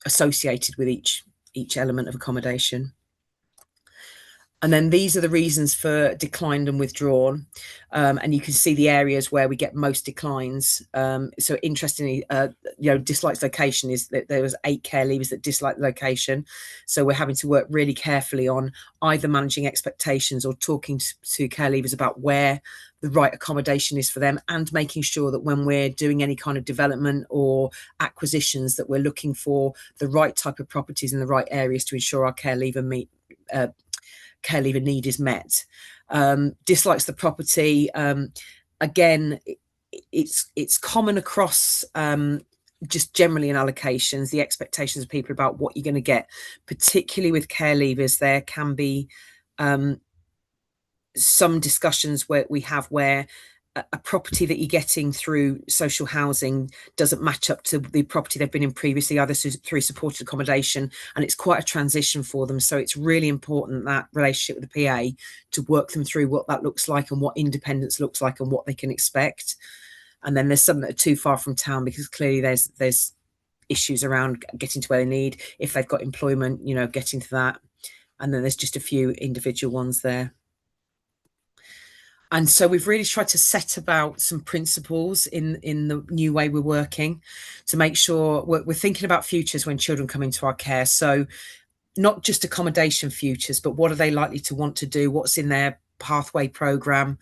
associated with each element of accommodation. And then these are the reasons for declined and withdrawn. And you can see the areas where we get most declines. So interestingly, dislikes location is that there was 8 care leavers that disliked location. So we're having to work really carefully on either managing expectations or talking to care leavers about where the right accommodation is for them, and making sure that when we're doing any kind of development or acquisitions, that we're looking for the right type of properties in the right areas to ensure our care leaver care leaver need is met. Dislikes the property. Again, it's common across just generally in allocations, the expectations of people about what you're going to get, particularly with care leavers. There can be some discussions where a property that you're getting through social housing doesn't match up to the property they've been in previously, either through supported accommodation, and it's quite a transition for them. So it's really important, that relationship with the PA, to work them through what that looks like and what independence looks like and what they can expect. And then there's some that are too far from town, because clearly there's issues around getting to where they need, if they've got employment, getting to that. And then there's just a few individual ones there. And so we've really tried to set about some principles in the new way we're working, to make sure we're thinking about futures when children come into our care. So not just accommodation futures, but what are they likely to want to do? What's in their pathway programme?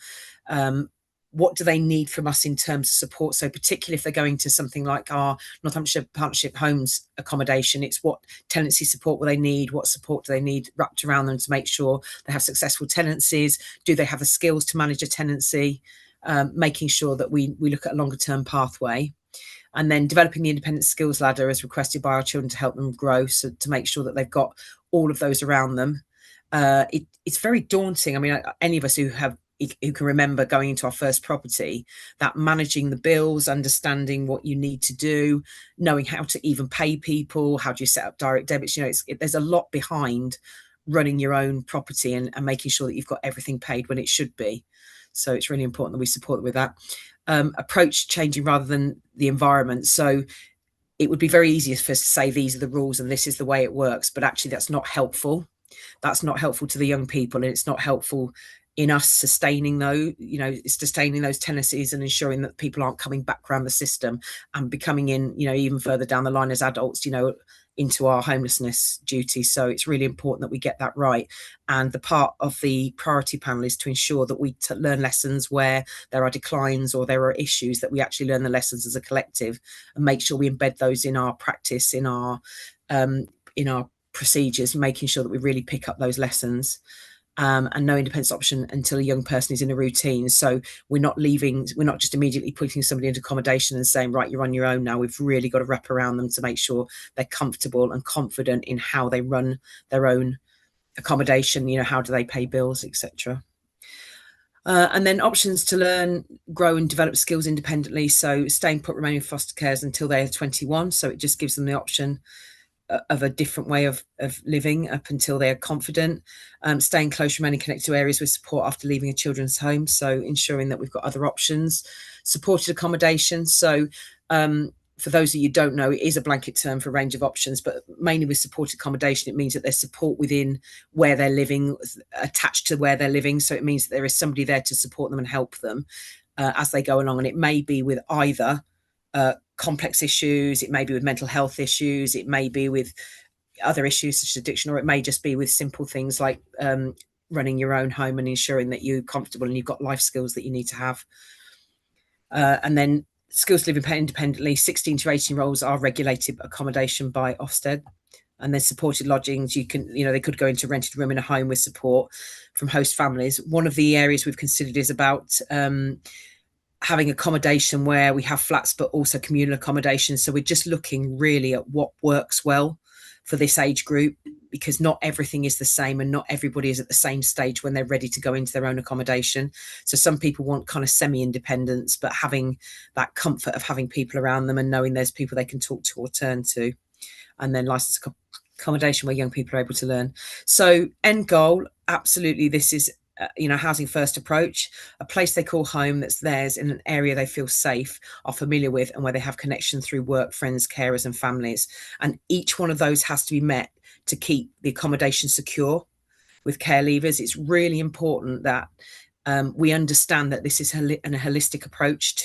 What do they need from us in terms of support? So particularly if they're going to something like our Northamptonshire Partnership Homes accommodation, it's what tenancy support will they need? What support do they need wrapped around them to make sure they have successful tenancies? Do they have the skills to manage a tenancy? Making sure that we look at a longer term pathway. And then developing the independent skills ladder as requested by our children to help them grow, so to make sure that they've got all of those around them. It's very daunting. I mean, any of us who can remember going into our first property, that managing the bills, understanding what you need to do, knowing how to even pay people, how do you set up direct debits, there's a lot behind running your own property and making sure that you've got everything paid when it should be. So it's really important that we support them with that. Approach changing rather than the environment. So it would be very easy for us to say these are the rules and this is the way it works, but actually that's not helpful. That's not helpful to the young people, and it's not helpful in us sustaining those tenancies and ensuring that people aren't coming back around the system and becoming even further down the line as adults, into our homelessness duty. So it's really important that we get that right. And the part of the priority panel is to ensure that we learn lessons where there are declines or there are issues, that we actually learn the lessons as a collective and make sure we embed those in our practice, in our procedures, making sure that we really pick up those lessons. and no independence option until a young person is in a routine. So we're not just immediately putting somebody into accommodation and saying, right, you're on your own now. We've really got to wrap around them to make sure they're comfortable and confident in how they run their own accommodation, how do they pay bills, etc. And then options to learn, grow and develop skills independently. So staying put, remaining in foster cares until they're 21. So it just gives them the option of a different way of living up until they're confident. Staying close, remaining connected to areas with support after leaving a children's home. So ensuring that we've got other options. Supported accommodation. So for those of you who don't know, it is a blanket term for a range of options, but mainly with supported accommodation, it means that there's support within where they're living, attached to where they're living. So it means that there is somebody there to support them and help them as they go along. And it may be with either complex issues, it may be with mental health issues, it may be with other issues such as addiction, or it may just be with simple things like running your own home and ensuring that you're comfortable and you've got life skills that you need to have. And then skills to live independently, 16 to 18-year-olds are regulated accommodation by Ofsted. And there's supported lodgings. You can, they could go into rented room in a home with support from host families. One of the areas we've considered is about having accommodation where we have flats, but also communal accommodation. So we're just looking really at what works well for this age group, because not everything is the same and not everybody is at the same stage when they're ready to go into their own accommodation. So some people want kind of semi-independence, but having that comfort of having people around them and knowing there's people they can talk to or turn to. And then licensed accommodation where young people are able to learn. So end goal, absolutely, this is housing first approach, a place they call home that's theirs in an area they feel safe, are familiar with, and where they have connection through work, friends, carers and families. And each one of those has to be met to keep the accommodation secure. With care leavers, it's really important that we understand that this is a holistic approach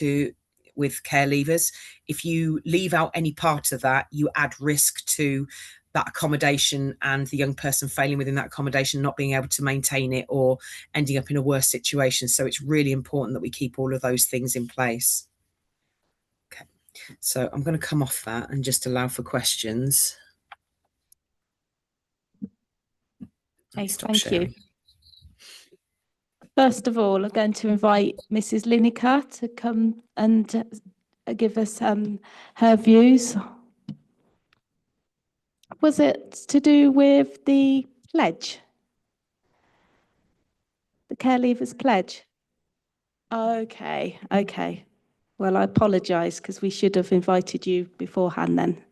with care leavers. If you leave out any part of that, you add risk to that accommodation and the young person failing within that accommodation, not being able to maintain it or ending up in a worse situation. So it's really important that we keep all of those things in place. Okay, so I'm going to come off that and just allow for questions. Okay, thank you. First of all, I'm going to invite Mrs. Lineker to come and give us her views. Was it to do with the pledge? The care leavers pledge? Okay. Well, I apologise because we should have invited you beforehand then.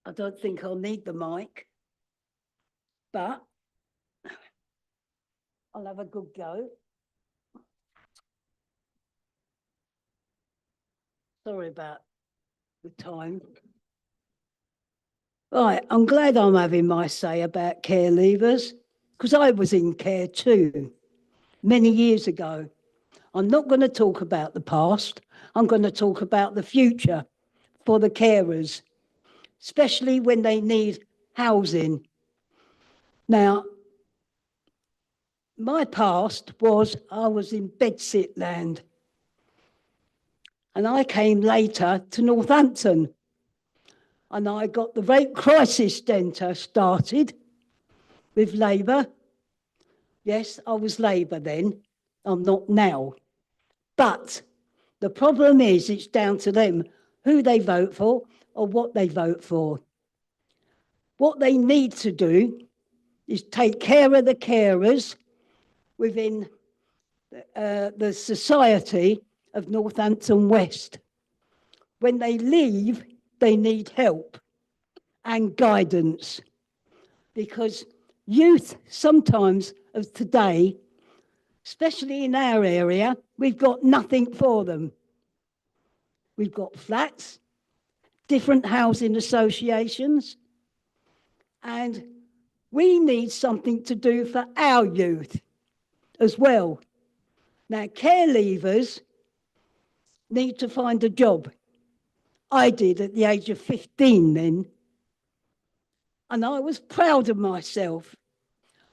I don't think I'll need the mic, but I'll have a good go. Sorry about the time. Right, I'm glad I'm having my say about care leavers, because I was in care too, many years ago. I'm not going to talk about the past. I'm going to talk about the future for the carers, especially when they need housing. Now, my past was I was in bedsit land, and I came later to Northampton, and I got the rape crisis centre started with Labour. Yes, I was Labour then. I'm not now. But the problem is it's down to them who they vote for or what they vote for. What they need to do is take care of the carers within the society of Northampton West. When they leave, they need help and guidance, because youth sometimes of today, especially in our area, we've got nothing for them. We've got flats, different housing associations, and we need something to do for our youth as well. Now, care leavers need to find a job. I did at the age of 15 then. And I was proud of myself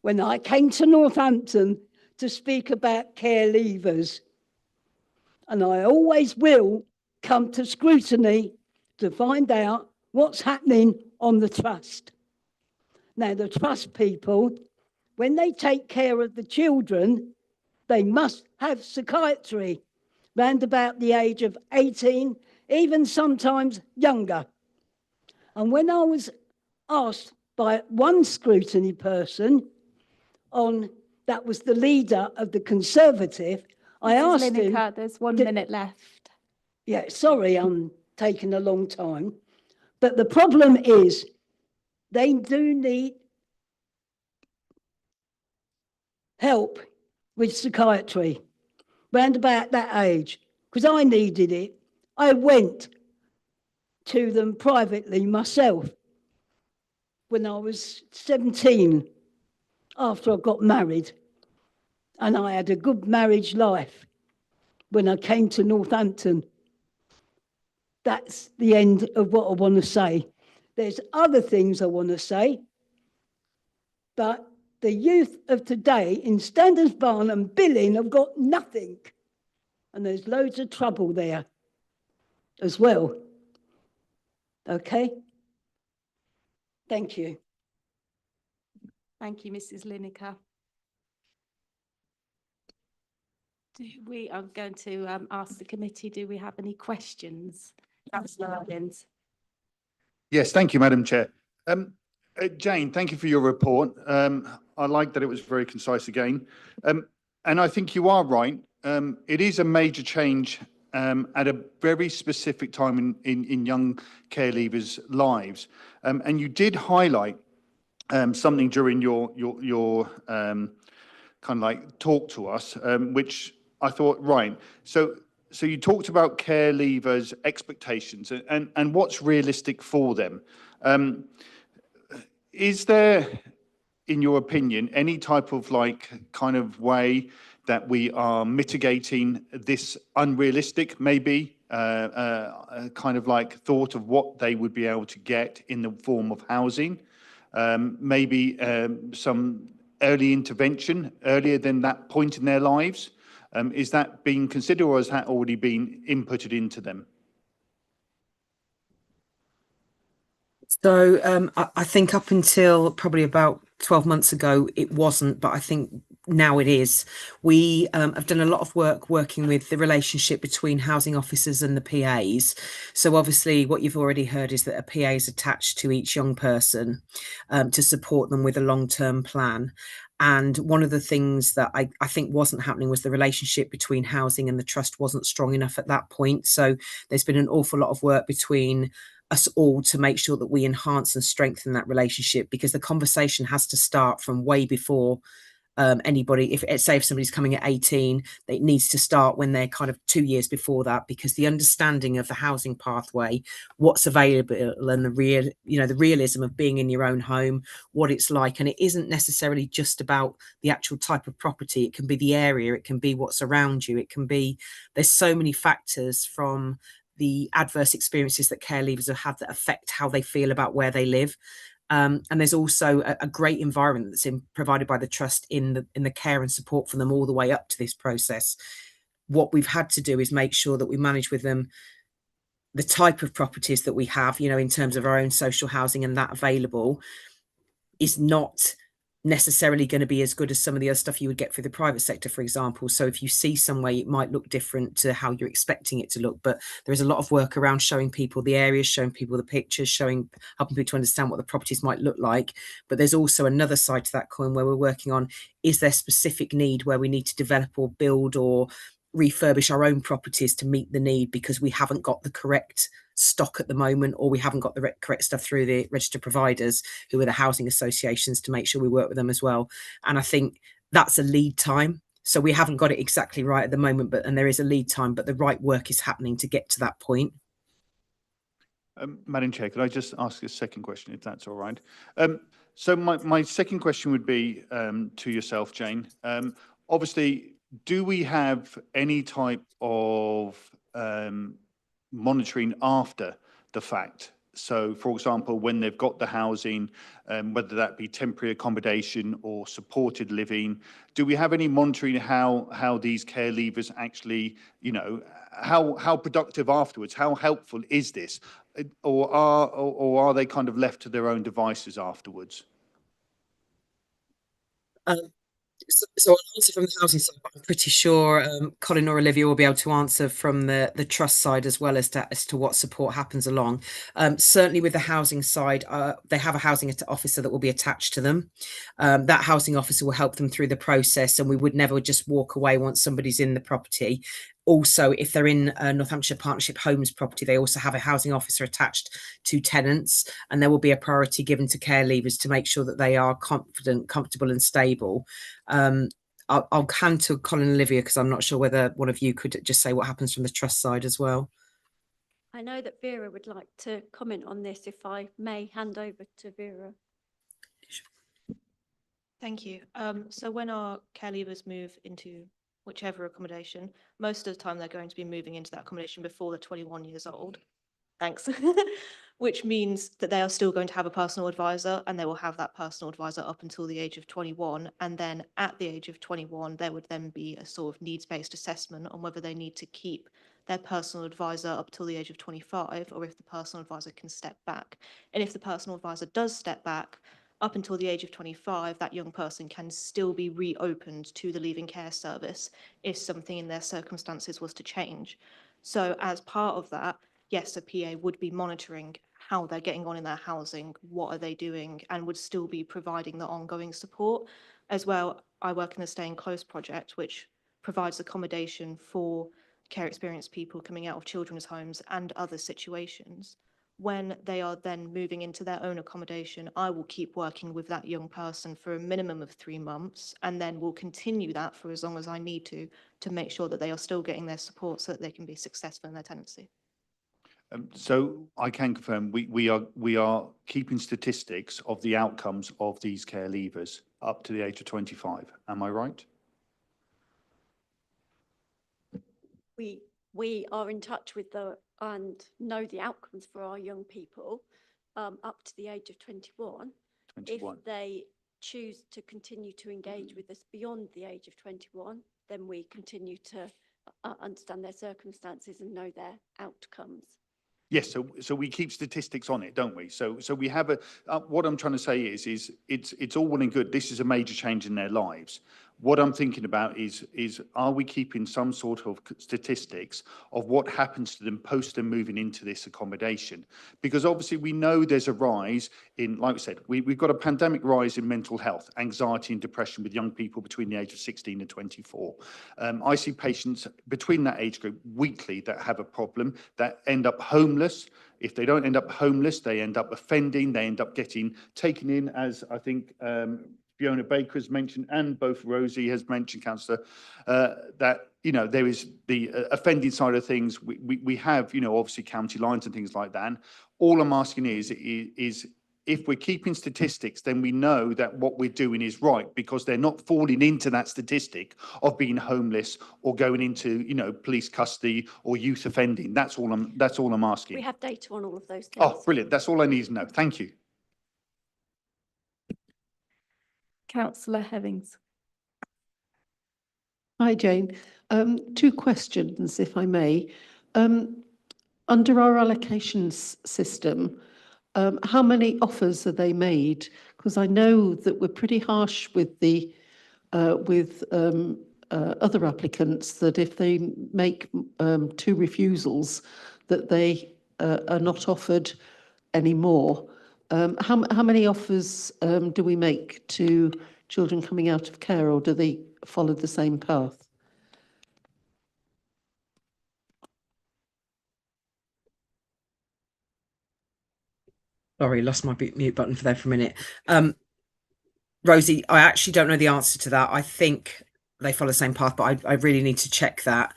when I came to Northampton to speak about care leavers. And I always will come to Scrutiny to find out what's happening on the trust. Now, the trust people, when they take care of the children, they must have psychiatry round about the age of 18, even sometimes younger. And when I was asked by one scrutiny person that was the leader of the Conservative, I asked him... Lineker, there's 1 minute left. Yeah, sorry, I'm taking a long time. But the problem is they do need help with psychiatry round about that age, because I needed it. I went to them privately myself when I was 17, after I got married. And I had a good marriage life when I came to Northampton. That's the end of what I want to say. There's other things I want to say, but the youth of today in Standards Barn and Billing have got nothing. And there's loads of trouble there as well. Okay? Thank you. Thank you, Mrs. Lineker. I'm going to ask the committee, do we have any questions? Councillor Robbins. Yes, thank you, Madam Chair. Jane, thank you for your report. I like that it was very concise again. And I think you are right. It is a major change at a very specific time in young care leavers' lives. And you did highlight something during your kind of like talk to us, which I thought, right. So you talked about care leavers' expectations and what's realistic for them. Is there, in your opinion, any type of like kind of way that we are mitigating this unrealistic, maybe, kind of like thought of what they would be able to get in the form of housing? Maybe some early intervention earlier than that point in their lives? Is that being considered, or has that already been inputted into them? So I think up until probably about 12 months ago, it wasn't, but I think now it is. We have done a lot of work working with the relationship between housing officers and the PAs. So obviously what you've already heard is that a PA is attached to each young person to support them with a long-term plan. And one of the things that I think wasn't happening was the relationship between housing and the trust wasn't strong enough at that point. So there's been an awful lot of work between us all to make sure that we enhance and strengthen that relationship, because the conversation has to start from way before anybody. If somebody's coming at 18, it needs to start when they're kind of 2 years before that, because the understanding of the housing pathway, what's available, and the realism of being in your own home, what it's like. And it isn't necessarily just about the actual type of property. It can be the area, it can be what's around you, it can be, there's so many factors from the adverse experiences that care leavers have had that affect how they feel about where they live. And there's also a great environment that's provided by the trust in the care and support for them all the way up to this process. What we've had to do is make sure that we manage with them the type of properties that we have, in terms of our own social housing, and that available is not necessarily going to be as good as some of the other stuff you would get through the private sector, for example. So if you see some way, it might look different to how you're expecting it to look, but there is a lot of work around showing people the areas, showing people the pictures, helping people to understand what the properties might look like. But there's also another side to that coin where we're working on, is there specific need where we need to develop or build or refurbish our own properties to meet the need, because we haven't got the correct stock at the moment, or we haven't got the correct stuff through the registered providers, who are the housing associations, to make sure we work with them as well. And I think that's a lead time. So we haven't got it exactly right at the moment, and there is a lead time, but the right work is happening to get to that point. Madam Chair, could I just ask a second question, if that's all right? So my second question would be to yourself, Jane. Obviously, do we have any type of monitoring after the fact? So, for example, when they've got the housing, whether that be temporary accommodation or supported living, do we have any monitoring how these care leavers actually, you know, how productive afterwards? How helpful is this, or are they kind of left to their own devices afterwards? So I'll answer from the housing side, but I'm pretty sure Colin or Olivia will be able to answer from the trust side as well as to what support happens along. Certainly with the housing side, they have a housing officer that will be attached to them. That housing officer will help them through the process, and we would never just walk away once somebody's in the property. Also, if they're in a Northamptonshire Partnership Homes property, they also have a housing officer attached to tenants, and there will be a priority given to care leavers to make sure that they are confident, comfortable and stable. I'll hand to Colin and Olivia because I'm not sure whether one of you could just say what happens from the trust side as well. I know that Vera would like to comment on this, if I may hand over to Vera. Thank you. So when our care leavers move into whichever accommodation, most of the time they're going to be moving into that accommodation before they're 21 years old. Thanks. Which means that they are still going to have a personal advisor, and they will have that personal advisor up until the age of 21. And then at the age of 21, there would then be a sort of needs-based assessment on whether they need to keep their personal advisor up till the age of 25, or if the personal advisor can step back. And if the personal advisor does step back, up until the age of 25, that young person can still be reopened to the leaving care service if something in their circumstances was to change. So as part of that, yes, a PA would be monitoring how they're getting on in their housing, what are they doing, and would still be providing the ongoing support. As well, I work in the Staying Close project, which provides accommodation for care experienced people coming out of children's homes and other situations. When they are then moving into their own accommodation, I will keep working with that young person for a minimum of 3 months, and then will continue that for as long as I need to make sure that they are still getting their support so that they can be successful in their tenancy. So I can confirm we are keeping statistics of the outcomes of these care leavers up to the age of 25. Am I right? We are in touch with and know the outcomes for our young people up to the age of 21. 21. If they choose to continue to engage with us beyond the age of 21, then we continue to understand their circumstances and know their outcomes. Yes, so we keep statistics on it, don't we? So we have what I'm trying to say is it's all well and good. This is a major change in their lives. What I'm thinking about is are we keeping some sort of statistics of what happens to them post them moving into this accommodation? Because obviously we know there's a rise in, like we said, we've got a pandemic rise in mental health, anxiety and depression with young people between the age of 16 and 24. I see patients between that age group weekly that have a problem, that end up homeless. If they don't end up homeless, they end up offending, they end up getting taken in, as I think Fiona Baker has mentioned, and both Rosie has mentioned, Councillor, that, you know, there is the offending side of things. We have, you know, obviously county lines and things like that. And all I'm asking is if we're keeping statistics, then we know that what we're doing is right, because they're not falling into that statistic of being homeless or going into, you know, police custody or youth offending. That's all I'm asking. We have data on all of those things. Oh, brilliant. That's all I need to know. Thank you. Councillor Hemmings. Hi, Jane. 2 questions, if I may. Under our allocations system, how many offers are they made? Because I know that we're pretty harsh with the other applicants, that if they make 2 refusals, that they are not offered any more. How many offers do we make to children coming out of care, or do they follow the same path? Sorry, lost my mute button for a minute. Rosie, I actually don't know the answer to that. I think they follow the same path, but I really need to check that.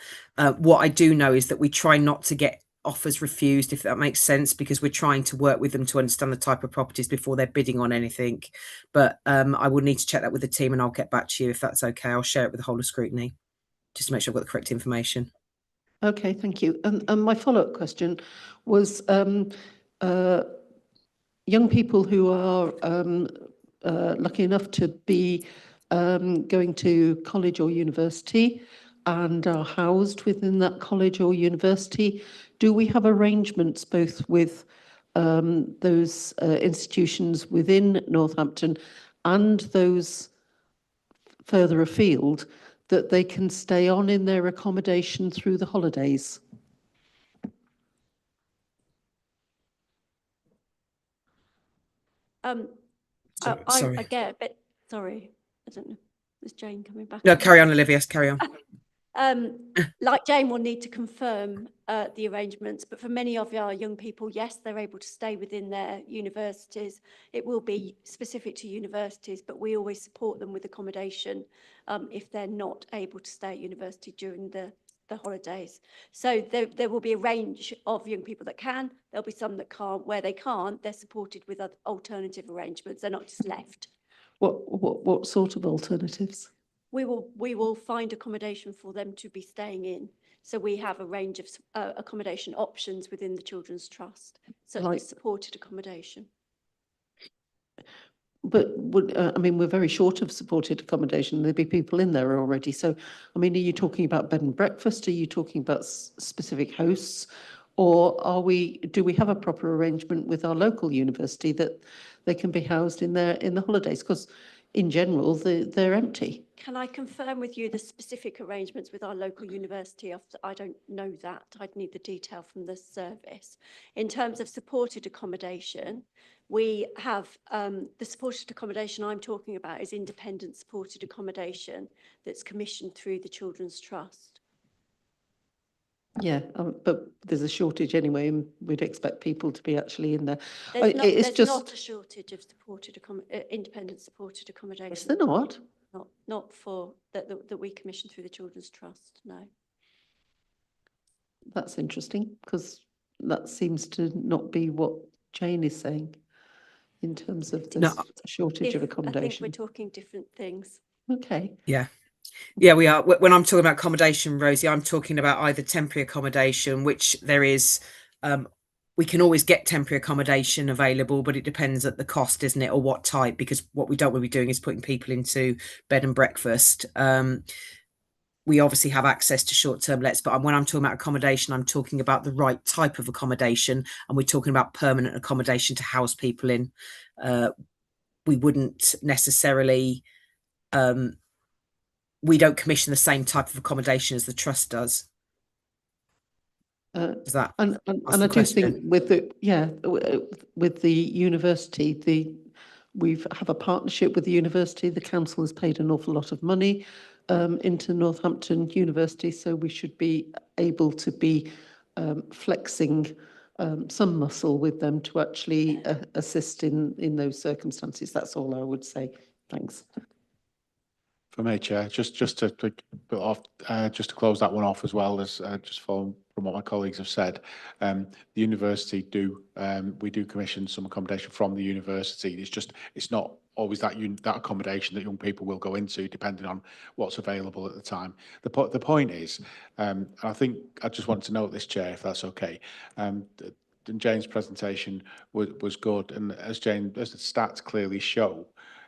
What I do know is that we try not to get offers refused, if that makes sense, because we're trying to work with them to understand the type of properties before they're bidding on anything. But I will need to check that with the team, and I'll get back to you if that's okay. I'll share it with the whole of Scrutiny. just to make sure I've got the correct information. Okay, thank you. And my follow-up question was young people who are lucky enough to be going to college or university and are housed within that college or university, do we have arrangements both with those institutions within Northampton and those further afield that they can stay on in their accommodation through the holidays? Sorry. I get a bit, sorry, I don't know, is Jane coming back? No, carry on, Olivia, carry on. Like Jane will need to confirm the arrangements, but for many of our young people, yes, they're able to stay within their universities. It will be specific to universities, but we always support them with accommodation if they're not able to stay at university during the holidays. So there will be a range of young people that can, there'll be some that can't. Where they can't, they're supported with other alternative arrangements. They're not just left. What sort of alternatives? We will find accommodation for them to be staying in. So we have a range of accommodation options within the Children's Trust, such as supported accommodation. But I mean, we're very short of supported accommodation. There'd be people in there already. So, I mean, are you talking about bed and breakfast? Are you talking about specific hosts? Or do we have a proper arrangement with our local university that they can be housed in the holidays? Because in general, they're empty. Can I confirm with you the specific arrangements with our local university? I don't know that. I'd need the detail from the service. In terms of supported accommodation, we have the supported accommodation I'm talking about is independent supported accommodation that's commissioned through the Children's Trust. Yeah, but there's a shortage anyway, and we'd expect people to be actually in there. There's not a shortage of supported independent supported accommodation. Is there not? Not for that we commission through the Children's Trust, no. That's interesting, because that seems to not be what Jane is saying in terms of the shortage of accommodation. I think we're talking different things. Okay. Yeah, we are. When I'm talking about accommodation, Rosie, I'm talking about either temporary accommodation, which there is, we can always get temporary accommodation available, but it depends at the cost, isn't it, or what type, because what we don't want to be doing is putting people into bed and breakfast. We obviously have access to short-term lets, but when I'm talking about accommodation, I'm talking about the right type of accommodation, and we're talking about permanent accommodation to house people in. We wouldn't necessarily... we don't commission the same type of accommodation as the trust does. And I do think with the university, we have a partnership with the university. The council has paid an awful lot of money into Northampton University, so we should be able to be flexing some muscle with them to actually assist in those circumstances. That's all I would say. Thanks. For me, Chair, just to close that one off as well as just from what my colleagues have said, the university we do commission some accommodation from the university. It's not always that accommodation that young people will go into, depending on what's available at the time. The point is, and I think I just want to note this, Chair, if that's okay. Jane's presentation was good, and as the stats clearly show,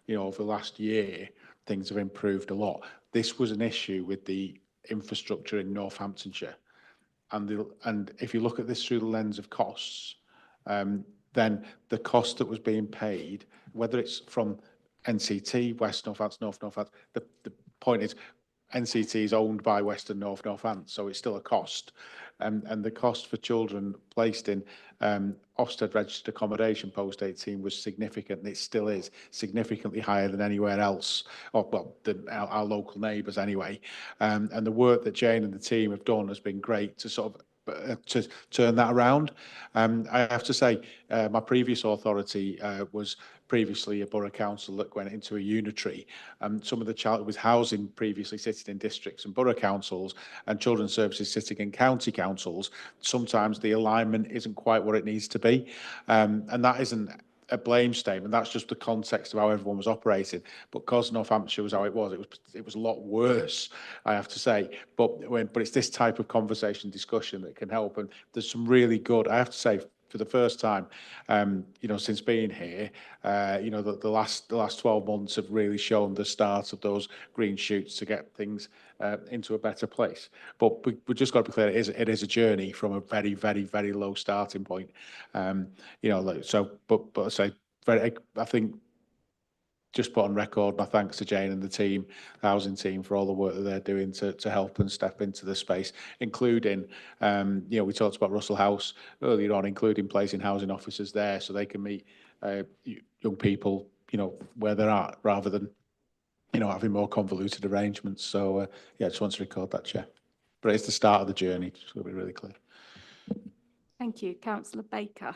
over the last year, things have improved a lot. This was an issue with the infrastructure in Northamptonshire. And if you look at this through the lens of costs, then the cost that was being paid, whether it's from NCT, West Northants, North Northants, the point is NCT is owned by Western North Northants, so it's still a cost. And the cost for children placed in Ofsted registered accommodation post 18 was significant, and it still is significantly higher than anywhere else, than our local neighbours anyway. And the work that Jane and the team have done has been great to sort of to turn that around. I have to say, my previous authority was previously a borough council that went into a unitary. Some of the child was housing previously sitting in districts and borough councils, and children's services sitting in county councils. Sometimes the alignment isn't quite what it needs to be, and that isn't a blame statement. That's just the context of how everyone was operating. But because Northamptonshire was how it was a lot worse, I have to say. But it's this type of conversation, discussion that can help. And there's some really good, I have to say, for the first time, since being here, the last 12 months have really shown the start of those green shoots to get things into a better place. But we just got to be clear, it is a journey from a very, very, very low starting point. But I say, I think, just put on record my thanks to Jane and the team, the housing team, for all the work that they're doing to help and step into the space, including, we talked about Russell House earlier on, including placing housing officers there so they can meet young people, where they're at, rather than, having more convoluted arrangements. So, I just want to record that, Chair. But it's the start of the journey, just to be really clear. Thank you. Councillor Baker.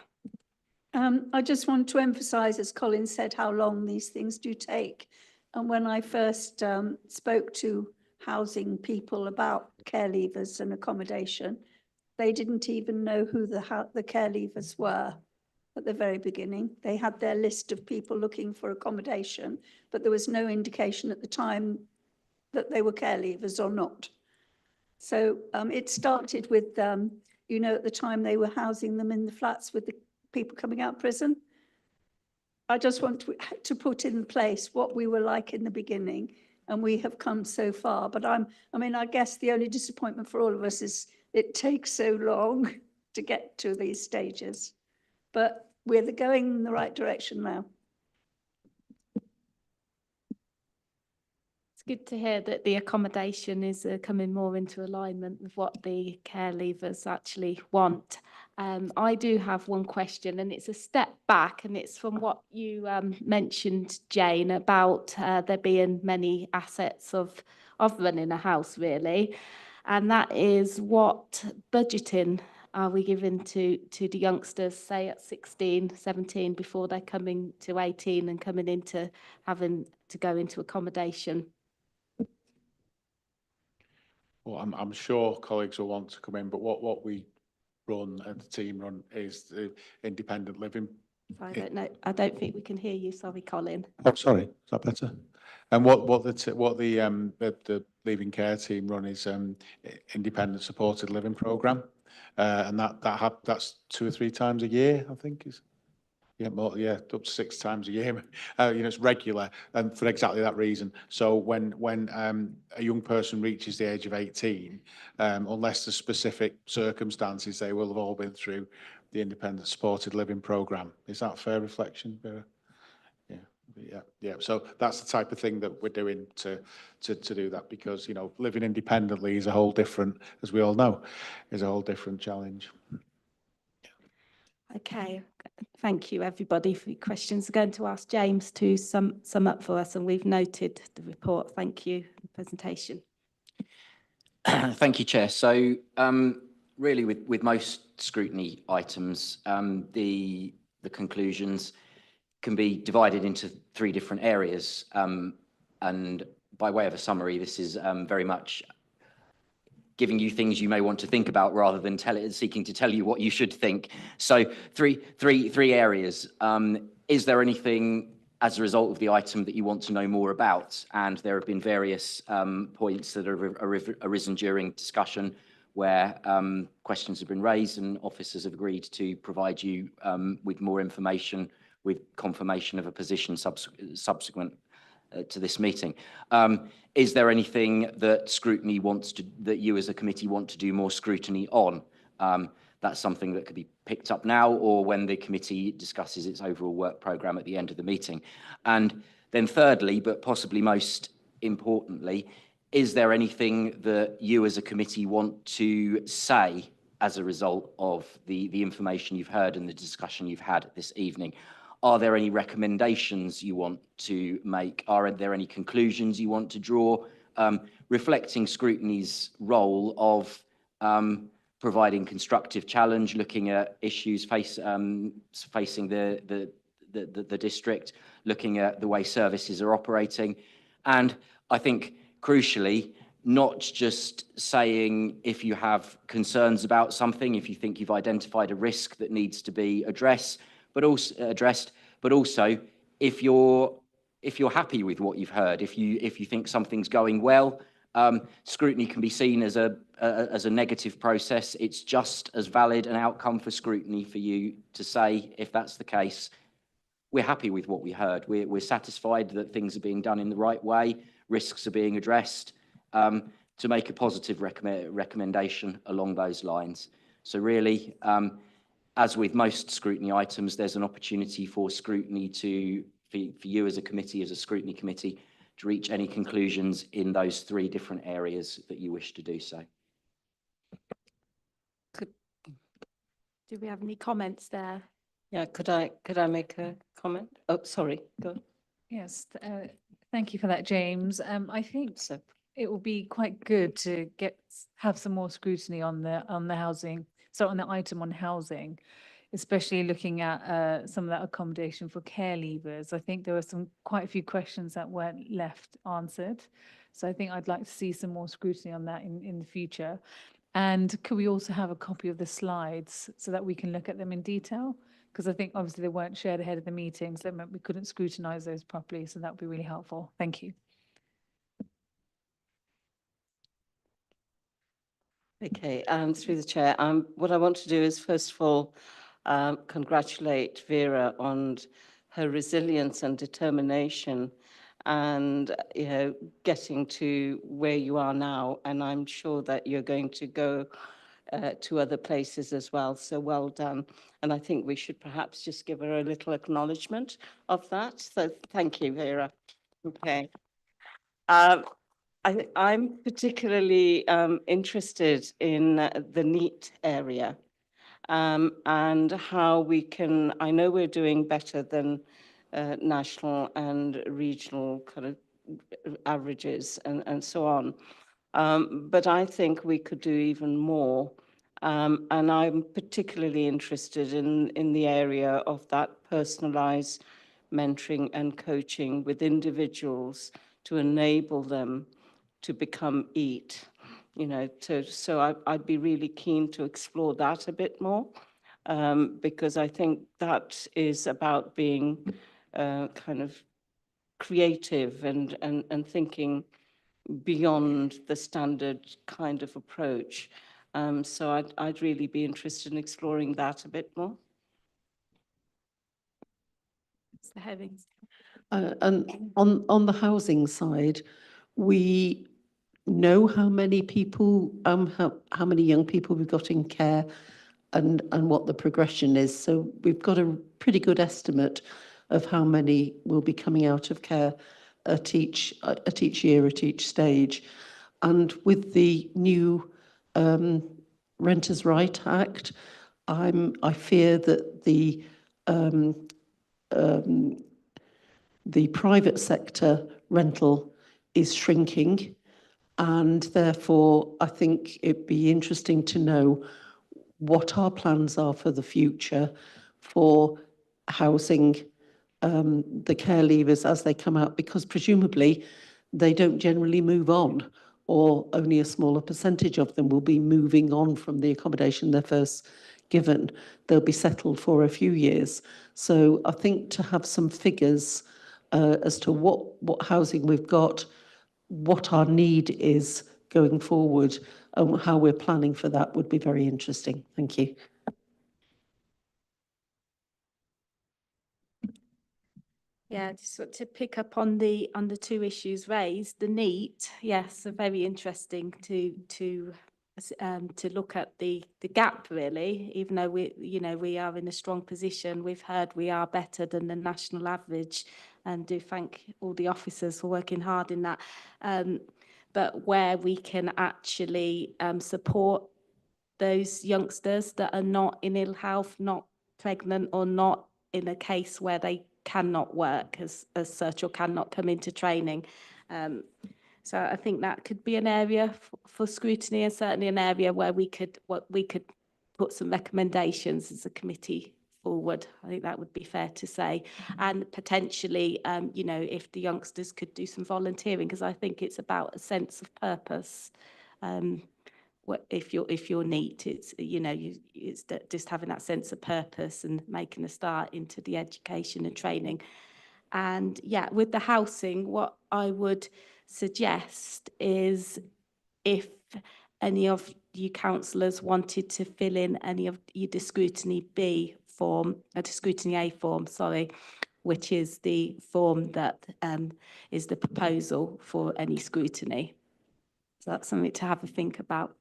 I just want to emphasise, as Colin said, how long these things do take. And when I first spoke to housing people about care leavers and accommodation, they didn't even know who the care leavers were at the very beginning. They had their list of people looking for accommodation, but there was no indication at the time that they were care leavers or not. So it started with, at the time they were housing them in the flats with the people coming out of prison. I just want to put in place what we were like in the beginning, and we have come so far. But I guess the only disappointment for all of us is it takes so long to get to these stages. But we're going in the right direction now. It's good to hear that the accommodation is coming more into alignment with what the care leavers actually want. I do have one question, and it's a step back, and it's from what you mentioned, Jane, about there being many assets of running a house, really. And that is, what budgeting are we giving to the youngsters, say at 16, 17, before they're coming to 18 and coming into having to go into accommodation? Well, I'm sure colleagues will want to come in, but what we run and the team run is the independent living. I don't know. I don't think we can hear you. Sorry, Colin. Oh, sorry. Is that better? And what the leaving care team run is independent supported living program, and that's 2 or 3 times a year, I think is. Yeah, more, up to 6 times a year. It's regular, and for exactly that reason. So when a young person reaches the age of 18, unless there's specific circumstances, they will have all been through the independent supported living program. Is that a fair reflection, Vera? Yeah. So that's the type of thing that we're doing to do that, because living independently is a whole different, as we all know, is a whole different challenge. Okay, thank you everybody for your questions. I'm going to ask James to sum up for us, and we've noted the report. Thank you for the presentation. Thank you, Chair. So really with most scrutiny items, the conclusions can be divided into 3 different areas. And by way of a summary, this is very much giving you things you may want to think about rather than seeking to tell you what you should think. So three areas. Is there anything as a result of the item that you want to know more about? And there have been various points that have arisen during discussion where questions have been raised and officers have agreed to provide you with more information, with confirmation of a position subsequent to this meeting. Is there anything that scrutiny that you as a committee want to do more scrutiny on? That's something that could be picked up now or when the committee discusses its overall work programme at the end of the meeting. And then thirdly, but possibly most importantly, is there anything that you as a committee want to say as a result of the information you've heard and the discussion you've had this evening? Are there any recommendations you want to make? Are there any conclusions you want to draw, reflecting scrutiny's role of providing constructive challenge, looking at issues facing the district, looking at the way services are operating, and I think crucially, not just saying if you have concerns about something, if you think you've identified a risk that needs to be addressed, But also, if you're happy with what you've heard, if you think something's going well, scrutiny can be seen as a negative process. It's just as valid an outcome for scrutiny for you to say, if that's the case, we're happy with what we heard. We're satisfied that things are being done in the right way, risks are being addressed, to make a positive recommendation along those lines. So really, as with most scrutiny items, there's an opportunity for scrutiny for you as a committee, as a scrutiny committee, to reach any conclusions in those 3 different areas that you wish to do so. Do we have any comments there? Yeah, could I make a comment? Oh, sorry, go. Yes, thank you for that, James. I think it will be quite good to have some more scrutiny on the housing, so on the item on housing, especially looking at some of that accommodation for care leavers. I think there were quite a few questions that weren't left answered. So I think I'd like to see some more scrutiny on that in the future. And could we also have a copy of the slides so that we can look at them in detail? Because I think obviously they weren't shared ahead of the meetings, that meant we couldn't scrutinize those properly. So that would be really helpful. Thank you. Okay, through the chair, what I want to do is first of all congratulate Vera on her resilience and determination, and getting to where you are now. And I'm sure that you're going to go to other places as well. So well done. And I think we should perhaps just give her a little acknowledgement of that. So thank you, Vera. Okay. I'm particularly interested in the NEAT area and how we can, I know we're doing better than national and regional kind of averages and so on. But I think we could do even more. And I'm particularly interested in the area of that personalized mentoring and coaching with individuals to enable them to become EAT. So I'd be really keen to explore that a bit more, because I think that is about being kind of creative and thinking beyond the standard kind of approach. So I'd really be interested in exploring that a bit more. Mr. Herrings. And on the housing side, we know how many people, how many young people we've got in care and what the progression is. So we've got a pretty good estimate of how many will be coming out of care at each year, at each stage. And with the new Renters' Right Act, I fear that the private sector rental is shrinking, and therefore I think it'd be interesting to know what our plans are for the future for housing the care leavers as they come out, because presumably they don't generally move on, or only a smaller percentage of them will be moving on from the accommodation they're first given. They'll be settled for a few years. So I think to have some figures as to what housing we've got, what our need is going forward, and how we're planning for that would be very interesting. Thank you. Yeah, just to pick up on the 2 issues raised, the NEAT, yes, are very interesting to look at the gap really. Even though we are in a strong position, we've heard we are better than the national average, and do thank all the officers for working hard in that. But where we can actually support those youngsters that are not in ill health, not pregnant, or not in a case where they cannot work as such, or cannot come into training. So I think that could be an area for scrutiny, and certainly an area where we could put some recommendations as a committee forward. I think that would be fair to say. And potentially, if the youngsters could do some volunteering, because I think it's about a sense of purpose. if you're neat, it's it's just having that sense of purpose and making a start into the education and training. And yeah, with the housing, what I would suggest is if any of you councillors wanted to fill in any of the Scrutiny B form, the Scrutiny A form, sorry, which is the form that is the proposal for any scrutiny. So that's something to have a think about.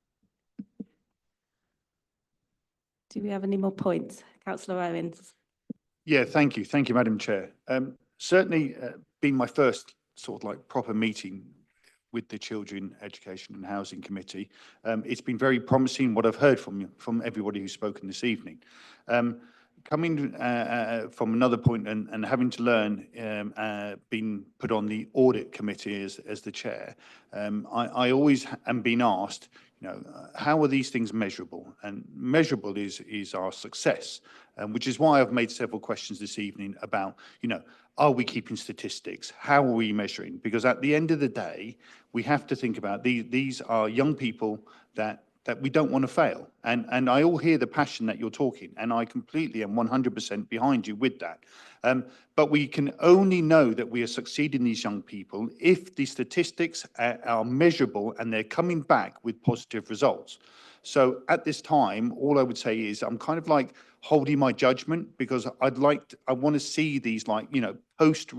Do we have any more points? Councillor Owens. Yeah, thank you. Thank you, Madam Chair. Certainly been my first sort of like proper meeting with the Children, Education and Housing Committee. It's been very promising what I've heard from everybody who's spoken this evening. Coming from another point and having to learn, being put on the audit committee as the chair, I always am being asked, how are these things measurable? And measurable is our success, which is why I've made several questions this evening about, are we keeping statistics? How are we measuring? Because at the end of the day, we have to think about these are young people that we don't want to fail. And I all hear the passion that you're talking, and I completely am 100% behind you with that. But we can only know that we are succeeding these young people if the statistics are measurable and they're coming back with positive results. So at this time, all I would say is I'm kind of like holding my judgment, because I want to see these post,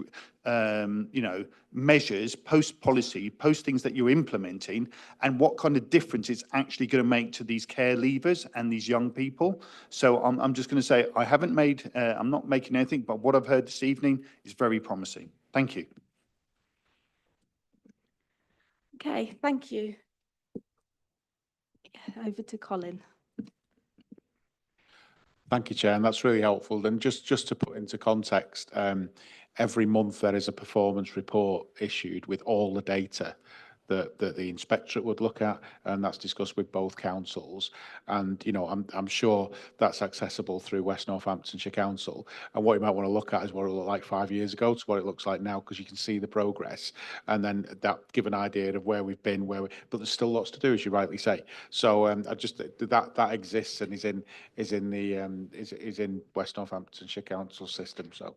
measures, post policy, post things that you're implementing, and what kind of difference it's actually going to make to these care leavers and these young people. So I'm just going to say I'm not making anything, but what I've heard this evening is very promising. Thank you. Okay, thank you. Over to Colin. Thank you, Chair, and that's really helpful. And just to put into context, every month there is a performance report issued with all the data that the inspectorate would look at, and that's discussed with both councils. And I'm sure that's accessible through West Northamptonshire Council. And what you might want to look at is what it looked like 5 years ago to what it looks like now, because you can see the progress, and then that give an idea of where we've been, but there's still lots to do, as you rightly say. So I just that exists and is in West Northamptonshire Council system. So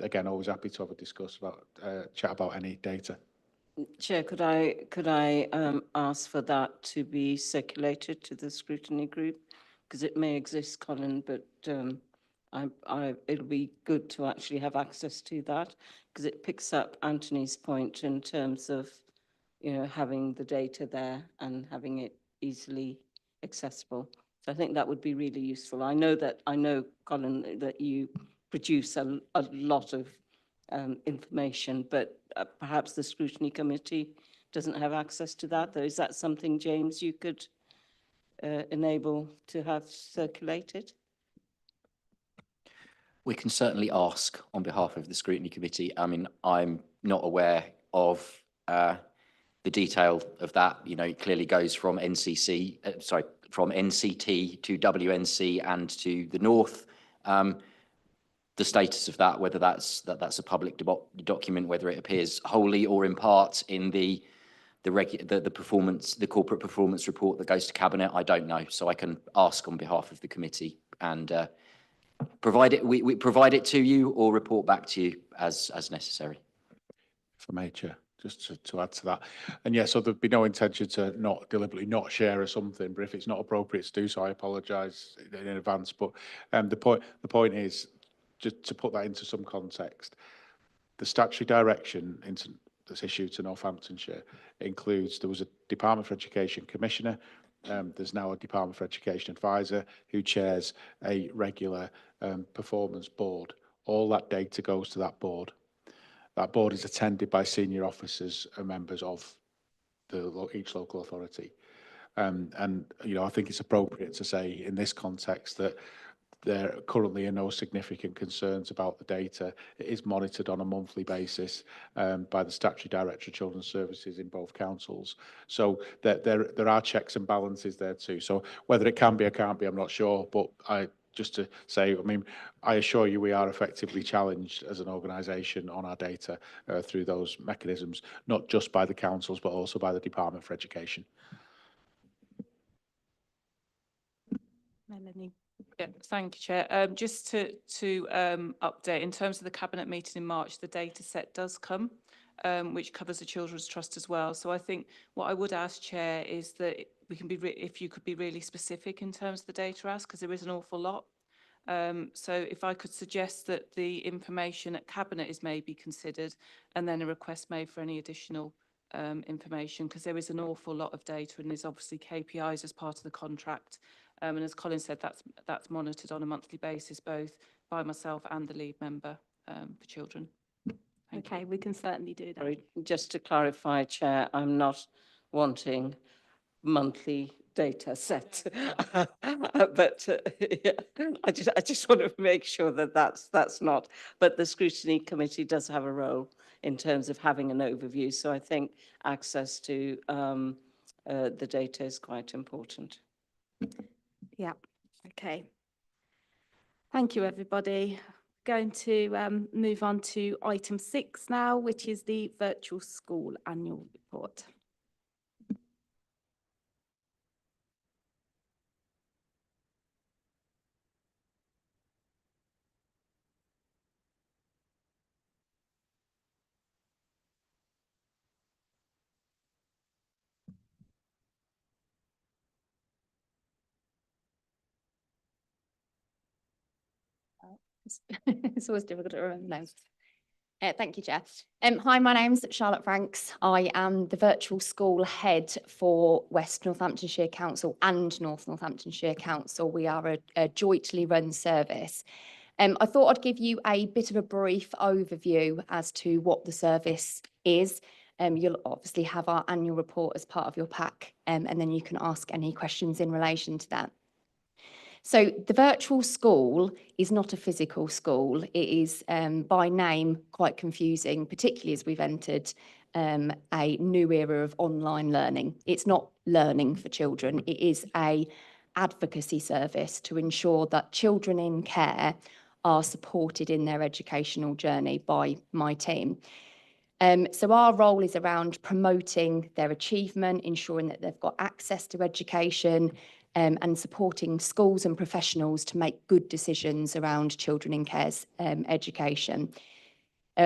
again, always happy to have a chat about any data. Chair, could I ask for that to be circulated to the scrutiny group? Because it may exist, Colin, but it'll be good to actually have access to that, because it picks up Anthony's point in terms of, having the data there and having it easily accessible. So I think that would be really useful. I know, Colin, that you produce a lot of information, but perhaps the scrutiny committee doesn't have access to that, though. Is that something, James, you could enable to have circulated? We can certainly ask on behalf of the scrutiny committee. I mean, I'm not aware of the detail of that. It clearly goes from from NCT to WNC and to the North. The status of that, whether that's a public document, whether it appears wholly or in part in the corporate performance report that goes to cabinet, I don't know. So I can ask on behalf of the committee and provide it. We provide it to you or report back to you as necessary. If I may, Chair, just to add to that, and yeah, so there'd be no intention to deliberately not share or something, but if it's not appropriate to do so, I apologise in advance. But the point is, just to put that into some context, the statutory direction that's issued to Northamptonshire includes, there was a Department for Education Commissioner, there's now a Department for Education Advisor who chairs a regular performance board. All that data goes to that board. That board is attended by senior officers and members of each local authority. And I think it's appropriate to say in this context that there currently are no significant concerns about the data. It is monitored on a monthly basis by the Statutory Director of Children's Services in both councils. So there are checks and balances there too. So whether it can be or can't be, I'm not sure. But just to say, I assure you we are effectively challenged as an organisation on our data through those mechanisms, not just by the councils, but also by the Department for Education. Melanie. Yeah, thank you, Chair. Just to update, in terms of the Cabinet meeting in March, the data set does come, which covers the Children's Trust as well. So I think what I would ask, Chair, is that we can be, if you could be really specific in terms of the data ask, because there is an awful lot. So if I could suggest that the information at Cabinet is maybe considered, and then a request made for any additional information, because there is an awful lot of data, and there's obviously KPIs as part of the contract. And as Colin said, that's monitored on a monthly basis, both by myself and the lead member for children. Okay, we can certainly do that. Sorry, just to clarify, Chair, I'm not wanting monthly data set, but yeah, I just want to make sure that that's not. But the Scrutiny Committee does have a role in terms of having an overview. So I think access to the data is quite important. Yeah, okay. Thank you, everybody. Going to move on to item 6 now, which is the virtual school annual report. It's always difficult to remember names. Thank you, Chair. Hi, my name's Charlotte Franks. I am the virtual school head for West Northamptonshire Council and North Northamptonshire Council. We are a jointly run service. I thought I'd give you a bit of a brief overview as to what the service is. You'll obviously have our annual report as part of your pack, and then you can ask any questions in relation to that. So the virtual school is not a physical school. It is by name quite confusing, particularly as we've entered a new era of online learning. It's not learning for children. It is a advocacy service to ensure that children in care are supported in their educational journey by my team. So our role is around promoting their achievement, ensuring that they've got access to education, and supporting schools and professionals to make good decisions around children in care's education.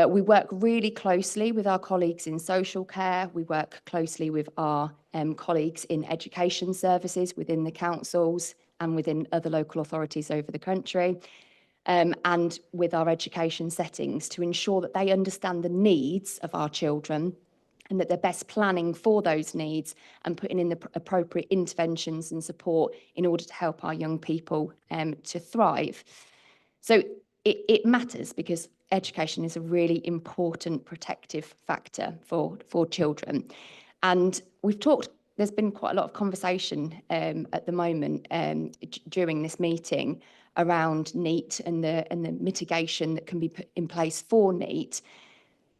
We work really closely with our colleagues in social care. We work closely with our colleagues in education services within the councils and within other local authorities over the country, and with our education settings to ensure that they understand the needs of our children and that they're best planning for those needs and putting in the appropriate interventions and support in order to help our young people to thrive. So it matters because education is a really important protective factor for children. And there's been quite a lot of conversation at the moment during this meeting around NEET and the mitigation that can be put in place for NEET.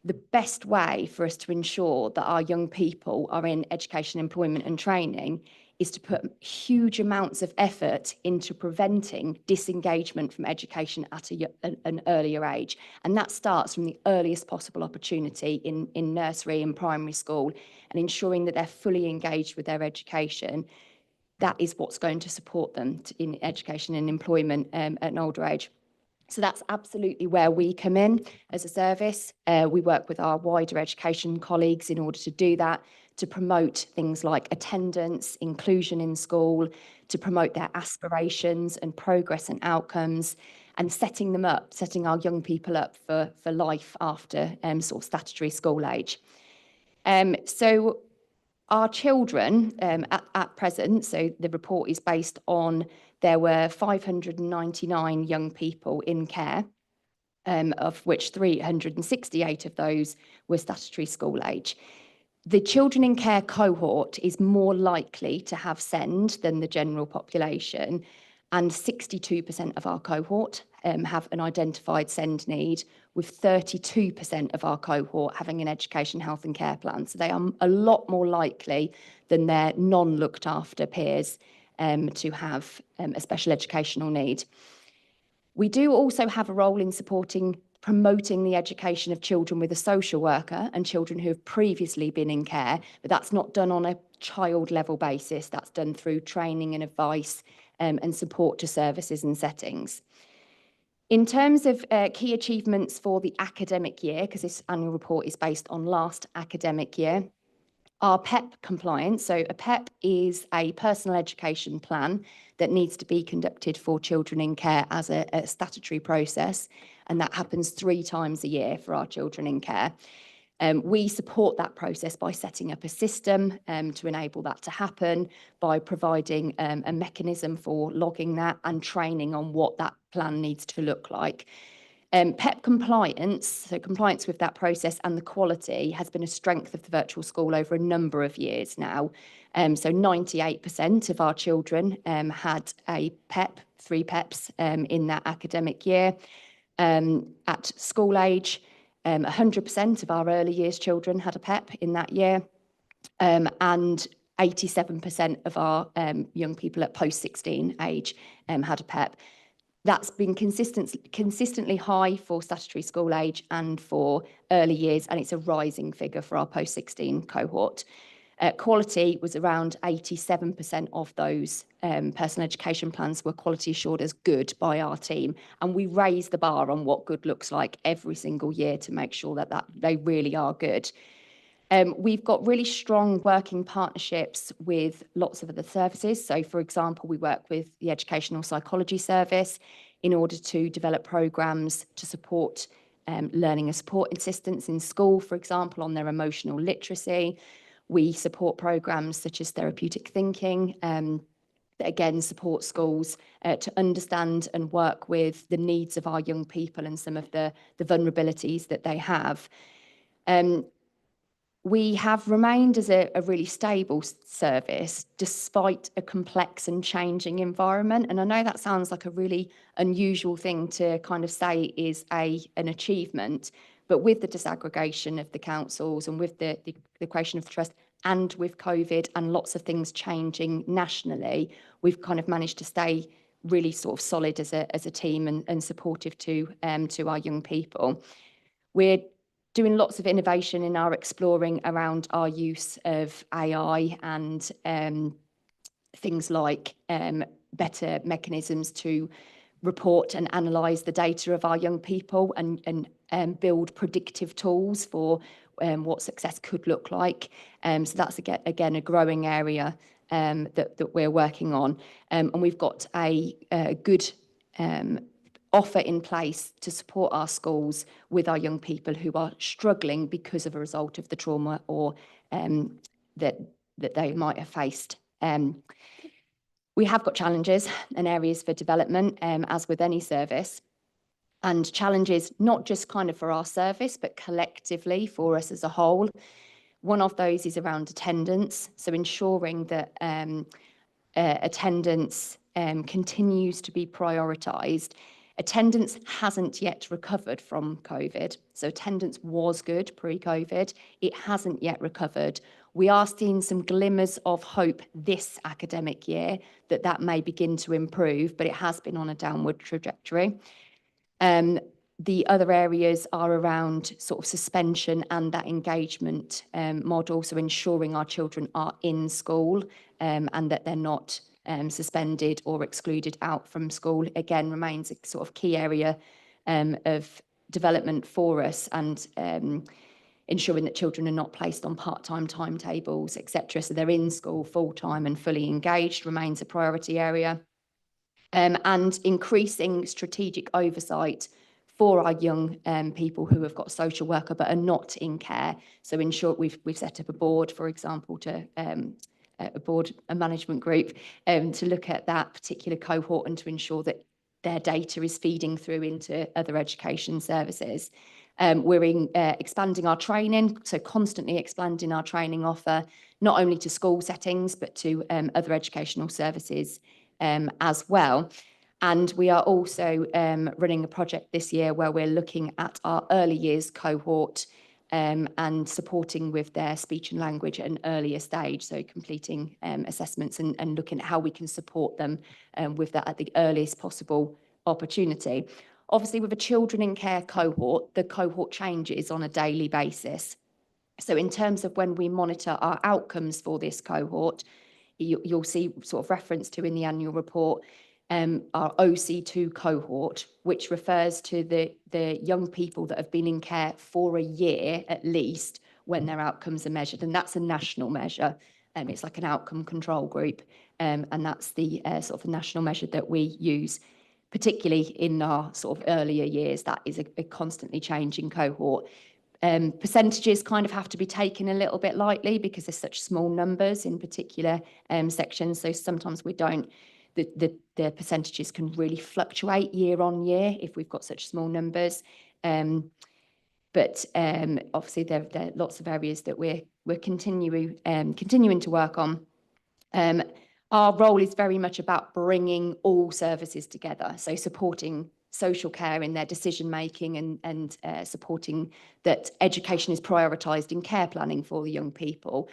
The best way for us to ensure that our young people are in education, employment and training is to put huge amounts of effort into preventing disengagement from education at an earlier age. And that starts from the earliest possible opportunity in nursery and primary school, and ensuring that they're fully engaged with their education. That is what's going to support them in education and employment at an older age. So that's absolutely where we come in as a service. We work with our wider education colleagues in order to do that, to promote things like attendance, inclusion in school, to promote their aspirations and progress and outcomes, and setting our young people up for life after sort of statutory school age. So our children at present, so the report is based on, there were 599 young people in care, of which 368 of those were statutory school age. The children in care cohort is more likely to have SEND than the general population, and 62% of our cohort have an identified SEND need, with 32% of our cohort having an education, health and care plan. So they are a lot more likely than their non-looked after peers to have a special educational need. We do also have a role in promoting the education of children with a social worker and children who have previously been in care, but that's not done on a child level basis. That's done through training and advice and support to services and settings. In terms of key achievements for the academic year, because this annual report is based on last academic year, our PEP compliance. So a PEP is a personal education plan that needs to be conducted for children in care as a statutory process, and that happens 3 times a year for our children in care. We support that process by setting up a system to enable that to happen, by providing a mechanism for logging that and training on what that plan needs to look like. PEP compliance, so compliance with that process and the quality, has been a strength of the virtual school over a number of years now. So 98% of our children had a PEP, 3 PEPs in that academic year. At school age, 100% of our early years children had a PEP in that year, and 87% of our young people at post-16 age had a PEP. That's been consistently high for statutory school age and for early years, and it's a rising figure for our post-16 cohort. Quality was around 87% of those personal education plans were quality assured as good by our team, and we raise the bar on what good looks like every single year to make sure that they really are good. We've got really strong working partnerships with lots of other services. So, for example, we work with the Educational Psychology Service in order to develop programmes to support learning and support assistants in school, for example, on their emotional literacy. We support programmes such as therapeutic thinking that again support schools to understand and work with the needs of our young people and some of the vulnerabilities that they have. We have remained as a really stable service despite a complex and changing environment. And I know that sounds like a really unusual thing to kind of say is an achievement, but with the disaggregation of the councils and with the creation of the trust and with COVID and lots of things changing nationally, we've kind of managed to stay really sort of solid as a team and supportive to our young people. We're doing lots of innovation in our exploring around our use of AI and things like better mechanisms to report and analyse the data of our young people and build predictive tools for what success could look like. So that's again a growing area that we're working on, and we've got a good offer in place to support our schools with our young people who are struggling because of a result of the trauma or that they might have faced. We have got challenges and areas for development, as with any service, and challenges not just kind of for our service, but collectively for us as a whole. One of those is around attendance, so ensuring that attendance continues to be prioritised. Attendance hasn't yet recovered from COVID. So attendance was good pre-COVID. It hasn't yet recovered. We are seeing some glimmers of hope this academic year that may begin to improve, but it has been on a downward trajectory. The other areas are around sort of suspension and that engagement model, so ensuring our children are in school and that they're not suspended or excluded out from school, again, remains a sort of key area of development for us, and ensuring that children are not placed on part-time timetables, etc. So they're in school full-time and fully engaged remains a priority area. And increasing strategic oversight for our young people who have got a social worker but are not in care. So in short, we've set up a board, for example, a management group to look at that particular cohort and to ensure that their data is feeding through into other education services. We're expanding our training, so constantly expanding our training offer, not only to school settings, but to other educational services as well. And we are also running a project this year where we're looking at our early years cohort and supporting with their speech and language at an earlier stage, so completing assessments and looking at how we can support them with that at the earliest possible opportunity. Obviously, with a children in care cohort, the cohort changes on a daily basis. So in terms of when we monitor our outcomes for this cohort, you'll see sort of reference to in the annual report our OC2 cohort, which refers to the young people that have been in care for a year at least when their outcomes are measured. And that's a national measure. It's like an outcome control group. And that's the sort of the national measure that we use, particularly in our sort of earlier years. That is a constantly changing cohort. Percentages kind of have to be taken a little bit lightly because there's such small numbers in particular sections. So sometimes we don't, the percentages can really fluctuate year on year if we've got such small numbers. But obviously there are lots of areas that we're continuing to work on. Our role is very much about bringing all services together, so supporting social care in their decision making and supporting that education is prioritised in care planning for the young people,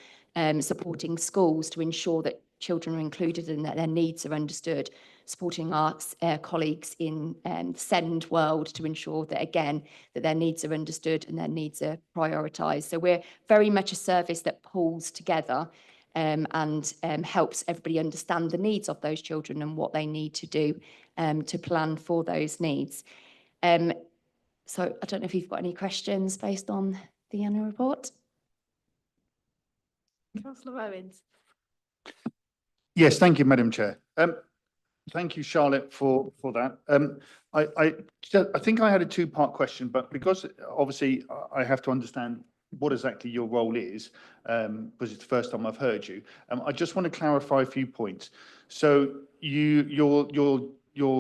supporting schools to ensure that children are included and that their needs are understood, supporting our colleagues in the SEND world to ensure that, again, that their needs are understood and their needs are prioritised. So we're very much a service that pulls together and helps everybody understand the needs of those children and what they need to do to plan for those needs. So I don't know if you've got any questions based on the annual report. Councillor Owens. Yes, thank you, Madam Chair. Thank you, Charlotte, for that. I think I had a two-part question, but because obviously I have to understand what exactly your role is, because it's the first time I've heard you. I just want to clarify a few points. So your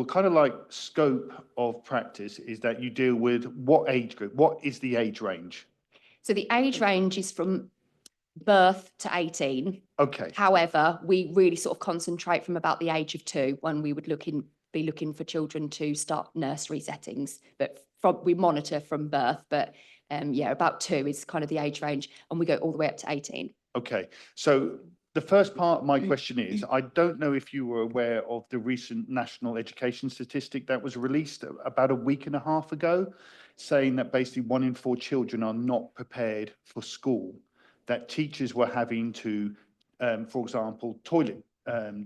kind of like scope of practice is that you deal with what age group? What is the age range? So the age range is from birth to 18. Okay. However, we really sort of concentrate from about the age of 2 when we would be looking for children to start nursery settings. But we monitor from birth, but yeah, about 2 is kind of the age range, and we go all the way up to 18. Okay. So the first part of my question is, I don't know if you were aware of the recent national education statistic that was released about a week and a half ago, saying that basically 1 in 4 children are not prepared for school, that teachers were having to, for example, toilet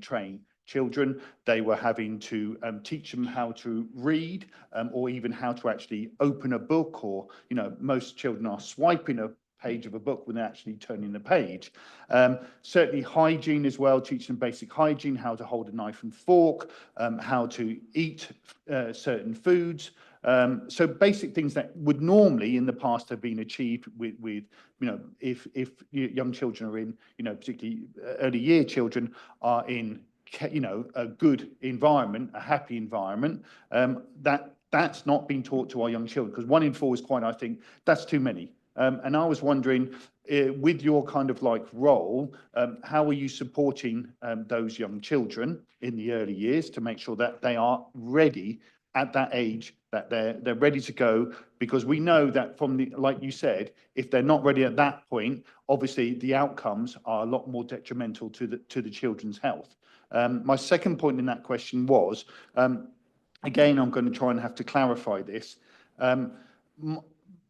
train children. They were having to teach them how to read or even how to actually open a book, or, you know, most children are swiping a page of a book when they're actually turning the page. Certainly hygiene as well, teaching them basic hygiene, how to hold a knife and fork, how to eat certain foods. So basic things that would normally in the past have been achieved with you know, if young children are in, you know, particularly early year children are in, you know, a good environment, a happy environment, that's not being taught to our young children, because 1 in 4 is quite, I think, that's too many. And I was wondering, with your kind of like role, how are you supporting those young children in the early years to make sure that they are ready at that age, that they're ready to go? Because we know that from the, like you said, if they're not ready at that point, obviously the outcomes are a lot more detrimental to the children's health. My second point in that question was, again, I'm going to try and have to clarify this.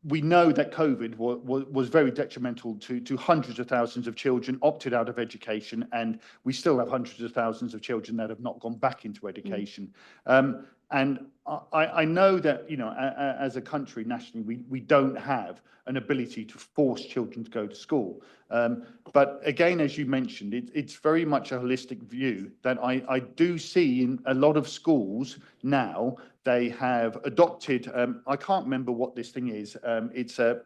We know that COVID was very detrimental to hundreds of thousands of children opted out of education, and we still have hundreds of thousands of children that have not gone back into education. And I know that, you know, as a country nationally, we don't have an ability to force children to go to school. But again, as you mentioned, it's very much a holistic view that I do see in a lot of schools now. They have adopted, I can't remember what this thing is. It's a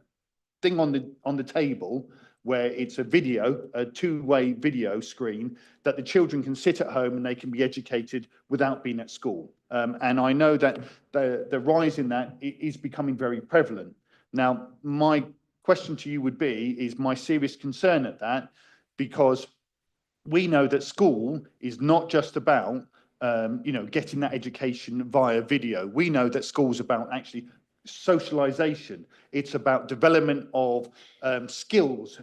thing on the table where it's a video, a two-way video screen that the children can sit at home and they can be educated without being at school. And I know that the rise in that is becoming very prevalent. Now, my question to you would be, is my serious concern at that, because we know that school is not just about you know, getting that education via video. We know that school's about actually socialization. It's about development of skills,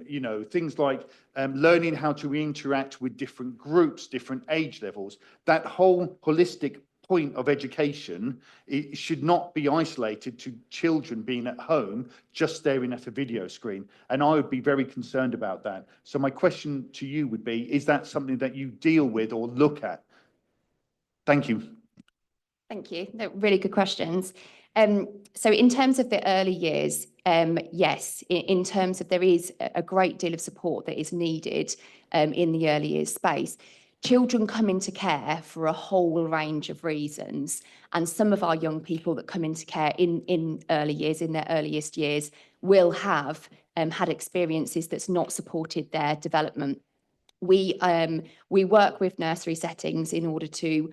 you know, things like learning how to interact with different groups, different age levels. That whole holistic point of education, it should not be isolated to children being at home just staring at a video screen. And I would be very concerned about that. So my question to you would be, is that something that you deal with or look at? Thank you. Thank you. They're really good questions. So in terms of the early years, yes, in terms of there is a great deal of support that is needed in the early years space. Children come into care for a whole range of reasons. And some of our young people that come into care in early years, in their earliest years, will have had experiences that's not supported their development. We work with nursery settings in order to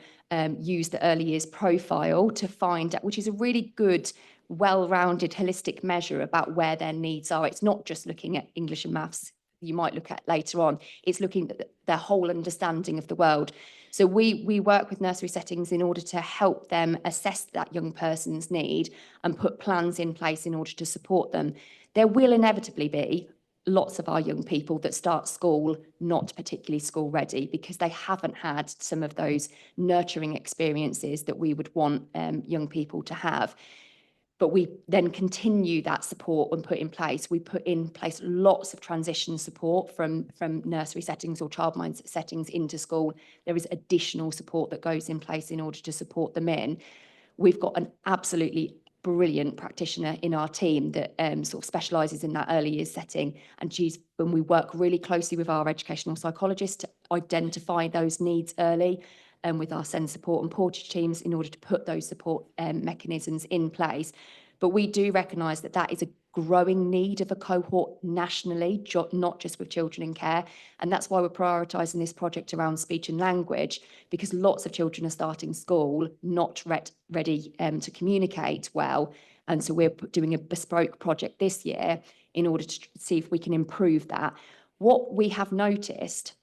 use the early years profile to find out, which is a really good, well-rounded, holistic measure about where their needs are. It's not just looking at English and maths you might look at later on. It's looking at their whole understanding of the world. So we work with nursery settings in order to help them assess that young person's need and put plans in place in order to support them. There will inevitably be lots of our young people that start school not particularly school ready because they haven't had some of those nurturing experiences that we would want young people to have. But we then continue that support and put in place. We put in place lots of transition support from nursery settings or childmind settings into school. There is additional support that goes in place in order to support them in. We've got an absolutely brilliant practitioner in our team that sort of specialises in that early years setting. And when we work really closely with our educational psychologists to identify those needs early, and with our SEND support and portage teams in order to put those support mechanisms in place. But we do recognise that that is a growing need of a cohort nationally, not just with children in care. And that's why we're prioritising this project around speech and language, because lots of children are starting school not ready to communicate well. And so we're doing a bespoke project this year in order to see if we can improve that. What we have noticed,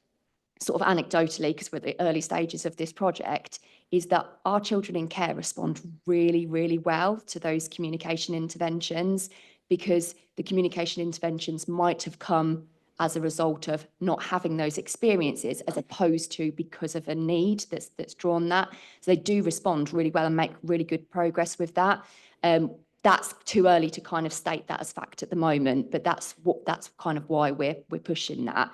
sort of anecdotally, because we're at the early stages of this project, is that our children in care respond really, really well to those communication interventions, because the communication interventions might have come as a result of not having those experiences, as opposed to because of a need that's drawn that. So they do respond really well and make really good progress with that. That's too early to kind of state that as fact at the moment, but that's kind of why we're pushing that.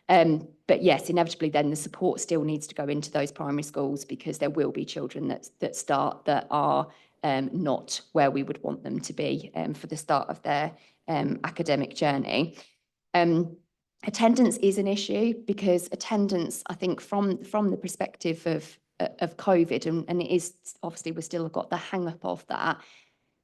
But yes, inevitably then the support still needs to go into those primary schools, because there will be children that start that are not where we would want them to be for the start of their academic journey. Attendance is an issue, because attendance, I think from the perspective of COVID, and it is obviously we've still got the hang up of that.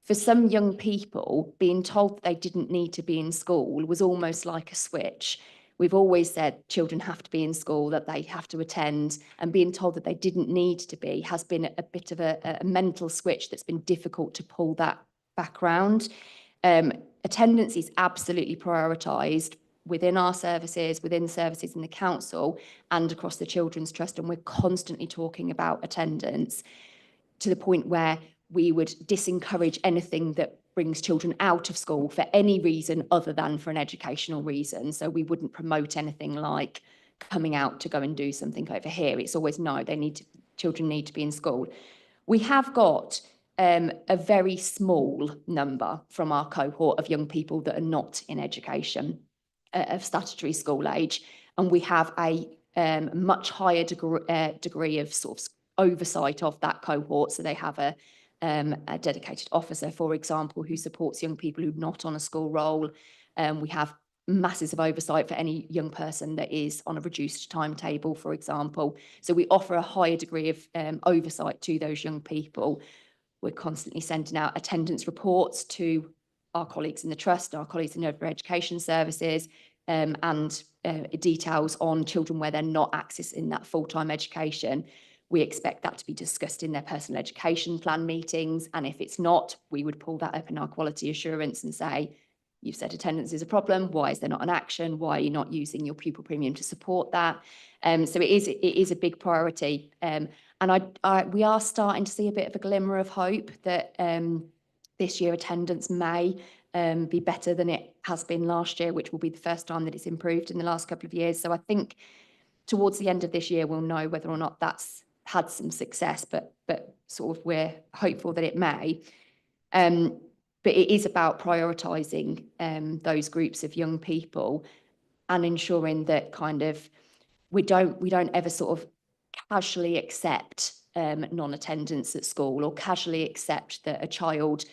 For some young people, being told that they didn't need to be in school was almost like a switch. We've always said children have to be in school, that they have to attend, and being told that they didn't need to be has been a bit of a mental switch that's been difficult to pull that back round. Attendance is absolutely prioritised within our services, within services in the council and across the Children's Trust, and we're constantly talking about attendance to the point where we would disencourage anything that brings children out of school for any reason other than for an educational reason. So we wouldn't promote anything like coming out to go and do something over here. It's always no, children need to be in school. We have got a very small number from our cohort of young people that are not in education of statutory school age, and we have a much higher degree of sort of oversight of that cohort. So they have a dedicated officer, for example, who supports young people who are not on a school roll. We have masses of oversight for any young person that is on a reduced timetable, for example. So we offer a higher degree of oversight to those young people. We're constantly sending out attendance reports to our colleagues in the Trust, our colleagues in other education services, and details on children where they're not accessing that full-time education. We expect that to be discussed in their personal education plan meetings. And if it's not, we would pull that up in our quality assurance and say, you've said attendance is a problem. Why is there not an action? Why are you not using your pupil premium to support that? So it is a big priority. And we are starting to see a bit of a glimmer of hope that this year attendance may be better than it has been last year, which will be the first time that it's improved in the last couple of years. So I think towards the end of this year, we'll know whether or not that's had some success, but sort of we're hopeful that it may. But it is about prioritising those groups of young people and ensuring that kind of we don't ever sort of casually accept non-attendance at school, or casually accept that a child,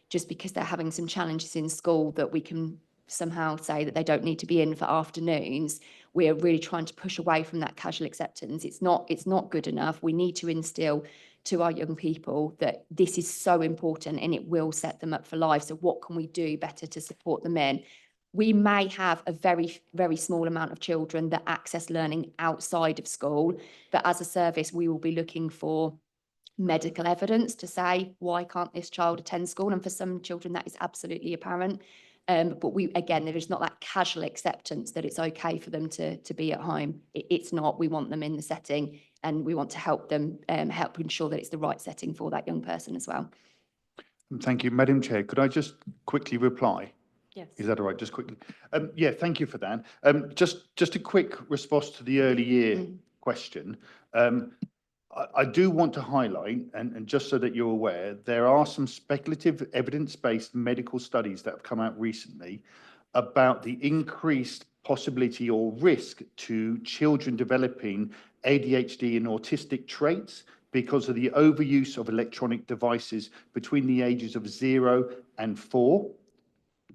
just because they're having some challenges in school, that we can somehow say that they don't need to be in for afternoons. We're really trying to push away from that casual acceptance. It's not good enough. We need to instill to our young people that this is so important and it will set them up for life. So what can we do better to support them in? We may have a very, very small amount of children that access learning outside of school, but as a service, we will be looking for medical evidence to say, why can't this child attend school? And for some children, that is absolutely apparent. But there is not that casual acceptance that it's okay for them to be at home. It's not. We want them in the setting, and we want to help them help ensure that it's the right setting for that young person as well. Thank you. Madam Chair, could I just quickly reply? Yes. Is that all right? Just quickly. Yeah, thank you for that. Just a quick response to the early year question. I do want to highlight, and just so that you're aware, there are some speculative evidence-based medical studies that have come out recently about the increased possibility or risk to children developing ADHD and autistic traits because of the overuse of electronic devices between the ages of 0 and 4.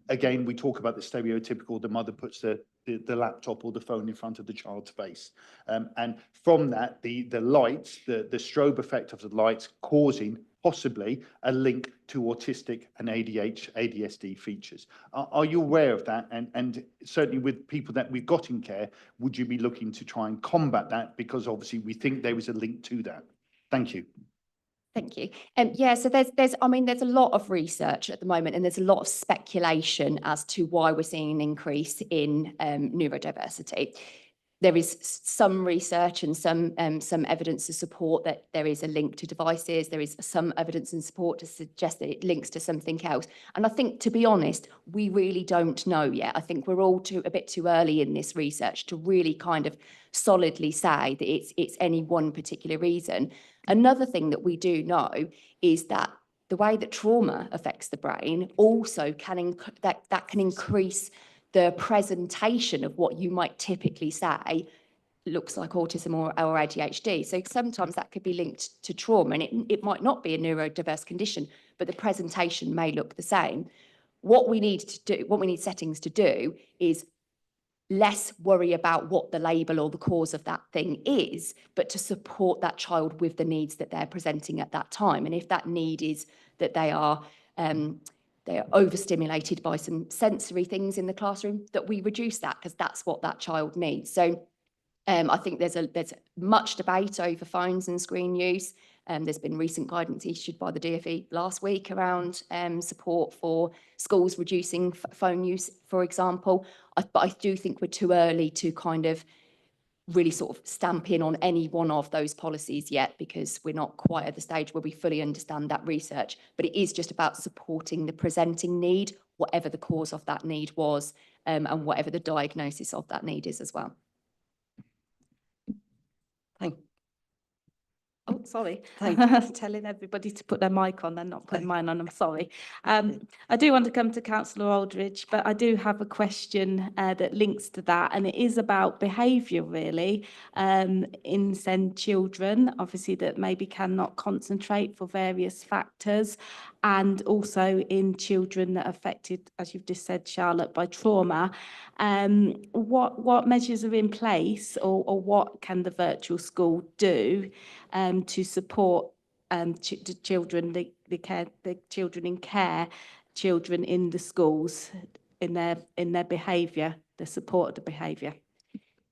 Again, we talk about the stereotypical, the mother puts the laptop or the phone in front of the child's face. And from that, the lights, the strobe effect of the lights causing possibly a link to autistic and ADHD features. Are you aware of that? And certainly with people that we've got in care, would you be looking to try and combat that? Because obviously we think there is a link to that. Thank you. Thank you. Yeah, so there's a lot of research at the moment, and there's a lot of speculation as to why we're seeing an increase in neurodiversity. There is some research and some evidence to support that there is a link to devices. There is some evidence and support to suggest that it links to something else. And I think, to be honest, we really don't know yet. I think we're all a bit too early in this research to really kind of solidly say that it's any one particular reason. Another thing that we do know is that the way that trauma affects the brain also can increase the presentation of what you might typically say looks like autism or ADHD. So sometimes that could be linked to trauma, and it might not be a neurodiverse condition, but the presentation may look the same. What we need settings to do is less worry about what the label or the cause of that thing is, but to support that child with the needs that they're presenting at that time. And if that need is that they are overstimulated by some sensory things in the classroom, that we reduce that, because that's what that child needs. So I think there's much debate over phones and screen use. There's been recent guidance issued by the DfE last week around support for schools reducing phone use, for example. But I do think we're too early to kind of really sort of stamp in on any one of those policies yet, because we're not quite at the stage where we fully understand that research. But it is just about supporting the presenting need, whatever the cause of that need was, and whatever the diagnosis of that need is as well. Oh, sorry. I was telling everybody to put their mic on and not putting mine on. I'm sorry. I do want to come to Councillor Aldridge, but I do have a question that links to that, and it is about behaviour, really, in SEND children, obviously, that maybe cannot concentrate for various factors, and also in children that are affected, as you've just said, Charlotte, by trauma. What measures are in place, or what can the virtual school do to support the children, the children in care, children in the schools, in their behaviour, the support of the behaviour?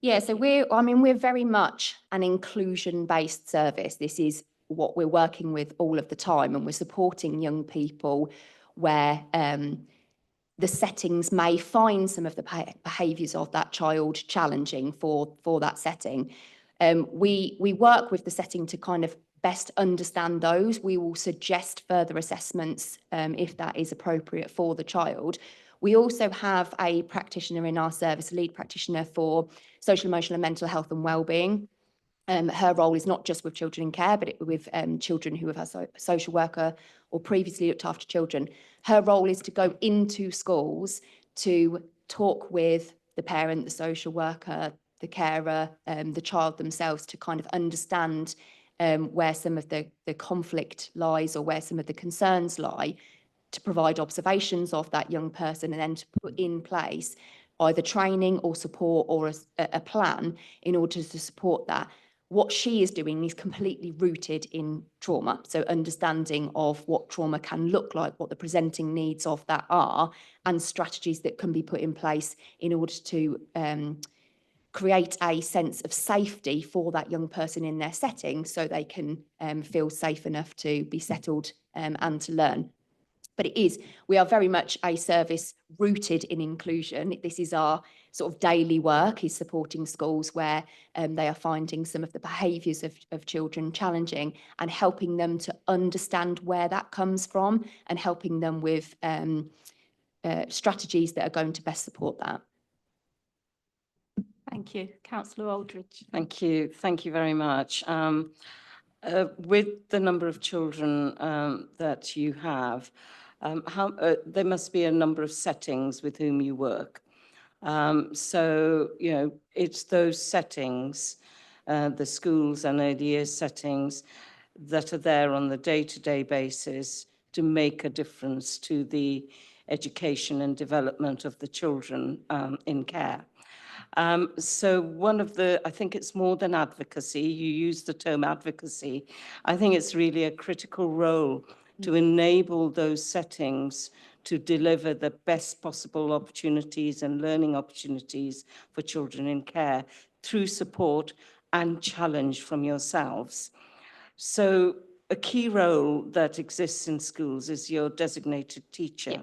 Yeah, so we're very much an inclusion-based service. This is what we're working with all of the time, and we're supporting young people where the settings may find some of the behaviours of that child challenging for that setting. We work with the setting to kind of best understand those. We will suggest further assessments if that is appropriate for the child. We also have a practitioner in our service, a lead practitioner for social, emotional and mental health and wellbeing. Her role is not just with children in care, but with children who have had a social worker or previously looked after children. Her role is to go into schools to talk with the parent, the social worker, the carer, the child themselves, to kind of understand where some of the conflict lies or where some of the concerns lie, to provide observations of that young person, and then to put in place either training or support or a plan in order to support that. What she is doing is completely rooted in trauma. So understanding of what trauma can look like, what the presenting needs of that are, and strategies that can be put in place in order to create a sense of safety for that young person in their setting, so they can feel safe enough to be settled and to learn. But we are very much a service rooted in inclusion. This is our sort of daily work, is supporting schools where they are finding some of the behaviours of children challenging, and helping them to understand where that comes from, and helping them with strategies that are going to best support that. Thank you. Councillor Aldridge. Thank you. Thank you very much. With the number of children that you have, there must be a number of settings with whom you work. So, you know, it's those settings, the schools and ODA settings, that are there on the day-to-day basis to make a difference to the education and development of the children in care. So one of the, I think it's more than advocacy, you use the term advocacy, I think it's really a critical role to enable those settings to deliver the best possible opportunities and learning opportunities for children in care through support and challenge from yourselves. So a key role that exists in schools is your designated teacher. Yeah.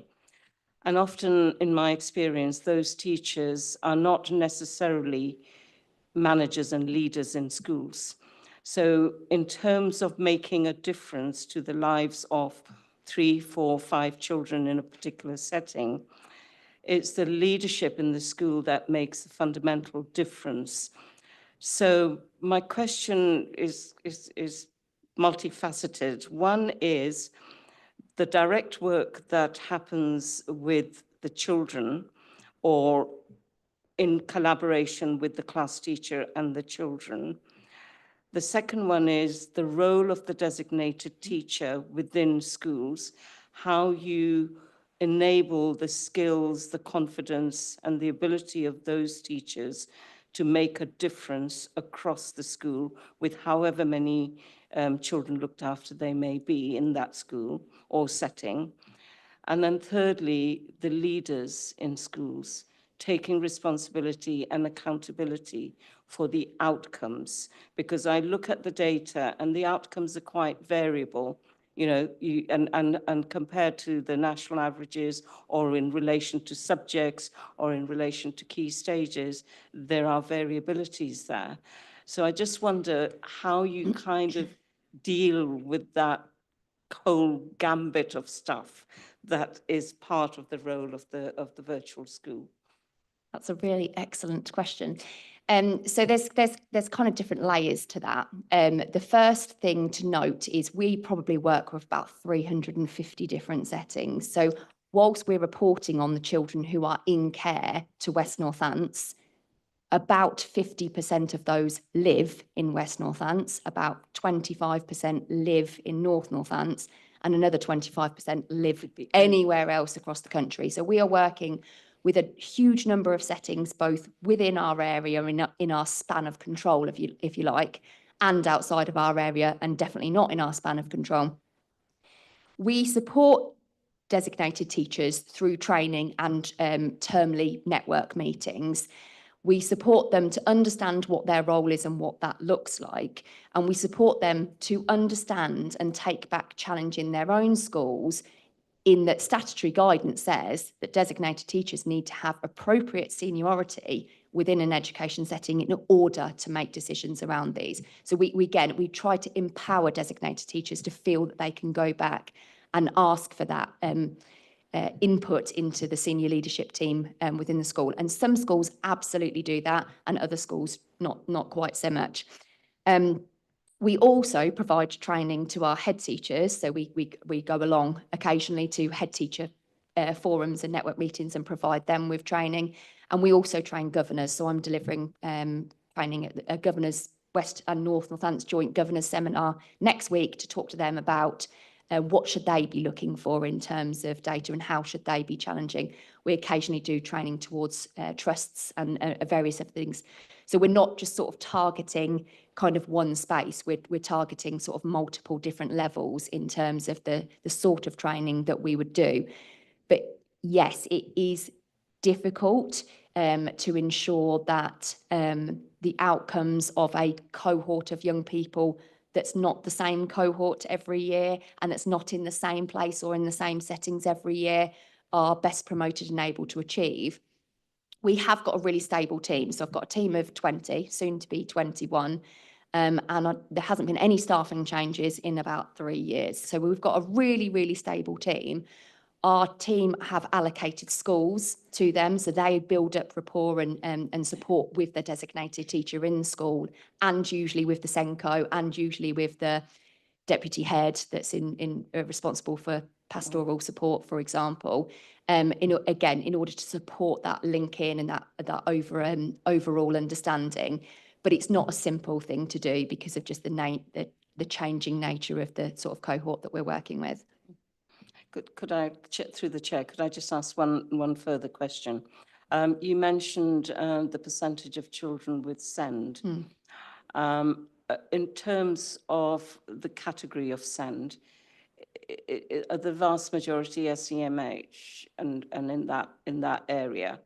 And often, in my experience, those teachers are not necessarily managers and leaders in schools. So in terms of making a difference to the lives of 3, 4, 5 children in a particular setting, it's the leadership in the school that makes a fundamental difference. So my question is multifaceted. One is the direct work that happens with the children, or in collaboration with the class teacher and the children. The second one is the role of the designated teacher within schools, how you enable the skills, the confidence, and the ability of those teachers to make a difference across the school with however many children looked after they may be in that school or setting. And then thirdly, the leaders in schools taking responsibility and accountability for the outcomes, because I look at the data and the outcomes are quite variable, you know, and compared to the national averages, or in relation to subjects, or in relation to key stages, there are variabilities there. So I just wonder how you kind of deal with that whole gambit of stuff that is part of the role of the virtual school. That's a really excellent question. So there's kind of different layers to that. The first thing to note is we probably work with about 350 different settings. So whilst we're reporting on the children who are in care to West Northants, about 50% of those live in West Northants, about 25% live in North Northants, and another 25% live anywhere else across the country. So we are working with a huge number of settings, both within our area, in our span of control, if you like, and outside of our area, and definitely not in our span of control. We support designated teachers through training and termly network meetings. We support them to understand what their role is and what that looks like. And we support them to understand and take back challenge in their own schools, in that statutory guidance says that designated teachers need to have appropriate seniority within an education setting in order to make decisions around these. So we try to empower designated teachers to feel that they can go back and ask for that input into the senior leadership team within the school. And some schools absolutely do that, and other schools not quite so much. We also provide training to our head teachers. So we go along occasionally to head teacher forums and network meetings and provide them with training. And we also train governors. So I'm delivering training at a governors West and North Northampton joint governors seminar next week to talk to them about what should they be looking for in terms of data and how should they be challenging. We occasionally do training towards trusts and various other things. So we're not just sort of targeting kind of one space, we're targeting sort of multiple different levels in terms of the sort of training that we would do. But yes, it is difficult to ensure that the outcomes of a cohort of young people that's not the same cohort every year and that's not in the same place or in the same settings every year are best promoted and able to achieve. We have got a really stable team. So I've got a team of 20, soon to be 21, and there hasn't been any staffing changes in about 3 years. So we've got a really, really stable team. Our team have allocated schools to them, so they build up rapport and support with the designated teacher in school, and usually with the SENCO, and usually with the deputy head that's responsible for pastoral support, for example. In order to support that link in and that overall understanding, but it's not a simple thing to do because of just the changing nature of the sort of cohort that we're working with. Could I, through the chair, could I just ask one further question? You mentioned the percentage of children with SEND. In terms of the category of SEND, are the vast majority SEMH and in that area,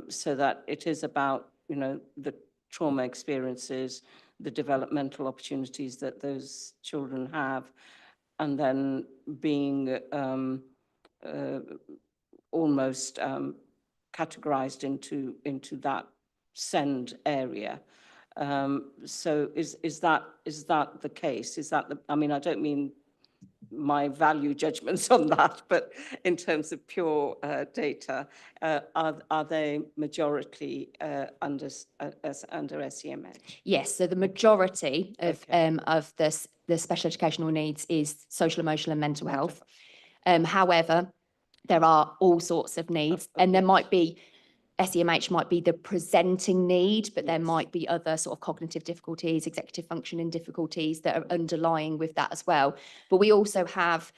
so that it is about, you know, the trauma experiences, the developmental opportunities that those children have, and then being almost categorized into that SEND area. So is that the case? Is that I mean, I don't mean my value judgments on that, but in terms of pure data, are they majority under SEMH? Yes, so the majority of the special educational needs is social, emotional and mental health. However, there are all sorts of needs, and there might be SEMH might be the presenting need, but there might be other sort of cognitive difficulties, executive functioning difficulties that are underlying with that as well. But we also have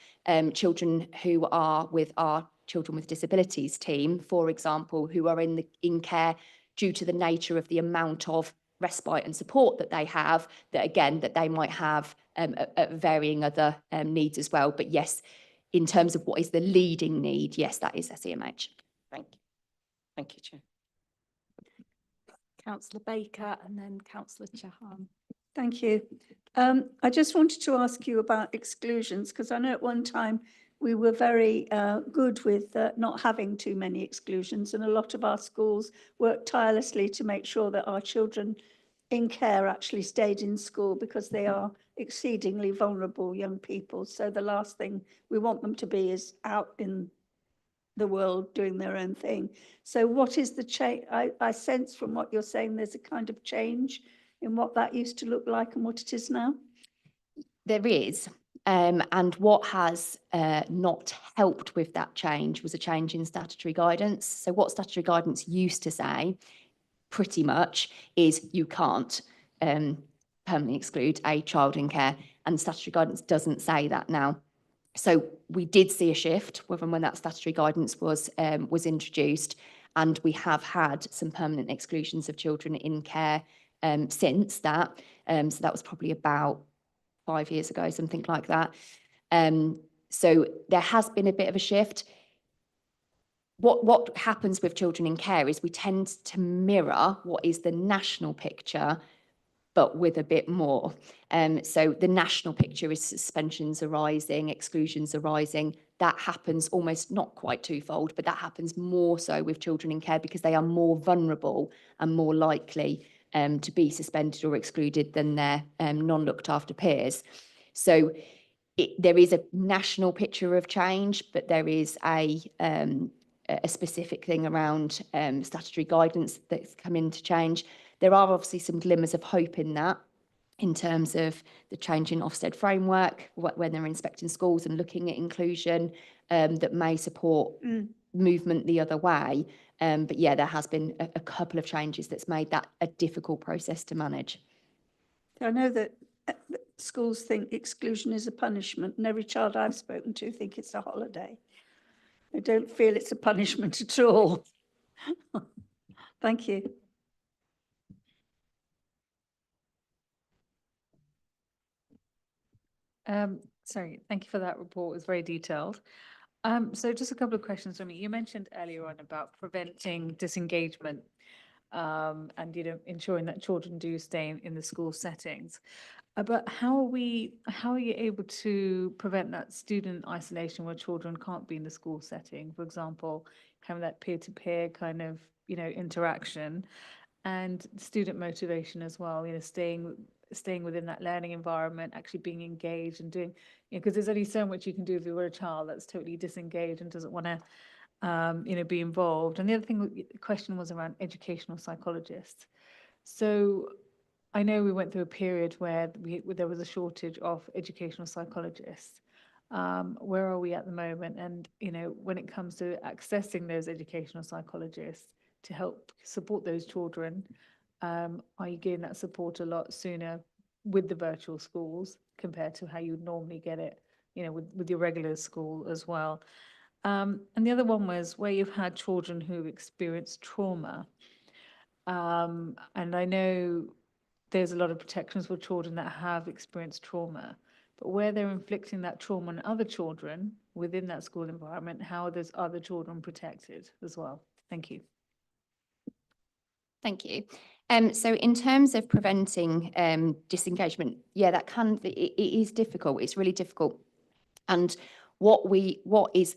children who are with our Children with Disabilities team, for example, who are in care due to the nature of the amount of respite and support that they have, that they might have varying other needs as well. But yes, in terms of what is the leading need, yes, that is SEMH. Thank you. Thank you, Chair. Councillor Baker and then Councillor Chahan. Thank you. I just wanted to ask you about exclusions, because I know at one time we were very good with not having too many exclusions, and a lot of our schools worked tirelessly to make sure that our children in care actually stayed in school, because they are exceedingly vulnerable young people. So the last thing we want them to be is out in the world doing their own thing. So what is the change? I sense from what you're saying there's a kind of change in what that used to look like and what it is now. There is, and what has not helped with that change was a change in statutory guidance. So what statutory guidance used to say pretty much is you can't permanently exclude a child in care, and statutory guidance doesn't say that now. So we did see a shift when that statutory guidance was introduced, and we have had some permanent exclusions of children in care since that. So that was probably about 5 years ago, something like that. So there has been a bit of a shift. What happens with children in care is we tend to mirror what is the national picture, but with a bit more. So the national picture is suspensions arising, exclusions arising. That happens almost not quite twofold, but that happens more so with children in care because they are more vulnerable and more likely to be suspended or excluded than their non-looked after peers. So there is a national picture of change, but there is a specific thing around statutory guidance that's come into change. There are obviously some glimmers of hope in that. in terms of the change in Ofsted framework, when they're inspecting schools and looking at inclusion, that may support movement the other way. But yeah, there has been a couple of changes that's made that a difficult process to manage. I know that schools think exclusion is a punishment, and every child I've spoken to think it's a holiday. I don't feel it's a punishment at all. Thank you. Sorry, thank you for that report. It's very detailed. So just a couple of questions from me. You mentioned earlier on about preventing disengagement and ensuring that children do stay in the school settings. But how are you able to prevent that student isolation where children can't be in the school setting? For example, having that peer-to-peer kind of interaction and student motivation as well. Staying within that learning environment, actually being engaged and doing, because there's only so much you can do if you're a child that's totally disengaged and doesn't want to, be involved. And the other thing, the question was around educational psychologists. So I know we went through a period where there was a shortage of educational psychologists. Where are we at the moment? And, when it comes to accessing those educational psychologists to help support those children, are you getting that support a lot sooner with the virtual schools compared to how you would normally get it, with your regular school as well? And the other one was where you've had children who've experienced trauma. And I know there's a lot of protections for children that have experienced trauma, but where they're inflicting that trauma on other children within that school environment, how are those other children protected as well? Thank you. Thank you. So in terms of preventing disengagement, yeah, it is difficult. It's really difficult. And what is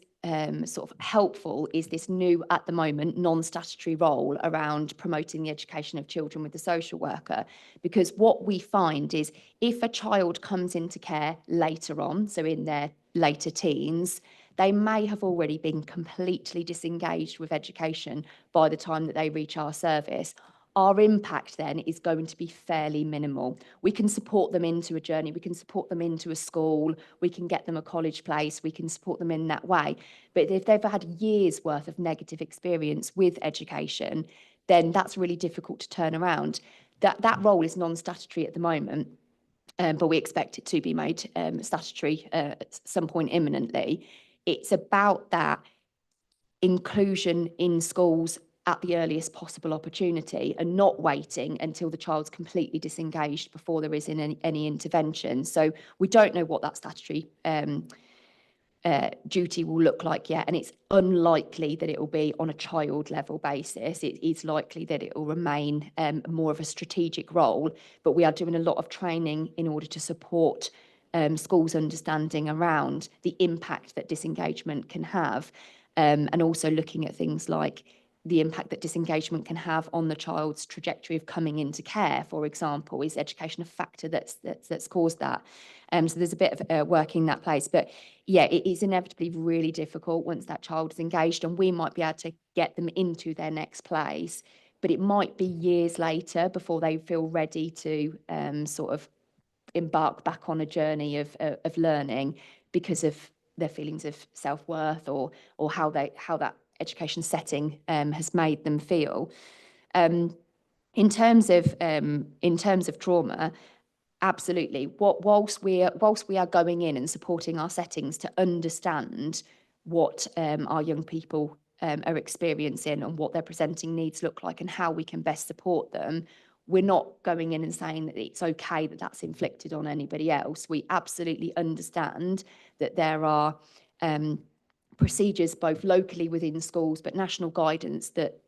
sort of helpful is this new, at the moment, non-statutory role around promoting the education of children with the social worker. Because what we find is if a child comes into care later on, so in their later teens, they may have already been completely disengaged with education by the time that they reach our service. Our impact then is going to be fairly minimal. We can support them into a journey, we can support them into a school, we can get them a college place, we can support them in that way. But if they've had years worth of negative experience with education, then that's really difficult to turn around. That role is non-statutory at the moment. But we expect it to be made statutory at some point imminently. It's about that inclusion in schools at the earliest possible opportunity and not waiting until the child's completely disengaged before there is any intervention. So we don't know what that statutory duty will look like yet, and it's unlikely that it will be on a child level basis. It is likely that it will remain more of a strategic role, but we are doing a lot of training in order to support schools' understanding around the impact that disengagement can have, and also looking at things like the impact that disengagement can have on the child's trajectory of coming into care, for example. Is education a factor that's caused that? So there's a bit of work in that place. But yeah, it is inevitably really difficult once that child is engaged, and we might be able to get them into their next place, but it might be years later before they feel ready to sort of embark back on a journey of learning because of their feelings of self-worth or how that education setting has made them feel. In terms of trauma, absolutely. Whilst we are going in and supporting our settings to understand what our young people are experiencing and what their presenting needs look like and how we can best support them, we're not going in and saying that it's okay that that's inflicted on anybody else. We absolutely understand that there are procedures both locally within schools, but national guidance that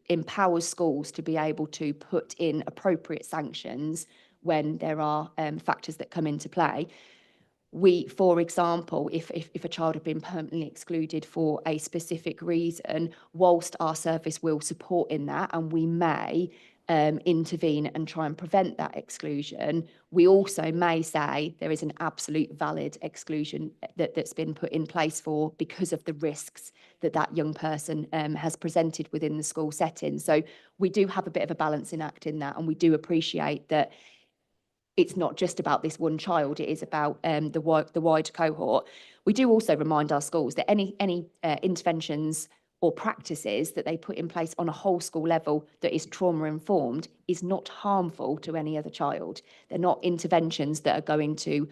empowers schools to be able to put in appropriate sanctions when there are factors that come into play. We, for example, if a child had been permanently excluded for a specific reason, whilst our service will support in that, and we may intervene and try and prevent that exclusion, we also may say there is an absolute valid exclusion that's been put in place for because of the risks that young person has presented within the school setting. So we do have a bit of a balancing act in that, and we do appreciate that it's not just about this one child, it is about the wider cohort. We do also remind our schools that any interventions or practices that they put in place on a whole school level that is trauma informed is not harmful to any other child. They're not interventions that are going to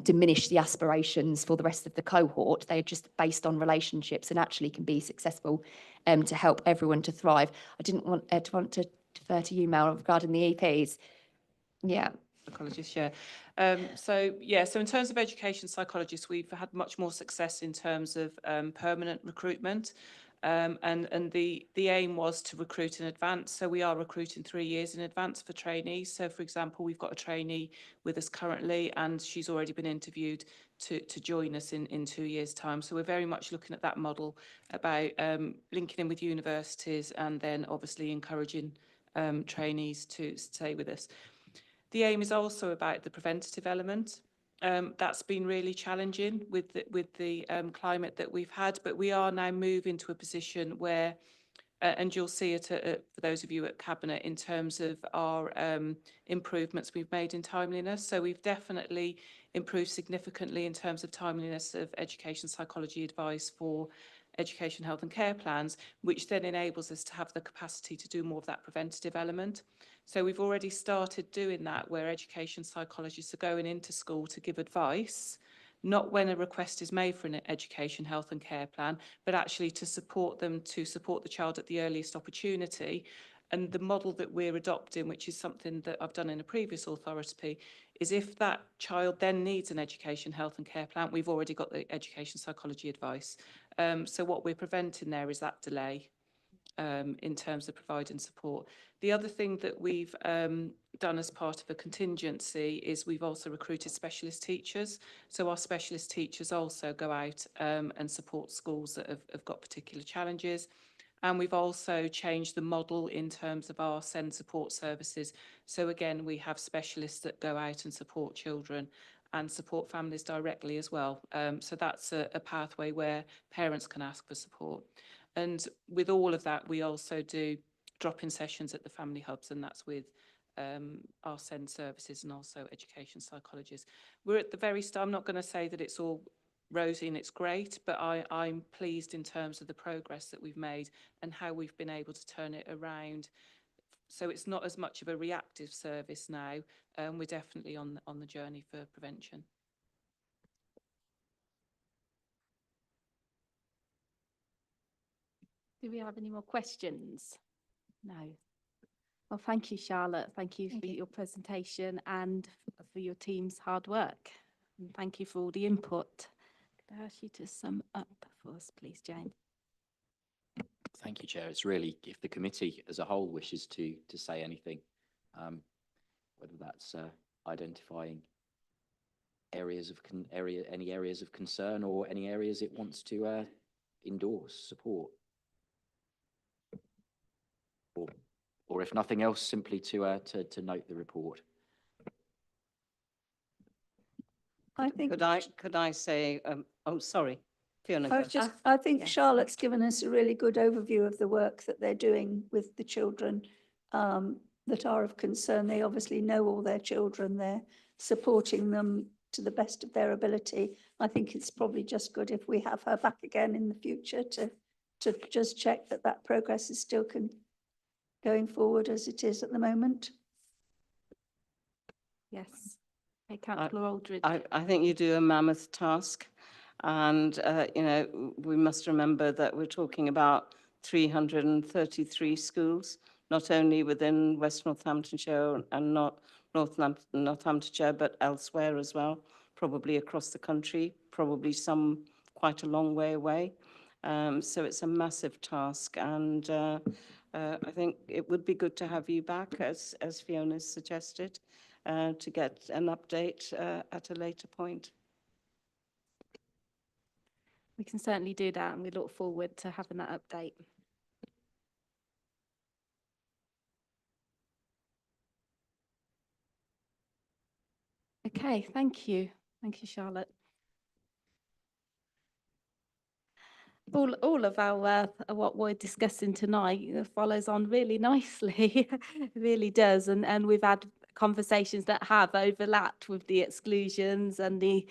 diminish the aspirations for the rest of the cohort. They are just based on relationships and actually can be successful to help everyone to thrive. I didn't want to defer to you, Mel, regarding the EPs. Yeah. Psychologists, yeah. So in terms of education psychologists, we've had much more success in terms of permanent recruitment. And the aim was to recruit in advance. So we are recruiting 3 years in advance for trainees. So, for example, we've got a trainee with us currently, and she's already been interviewed to join us in 2 years' time. So we're very much looking at that model about linking in with universities and then obviously encouraging trainees to stay with us. The aim is also about the preventative element. That's been really challenging with the climate that we've had, but we are now moving to a position where, and you'll see it for those of you at Cabinet, in terms of our improvements we've made in timeliness. So we've definitely improved significantly in terms of timeliness of education psychology advice for education, health and care plans, which then enables us to have the capacity to do more of that preventative element. So we've already started doing that, where education psychologists are going into school to give advice, not when a request is made for an education, health and care plan, but actually to support them, to support the child at the earliest opportunity. And the model that we're adopting, which is something that I've done in a previous authority, is if that child then needs an education, health and care plan, we've already got the education psychology advice. So what we're preventing there is that delay in terms of providing support. The other thing that we've done as part of a contingency is we've also recruited specialist teachers. So our specialist teachers also go out and support schools that have got particular challenges. And we've also changed the model in terms of our SEND support services. So again, we have specialists that go out and support children and support families directly as well. So that's a pathway where parents can ask for support. And with all of that, we also do drop-in sessions at the family hubs, and that's with our SEND services and also education psychologists. We're at the very start. I'm not going to say that it's all rosy and it's great, but I'm pleased in terms of the progress that we've made and how we've been able to turn it around. So it's not as much of a reactive service now. We're definitely on the journey for prevention. Do we have any more questions? No. Well, thank you, Charlotte. Thank you for your presentation and for your team's hard work. And thank you for all the input. Could I ask you to sum up for us, please, Jane? Thank you, Chair. It's really, if the committee as a whole wishes to say anything, whether that's identifying areas of any areas of concern or any areas it wants to endorse, support, or if nothing else, simply to note the report. I think. Could I say? Oh, sorry, Fiona. I think Charlotte's given us a really good overview of the work that they're doing with the children that are of concern. They obviously know all their children. They're supporting them to the best of their ability. I think it's probably just good if we have her back again in the future to just check that progress is still going forward as it is at the moment. Yes. Hey, Councillor Aldridge. I think you do a mammoth task, and we must remember that we're talking about 333 schools, not only within West Northamptonshire and not Northamptonshire, but elsewhere as well, probably across the country, probably some quite a long way away. So it's a massive task, and I think it would be good to have you back, as Fiona suggested, to get an update at a later point. We can certainly do that, and we look forward to having that update. Okay, thank you. Thank you, Charlotte. All of our what we're discussing tonight follows on really nicely. It really does, and we've had conversations that have overlapped with the exclusions and the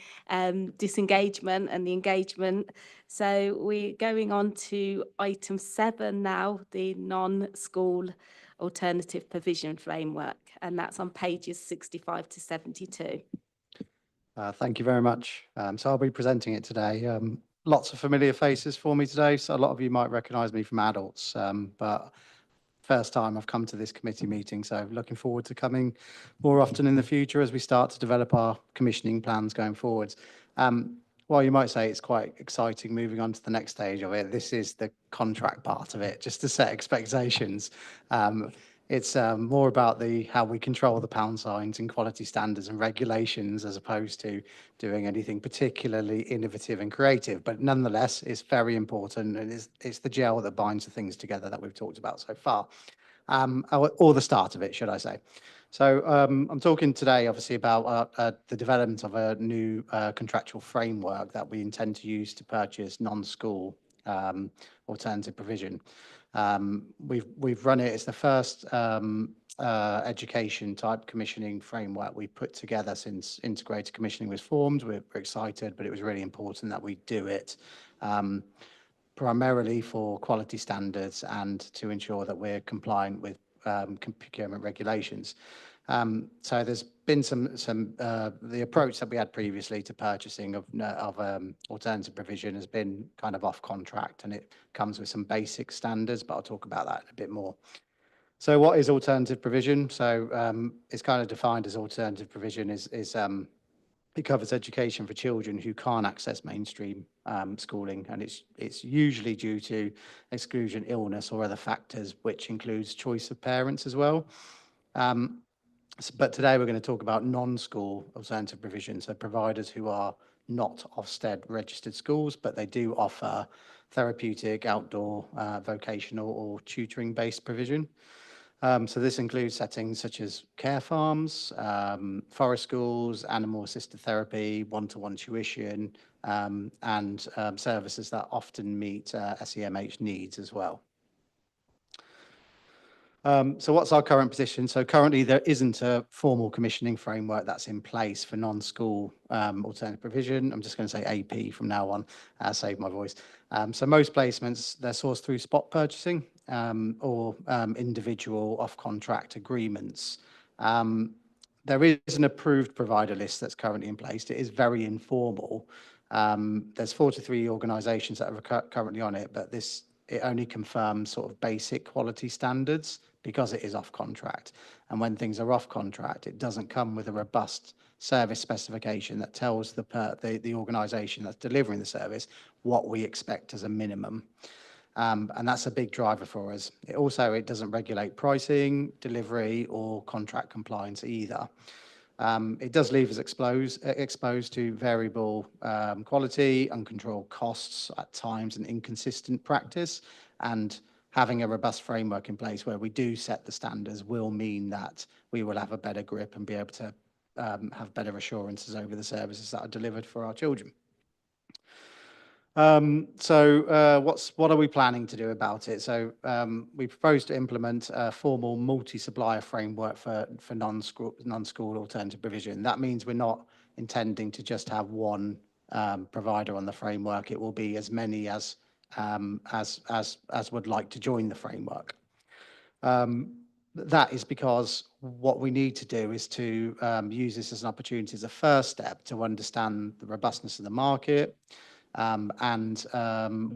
disengagement and the engagement. So we're going on to item 7 now, the non-school alternative provision framework, and that's on pages 65 to 72. Thank you very much. So I'll be presenting it today. Lots of familiar faces for me today, so a lot of you might recognise me from adults, but first time I've come to this committee meeting, so looking forward to coming more often in the future as we start to develop our commissioning plans going forwards. While you might say it's quite exciting moving on to the next stage of it, this is the contract part of it, just to set expectations. It's more about how we control the pound signs and quality standards and regulations as opposed to doing anything particularly innovative and creative. But nonetheless, it's very important, and it's the gel that binds the things together that we've talked about so far, or the start of it, should I say. So I'm talking today, obviously, about the development of a new contractual framework that we intend to use to purchase non-school alternative provision. We've run it. It's the first education type commissioning framework we put together since integrated commissioning was formed. We're excited, but it was really important that we do it primarily for quality standards and to ensure that we're compliant with procurement regulations. So there's been the approach that we had previously to purchasing of alternative provision has been kind of off contract, and it comes with some basic standards, but I'll talk about that a bit more. So what is alternative provision? So it's kind of defined as alternative provision is it covers education for children who can't access mainstream schooling, and it's usually due to exclusion, illness, or other factors, which includes choice of parents as well. But today we're going to talk about non-school alternative provision, so providers who are not Ofsted registered schools, but they do offer therapeutic, outdoor, vocational, or tutoring-based provision. So this includes settings such as care farms, forest schools, animal-assisted therapy, one-to-one tuition, and services that often meet SEMH needs as well. So what's our current position? So currently there isn't a formal commissioning framework that's in place for non-school alternative provision. I'm just going to say AP from now on, save my voice. So most placements, they're sourced through spot purchasing or individual off-contract agreements. There is an approved provider list that's currently in place. It is very informal. There's 43 organisations that are currently on it, but it only confirms sort of basic quality standards because it is off contract. And when things are off contract, it doesn't come with a robust service specification that tells the organisation that's delivering the service what we expect as a minimum. And that's a big driver for us. It doesn't regulate pricing, delivery, or contract compliance either. It does leave us exposed to variable quality, uncontrolled costs at times, and inconsistent practice. And having a robust framework in place where we do set the standards will mean that we will have a better grip and be able to have better assurances over the services that are delivered for our children. What are we planning to do about it? So we propose to implement a formal multi-supplier framework for non-school alternative provision. That means we're not intending to just have one provider on the framework. It will be as many as would like to join the framework. That is because what we need to do is to use this as an opportunity as a first step to understand the robustness of the market, and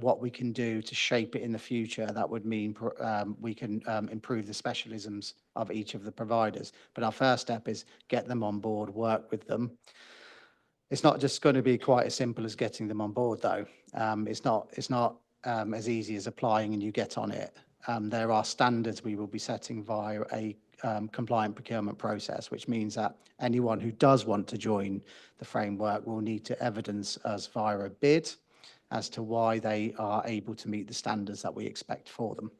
what we can do to shape it in the future. That would mean we can improve the specialisms of each of the providers. But our first step is get them on board, work with them. It's not just going to be quite as simple as getting them on board, though. It's not as easy as applying and you get on it. There are standards we will be setting via a compliant procurement process, which means that anyone who does want to join the framework will need to evidence us via a bid as to why they are able to meet the standards that we expect for them.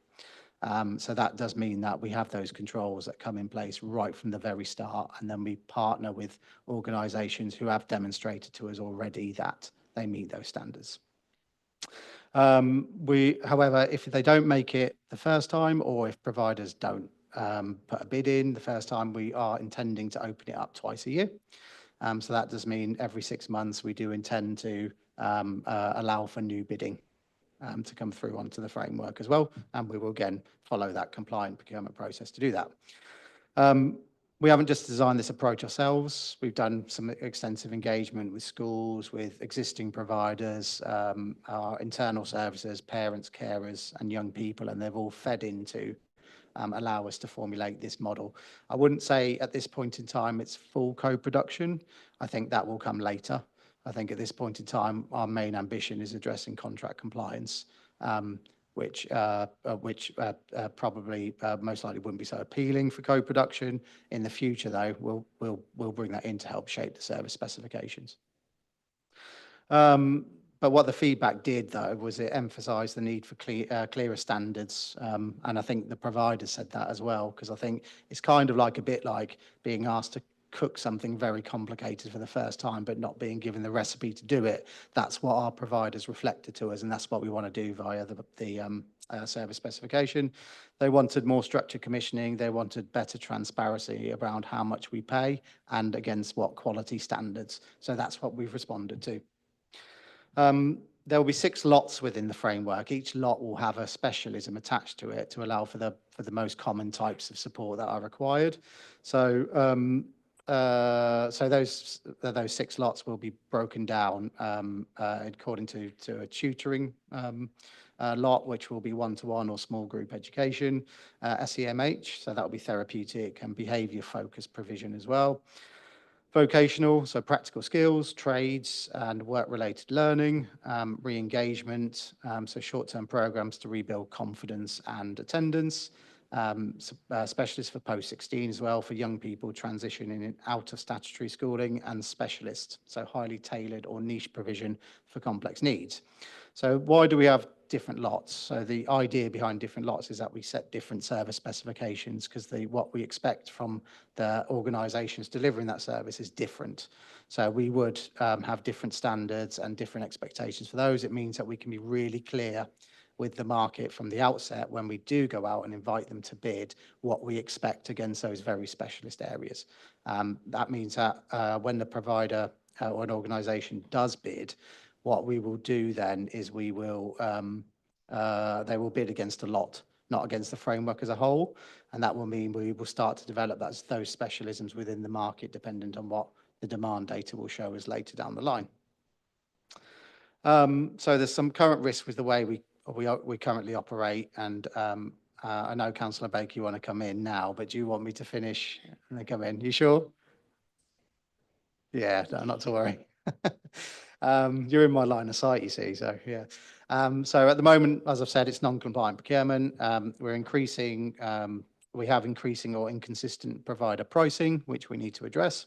So that does mean that we have those controls that come in place right from the very start, and then we partner with organisations who have demonstrated to us already that they meet those standards. However, if they don't make it the first time, or if providers don't put a bid in. The first time we are intending to open it up twice a year. So that does mean every 6 months we do intend to allow for new bidding to come through onto the framework as well. And we will again follow that compliant procurement process to do that. We haven't just designed this approach ourselves. We've done some extensive engagement with schools, with existing providers, our internal services, parents, carers, and young people, and they've all fed into allow us to formulate this model. I wouldn't say at this point in time it's full co-production. I think that will come later. I think at this point in time, our main ambition is addressing contract compliance, which probably most likely wouldn't be so appealing for co-production. In the future, though, we'll bring that in to help shape the service specifications. But what the feedback did, though, was it emphasised the need for clearer standards. And I think the provider said that as well, because I think it's kind of like a bit like being asked to cook something very complicated for the first time, but not being given the recipe to do it. That's what our providers reflected to us, and that's what we want to do via the service specification. They wanted more structured commissioning. They wanted better transparency around how much we pay and against what quality standards. So that's what we've responded to. There will be 6 lots within the framework. Each lot will have a specialism attached to it to allow for the most common types of support that are required. So those 6 lots will be broken down according to a tutoring lot, which will be one-to-one or small group education, SEMH, so that will be therapeutic and behaviour focused provision as well. Vocational, so practical skills, trades and work-related learning, re-engagement, so short-term programs to rebuild confidence and attendance, specialists for post-16 as well, for young people transitioning out of statutory schooling, and specialists, so highly tailored or niche provision for complex needs. So why do we have different lots? So the idea behind different lots is that we set different service specifications, because what we expect from the organisations delivering that service is different. So we would have different standards and different expectations for those. It means that we can be really clear with the market from the outset when we do go out and invite them to bid what we expect against those very specialist areas. That means that when the provider or an organisation does bid, what we will do then is they will bid against a lot, not against the framework as a whole. And that will mean we will start to develop those specialisms within the market, dependent on what the demand data will show us later down the line. So there's some current risk with the way we currently operate. And I know Councillor Baker, you want to come in now, but do you want me to finish and then come in? You sure? Yeah, no, not to worry. You're in my line of sight, you see, so yeah. So at the moment, as I've said, it's non-compliant procurement. We have increasing or inconsistent provider pricing, which we need to address.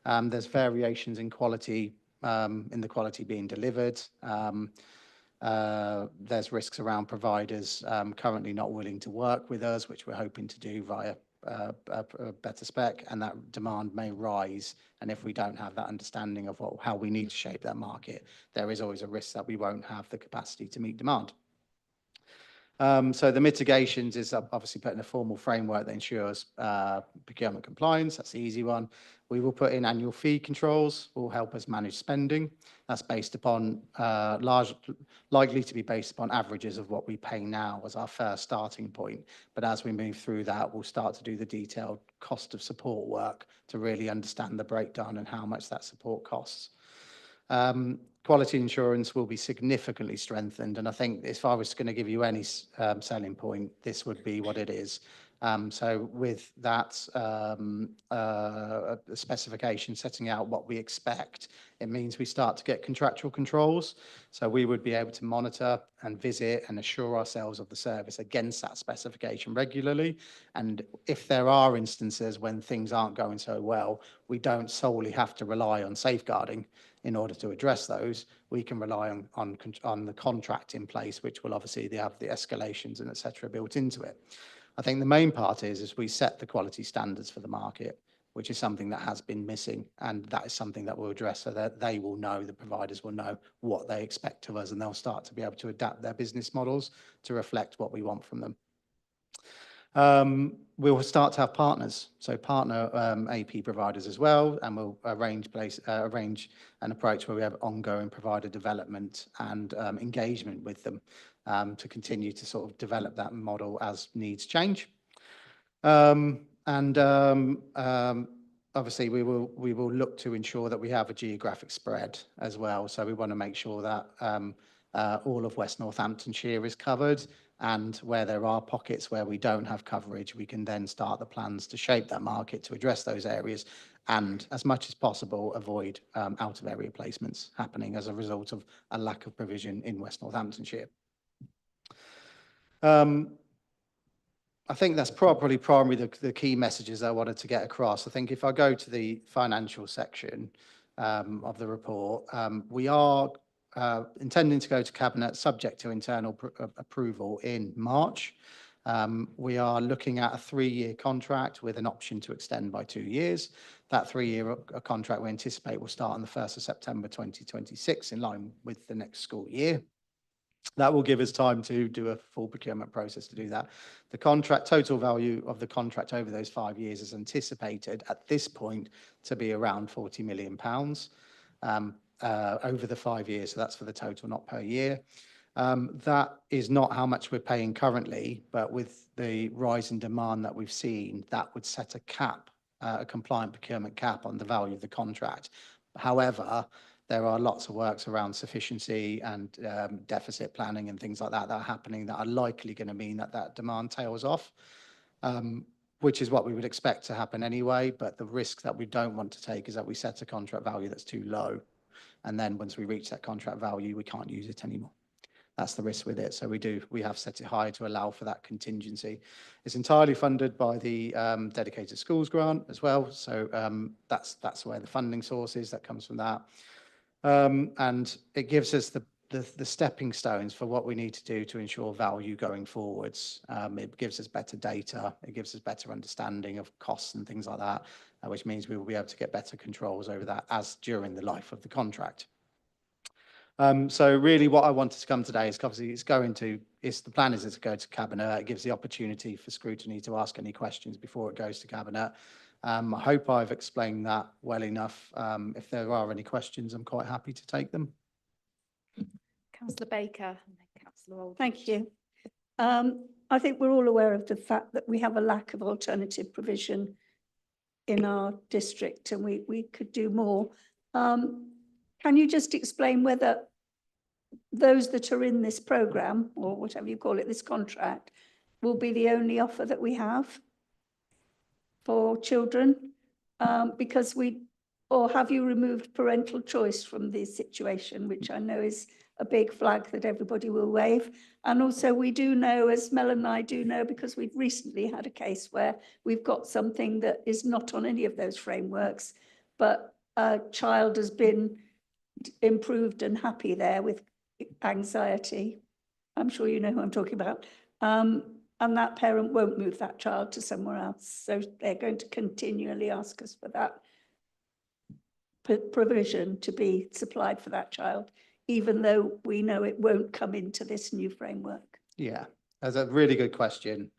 There's variations in quality, in the quality being delivered. There's risks around providers currently not willing to work with us, which we're hoping to do via a better spec, and that demand may rise. And if we don't have that understanding of how we need to shape that market, there is always a risk that we won't have the capacity to meet demand. So the mitigations is obviously putting a formal framework that ensures procurement compliance. That's the easy one. We will put in annual fee controls, will help us manage spending. That's based upon likely to be based upon averages of what we pay now as our first starting point. But as we move through that, we'll start to do the detailed cost of support work to really understand the breakdown and how much that support costs. Quality insurance will be significantly strengthened, and I think if I was going to give you any selling point, this would be what it is. So with that specification setting out what we expect, it means we start to get contractual controls. So we would be able to monitor and visit and assure ourselves of the service against that specification regularly. And if there are instances when things aren't going so well, we don't solely have to rely on safeguarding in order to address those. We can rely on the contract in place, which will obviously have the escalations and et cetera built into it. I think the main part is we set the quality standards for the market, which is something that has been missing, and that is something that we'll address so that they will know, the providers will know what they expect of us, and they'll start to be able to adapt their business models to reflect what we want from them. We will start to have partners, so partner AP providers as well, and we'll arrange an approach where we have ongoing provider development and engagement with them to continue to sort of develop that model as needs change. Obviously, we will look to ensure that we have a geographic spread as well. So we want to make sure that all of West Northamptonshire is covered, and where there are pockets where we don't have coverage, we can then start the plans to shape that market to address those areas, and as much as possible avoid out of area placements happening as a result of a lack of provision in West Northamptonshire. I think that's probably primarily the key messages I wanted to get across. I think if I go to the financial section of the report, we are intending to go to Cabinet subject to internal approval in March. We are looking at a 3-year contract with an option to extend by 2 years. That 3-year contract we anticipate will start on the 1st of September 2026 in line with the next school year. That will give us time to do a full procurement process to do that. The total value of the contract over those 5 years is anticipated at this point to be around £40 million over the 5 years. So that's for the total, not per year. That is not how much we're paying currently, but with the rise in demand that we've seen, that would set a cap, a compliant procurement cap on the value of the contract. However, there are lots of works around sufficiency and deficit planning and things like that are happening that are likely going to mean that demand tails off, which is what we would expect to happen anyway. But the risk that we don't want to take is that we set a contract value that's too low, and then once we reach that contract value, we can't use it anymore. That's the risk with it. So we have set it high to allow for that contingency. It's entirely funded by the dedicated schools grant as well. So that's where the funding source is. That comes from that. And it gives us the stepping stones for what we need to do to ensure value going forwards. It gives us better data. It gives us better understanding of costs and things like that, which means we will be able to get better controls over that as during the life of the contract. So really what I wanted to come today is obviously the plan is to go to Cabinet. It gives the opportunity for Scrutiny to ask any questions before it goes to Cabinet. I hope I've explained that well enough. If there are any questions, I'm quite happy to take them. Councillor Baker and then Councillor Oldham. Thank you. I think we're all aware of the fact that we have a lack of alternative provision in our district, and we could do more. Can you just explain whether those that are in this programme, or whatever you call it, this contract, will be the only offer that we have for children? Or have you removed parental choice from this situation, which I know is a big flag that everybody will wave? And also we do know, as Mel and I do know, because we've recently had a case where we've got something that is not on any of those frameworks, but a child has been improved and happy there with anxiety. I'm sure you know who I'm talking about. And that parent won't move that child to somewhere else. So they're going to continually ask us for that provision to be supplied for that child, even though we know it won't come into this new framework. Yeah, that's a really good question.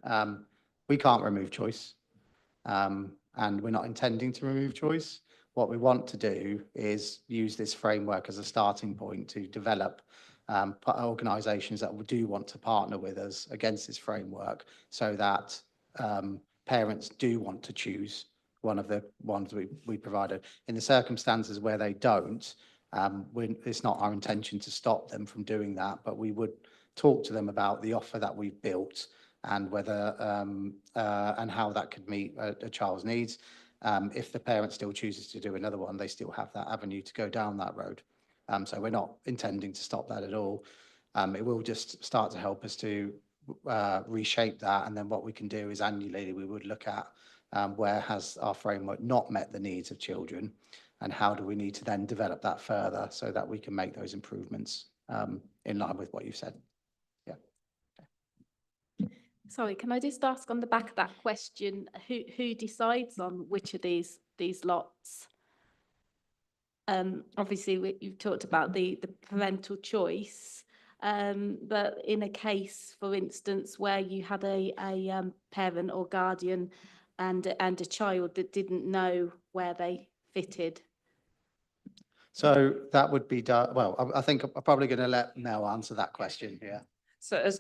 We can't remove choice, and we're not intending to remove choice. What we want to do is use this framework as a starting point to develop organisations that do want to partner with us against this framework, so that parents do want to choose one of the ones we provided. In the circumstances where they don't, it's not our intention to stop them from doing that, but we would talk to them about the offer that we've built and whether and how that could meet a child's needs. If the parent still chooses to do another one, they still have that avenue to go down that road. So we're not intending to stop that at all. It will just start to help us to reshape that. And then what we can do is annually we would look at where has our framework not met the needs of children, and how do we need to then develop that further so that we can make those improvements in line with what you've said. Yeah. Sorry, can I just ask on the back of that question, who decides on which of these lots? Obviously, you've talked about the parental choice. But in a case, for instance, where you had a parent or guardian and a child that didn't know where they fitted. So that would be done. Well, I think I'm probably going to let Mel answer that question. Yeah. So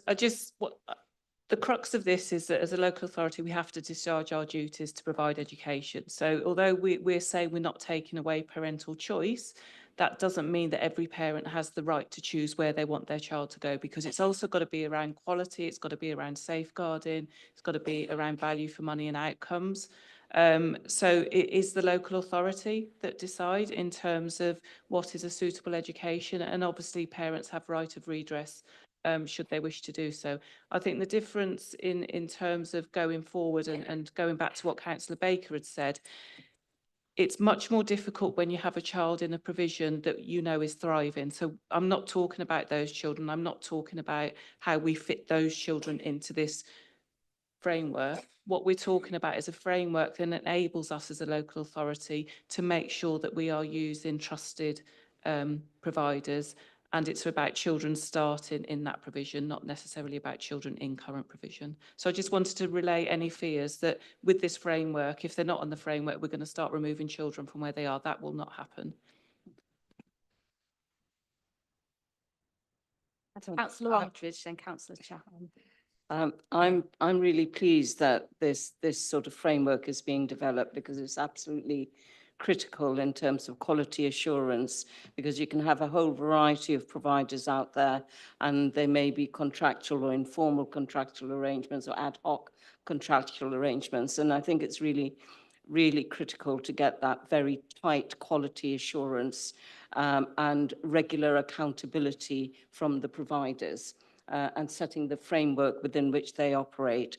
the crux of this is that as a local authority, we have to discharge our duties to provide education. So although we're saying we're not taking away parental choice, that doesn't mean that every parent has the right to choose where they want their child to go, because it's also got to be around quality, it's got to be around safeguarding, it's got to be around value for money and outcomes. So it is the local authority that decide in terms of what is a suitable education, and obviously parents have right of redress should they wish to do so. I think the difference in terms of going forward and going back to what Councillor Baker had said, it's much more difficult when you have a child in a provision that you know is thriving. So I'm not talking about those children. I'm not talking about how we fit those children into this framework. What we're talking about is a framework that enables us as a local authority to make sure that we are using trusted providers, and it's about children starting in that provision, not necessarily about children in current provision. So I just wanted to relay any fears that with this framework, if they're not on the framework, we're going to start removing children from where they are. That will not happen. Councillor Aldridge, then Councillor Chatham. I'm really pleased that this sort of framework is being developed, because it's absolutely critical in terms of quality assurance, because you can have a whole variety of providers out there, and they may be contractual or informal contractual arrangements or ad hoc contractual arrangements. And I think it's really, really critical to get that very tight quality assurance and regular accountability from the providers. And setting the framework within which they operate.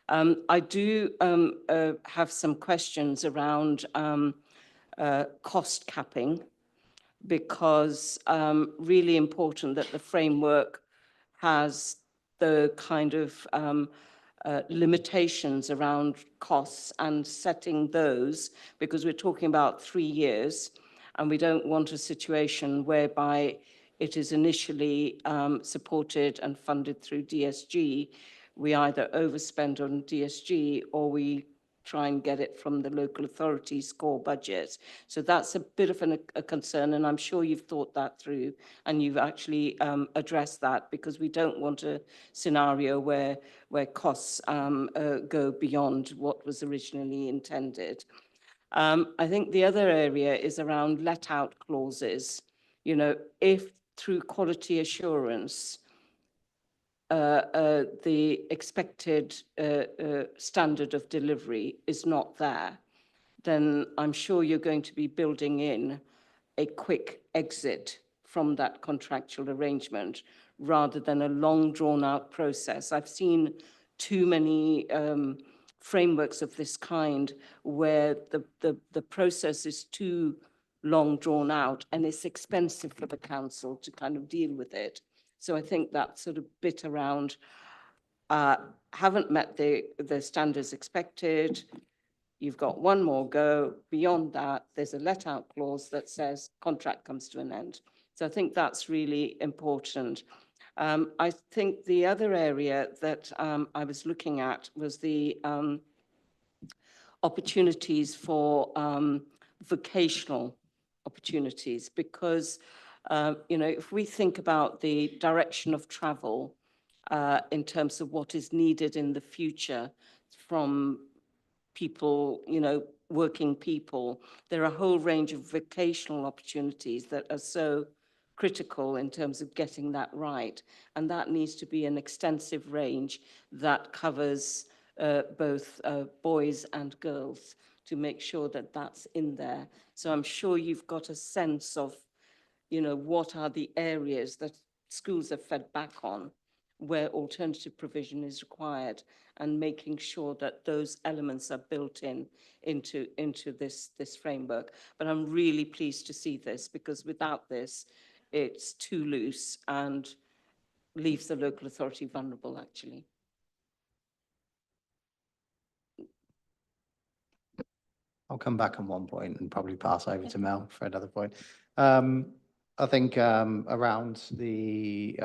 I do have some questions around cost capping, because really important that the framework has the kind of limitations around costs and setting those, because we're talking about 3 years, and we don't want a situation whereby it is initially supported and funded through DSG. We either overspend on DSG or we try and get it from the local authority's core budget. So that's a bit of a concern, and I'm sure you've thought that through and you've actually addressed that, because we don't want a scenario where costs go beyond what was originally intended. I think the other area is around let-out clauses. You know, if through quality assurance, the expected standard of delivery is not there, then I'm sure you're going to be building in a quick exit from that contractual arrangement rather than a long drawn-out process. I've seen too many frameworks of this kind where the process is too long drawn out and it's expensive for the council to kind of deal with it. So I think that sort of bit around haven't met the standards expected, you've got one more go. Beyond that, there's a let-out clause that says contract comes to an end. So I think that's really important. I think the other area that I was looking at was the opportunities for vocational opportunities, because you know, if we think about the direction of travel in terms of what is needed in the future from people, you know, working people, there are a whole range of vocational opportunities that are so critical in terms of getting that right. And that needs to be an extensive range that covers both boys and girls, to make sure that that's in there. So I'm sure you've got a sense of, you know, what are the areas that schools are fed back on, where alternative provision is required, and making sure that those elements are built into this framework. But I'm really pleased to see this, because without this, it's too loose and leaves the local authority vulnerable, actually. I'll come back on one point and probably pass over to Mel for another point. I think around the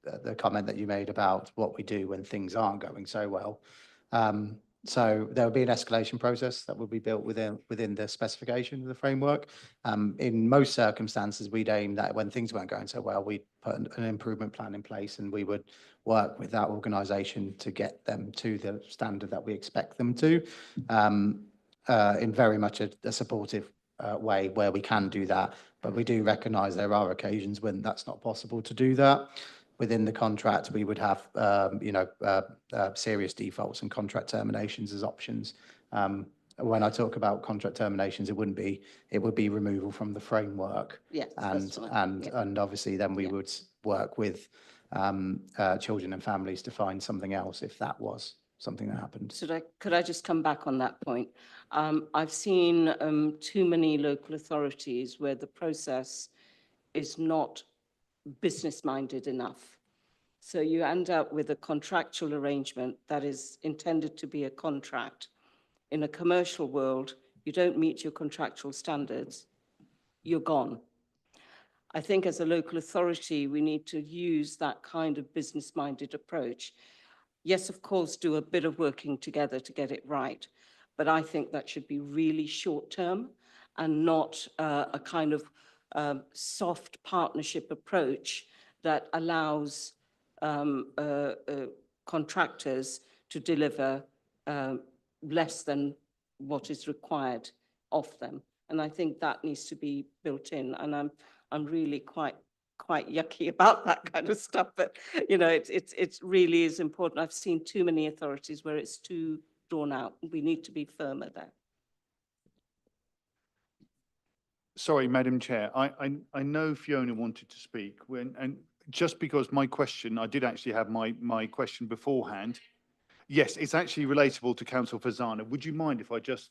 the comment that you made about what we do when things aren't going so well. So there will be an escalation process that will be built within the specification of the framework. In most circumstances, we'd aim that when things weren't going so well, we'd put an improvement plan in place, and we would work with that organisation to get them to the standard that we expect them to, in very much a supportive way where we can do that. But we do recognise there are occasions when that's not possible to do that. Within the contract, we would have, serious defaults and contract terminations as options. When I talk about contract terminations, it would be removal from the framework. Yes, And, and obviously then we would work with children and families to find something else if that was something that happened. Could I just come back on that point? I've seen too many local authorities where the process is not business-minded enough. So you end up with a contractual arrangement that is intended to be a contract. In a commercial world, you don't meet your contractual standards, you're gone. I think as a local authority, we need to use that kind of business-minded approach. Yes, of course, do a bit of working together to get it right, but I think that should be really short-term and not a kind of soft partnership approach that allows contractors to deliver less than what is required of them. And I think that needs to be built in. And I'm really quite yucky about that kind of stuff, but you know, it really is important. I've seen too many authorities where it's too drawn out. We need to be firmer there. Sorry, Madam Chair, I know Fiona wanted to speak and just because my question, I did actually have my question beforehand. Yes, it's actually relatable to Councillor Fazana. Would you mind if I just?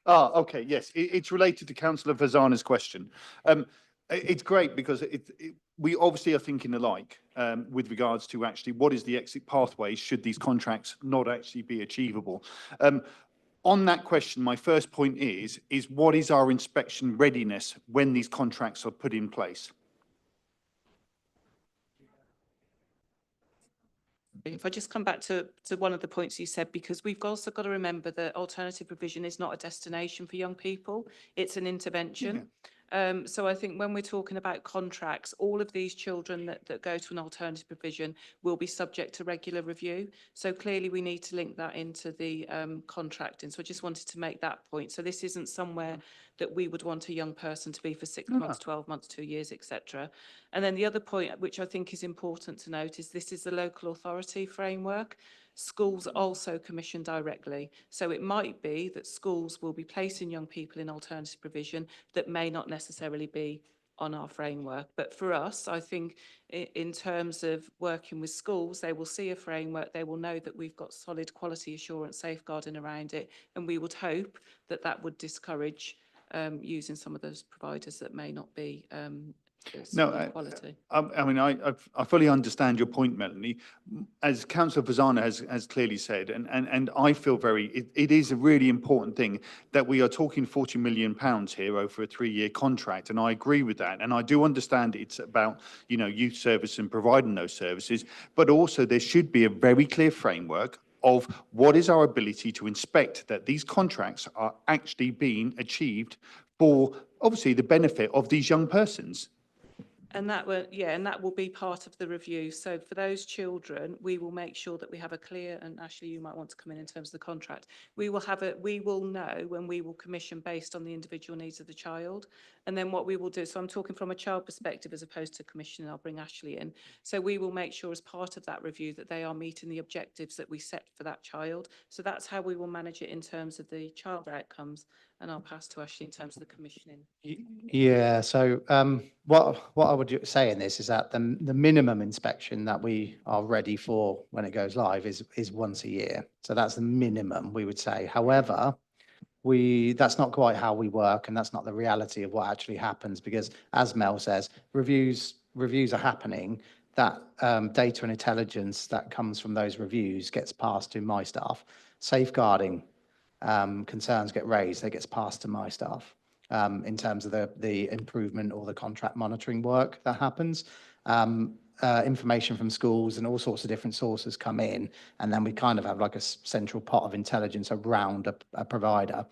Okay, yes, it's related to Councillor Fazana's question. It's great because we obviously are thinking alike with regards to actually what is the exit pathway should these contracts not actually be achievable. On that question, my first point is what is our inspection readiness when these contracts are put in place? If I just come back to one of the points you said, because we've also got to remember that alternative provision is not a destination for young people, it's an intervention. Yeah. So I think when we're talking about contracts, all of these children that go to an alternative provision will be subject to regular review. So clearly we need to link that into the contracting. So I just wanted to make that point. So this isn't somewhere that we would want a young person to be for 6 months, 12 months, 2 years, etc. And then the other point, which I think is important to note, is this is the local authority framework. Schools also commission directly. So it might be that schools will be placing young people in alternative provision that may not necessarily be on our framework. But for us, I think in terms of working with schools, they will see a framework, they will know that we've got solid quality assurance safeguarding around it, and we would hope that that would discourage using some of those providers that may not be quality. I mean, I fully understand your point, Melanie. As Councillor Fazana has clearly said, and I feel it is a really important thing that we are talking £40 million here over a 3-year contract, and I agree with that. And I do understand it's about, you know, youth service and providing those services, but also there should be a very clear framework of what is our ability to inspect that these contracts are actually being achieved for, obviously, the benefit of these young persons. And that will be part of the review. So for those children, we will make sure that we have a clear, and Ashley, you might want to come in terms of the contract. We will know when we will commission based on the individual needs of the child. And then what we will do, so I'm talking from a child perspective as opposed to commissioning, I'll bring Ashley in. So we will make sure as part of that review that they are meeting the objectives that we set for that child. So that's how we will manage it in terms of the child outcomes. And I'll pass to Ashley in terms of the commissioning. Yeah, so what I would say in this is that the minimum inspection that we are ready for when it goes live is once a year. So that's the minimum we would say. However, that's not quite how we work, and that's not the reality of what actually happens, because as Mel says, reviews are happening. That data and intelligence that comes from those reviews gets passed to my staff. Safeguarding concerns get raised, they gets passed to my staff. in terms of the improvement or the contract monitoring work that happens. Information from schools and all sorts of different sources come in, and then we kind of have like a central pot of intelligence around a provider.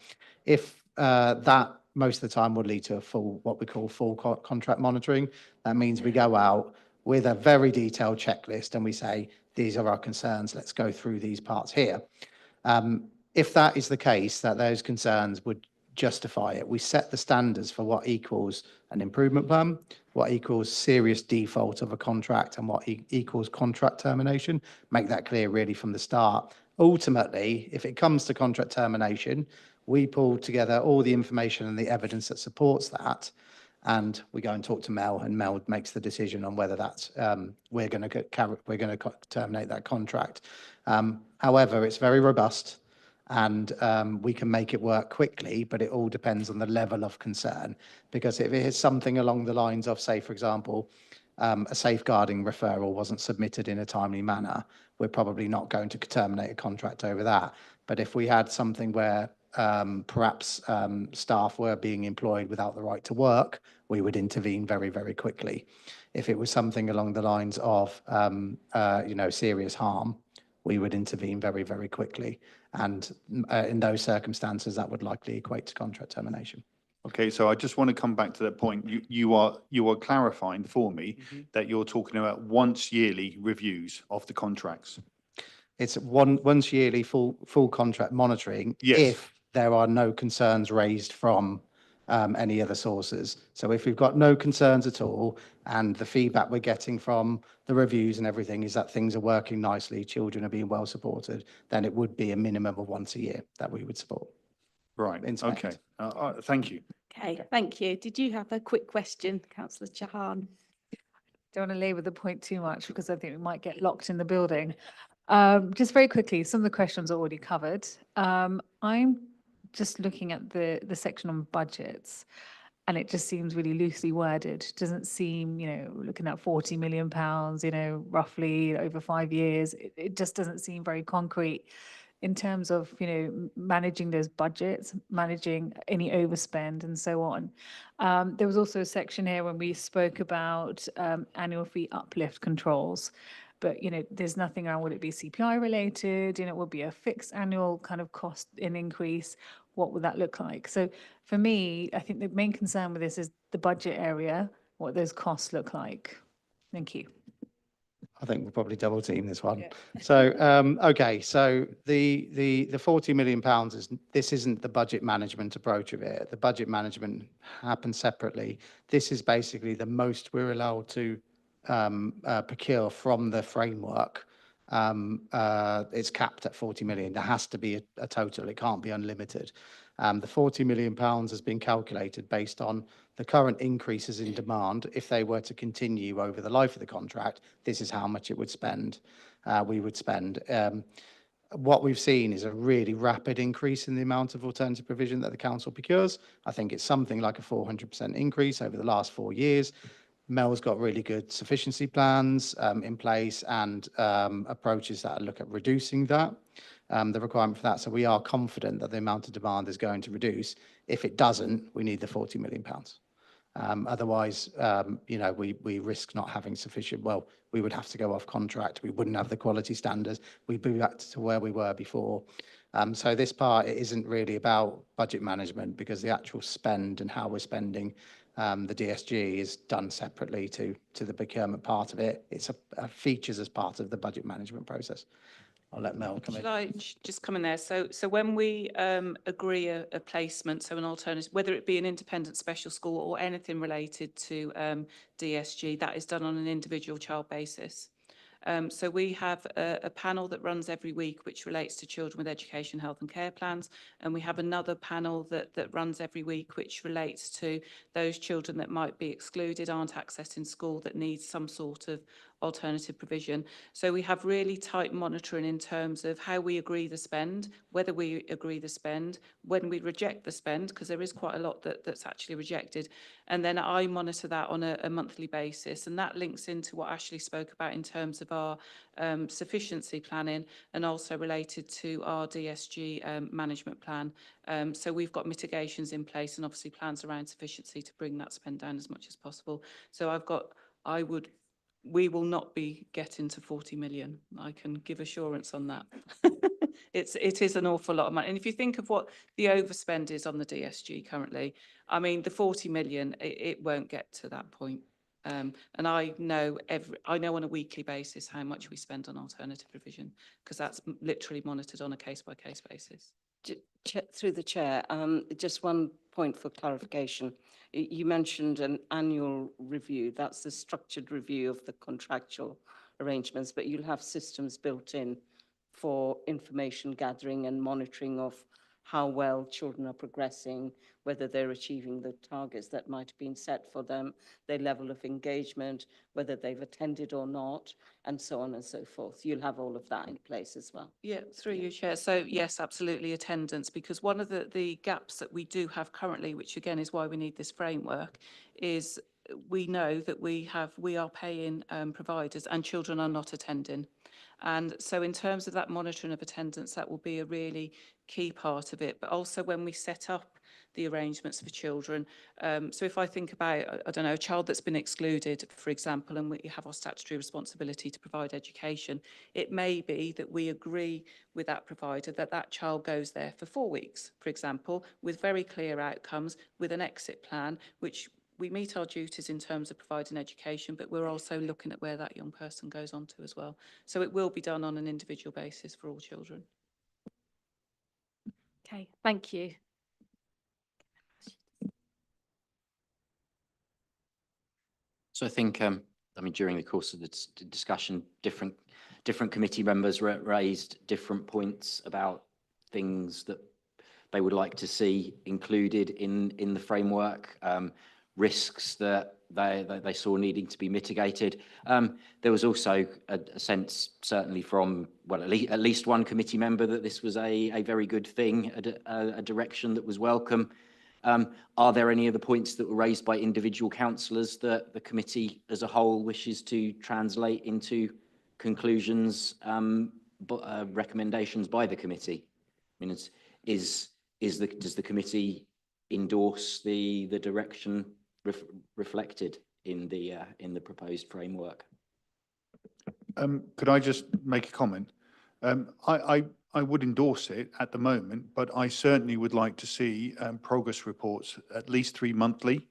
If that most of the time would lead to a full, what we call full contract monitoring, that means we go out with a very detailed checklist and we say, these are our concerns, let's go through these parts here. If that is the case, that those concerns would justify it, we set the standards for what equals an improvement plan, what equals serious default of a contract, and what equals contract termination. Make that clear really from the start. Ultimately, if it comes to contract termination, we pull together all the information and the evidence that supports that, and we go and talk to Mel, and Mel makes the decision on whether that's we're going to terminate that contract. However, it's very robust, and we can make it work quickly, but it all depends on the level of concern. Because if it is something along the lines of, say, for example, a safeguarding referral wasn't submitted in a timely manner, we're probably not going to terminate a contract over that. But if we had something where perhaps staff were being employed without the right to work, we would intervene very, very quickly. If it was something along the lines of, serious harm, we would intervene very, very quickly. And in those circumstances, that would likely equate to contract termination. Okay, so I just want to come back to that point. You are clarifying for me that you're talking about once yearly reviews of the contracts. It's once yearly full contract monitoring. Yes. If there are no concerns raised from any other sources. So if we've got no concerns at all, and the feedback we're getting from the reviews and everything is that things are working nicely, children are being well supported, then it would be a minimum of once a year that we would support. Right. Inspect. Okay. Thank you. Okay, thank you. Did you have a quick question, Councillor Chahan? Don't want to labour the point too much because I think we might get locked in the building. Just very quickly, some of the questions are already covered. I'm just looking at the section on budgets, and it just seems really loosely worded. Doesn't seem, looking at £40 million, roughly over 5 years. It just doesn't seem very concrete in terms of, managing those budgets, managing any overspend and so on. There was also a section here when we spoke about annual fee uplift controls. But, there's nothing around, would it be CPI related? Would it be a fixed annual kind of cost in increase? What would that look like? So for me, I think the main concern with this is the budget area, what those costs look like. Thank you. I think we'll probably double team this one. Yeah. So, okay, so the £40 million this isn't the budget management approach of it. The budget management happens separately. This is basically the most we're allowed to procure from the framework. It's capped at 40 million. There has to be a total. It can't be unlimited. The 40 million pounds has been calculated based on the current increases in demand. If they were to continue over the life of the contract, this is how much it would spend. We would spend. What we've seen is a really rapid increase in the amount of alternative provision that the council procures. I think it's something like a 400% increase over the last 4 years. Mel's got really good sufficiency plans in place and approaches that look at reducing that, the requirement for that. So we are confident that the amount of demand is going to reduce. If it doesn't, we need the £40 million. Otherwise, we risk not having sufficient, we would have to go off contract. We wouldn't have the quality standards. We'd be back to where we were before. So this part, it isn't really about budget management because the actual spend and how we're spending the DSG is done separately to the procurement part of it. It's a features as part of the budget management process. I'll let Mel come in. Shall I just come in there? So when we agree a placement, so an alternative, whether it be an independent special school or anything related to DSG, that is done on an individual child basis. So we have a panel that runs every week, which relates to children with education, health and care plans. And we have another panel that runs every week, which relates to those children that might be excluded, aren't accessing school, that need some sort of alternative provision. So we have really tight monitoring in terms of how we agree the spend, whether we agree the spend, when we reject the spend, because there is quite a lot that's actually rejected. And then I monitor that on a monthly basis. And that links into what Ashley spoke about in terms of our sufficiency planning, and also related to our DSG management plan. So we've got mitigations in place and obviously plans around sufficiency to bring that spend down as much as possible. So we will not be getting to 40 million. I can give assurance on that. It is an awful lot of money. And if you think of what the overspend is on the DSG currently, I mean, the 40 million, it won't get to that point. And I know on a weekly basis how much we spend on alternative provision, because that's literally monitored on a case-by-case basis. Through the chair, just one point for clarification. You mentioned an annual review. That's the structured review of the contractual arrangements, but you'll have systems built in for information gathering and monitoring of how well children are progressing, whether they're achieving the targets that might have been set for them, their level of engagement, whether they've attended or not, and so on and so forth. You'll have all of that in place as well. Yeah, through you, Chair. So yes, absolutely attendance, because one of the gaps that we do have currently, which again is why we need this framework, is we know that we are paying providers and children are not attending. And so in terms of that monitoring of attendance, that will be a really key part of it. But also when we set up the arrangements for children. So if I think about, I don't know, a child that's been excluded, for example, and we have our statutory responsibility to provide education, it may be that we agree with that provider that that child goes there for 4 weeks, for example, with very clear outcomes, with an exit plan, which we meet our duties in terms of providing education, but we're also looking at where that young person goes on to as well. So it will be done on an individual basis for all children. Okay, thank you. So I think, I mean, during the course of the discussion, different committee members raised different points about things that they would like to see included in the framework, risks that they saw needing to be mitigated. There was also a sense, certainly from, well, at least one committee member, that this was a very good thing, a direction that was welcome. Are there any other points that were raised by individual councillors that the committee as a whole wishes to translate into conclusions, recommendations by the committee? I mean, does the committee endorse the direction reflected in the proposed framework? Could I just make a comment? I would endorse it at the moment, but I certainly would like to see progress reports at least 3 monthly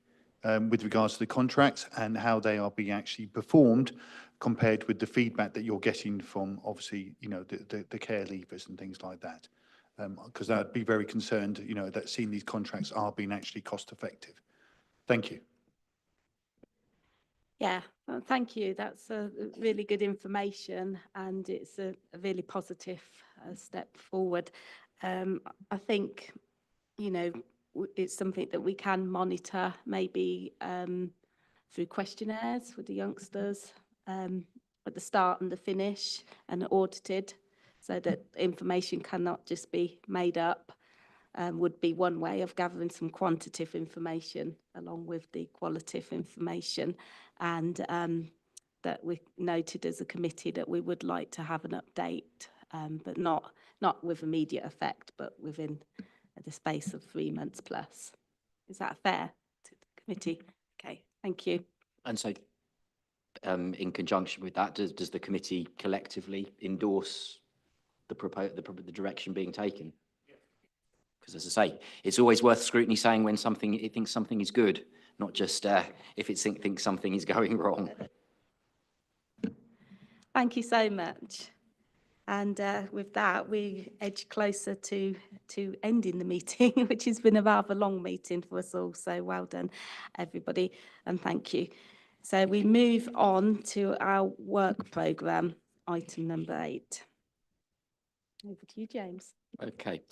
with regards to the contracts and how they are being actually performed compared with the feedback that you're getting from, obviously, you know, the care leavers and things like that. Because I'd be very concerned, you know, that seeing these contracts are being actually cost effective. Thank you. Yeah, well, thank you. That's a really good information, and it's a really positive step forward. I think, you know, it's something that we can monitor, maybe through questionnaires with the youngsters at the start and the finish, and audited, so that information cannot just be made up. Would be one way of gathering some quantitative information along with the qualitative information, and that we noted as a committee that we would like to have an update, but not with immediate effect, but within the space of 3 months plus. Is that fair to the committee? Okay, thank you. And so, in conjunction with that, does the committee collectively endorse the direction being taken? Because, as I say, it's always worth scrutiny saying when it thinks something is good, not just if it thinks something is going wrong. Thank you so much. And with that, we edge closer to ending the meeting, which has been a rather long meeting for us all. So well done, everybody, and thank you. So we move on to our work programme, item number 8. Over to you, James. Okay.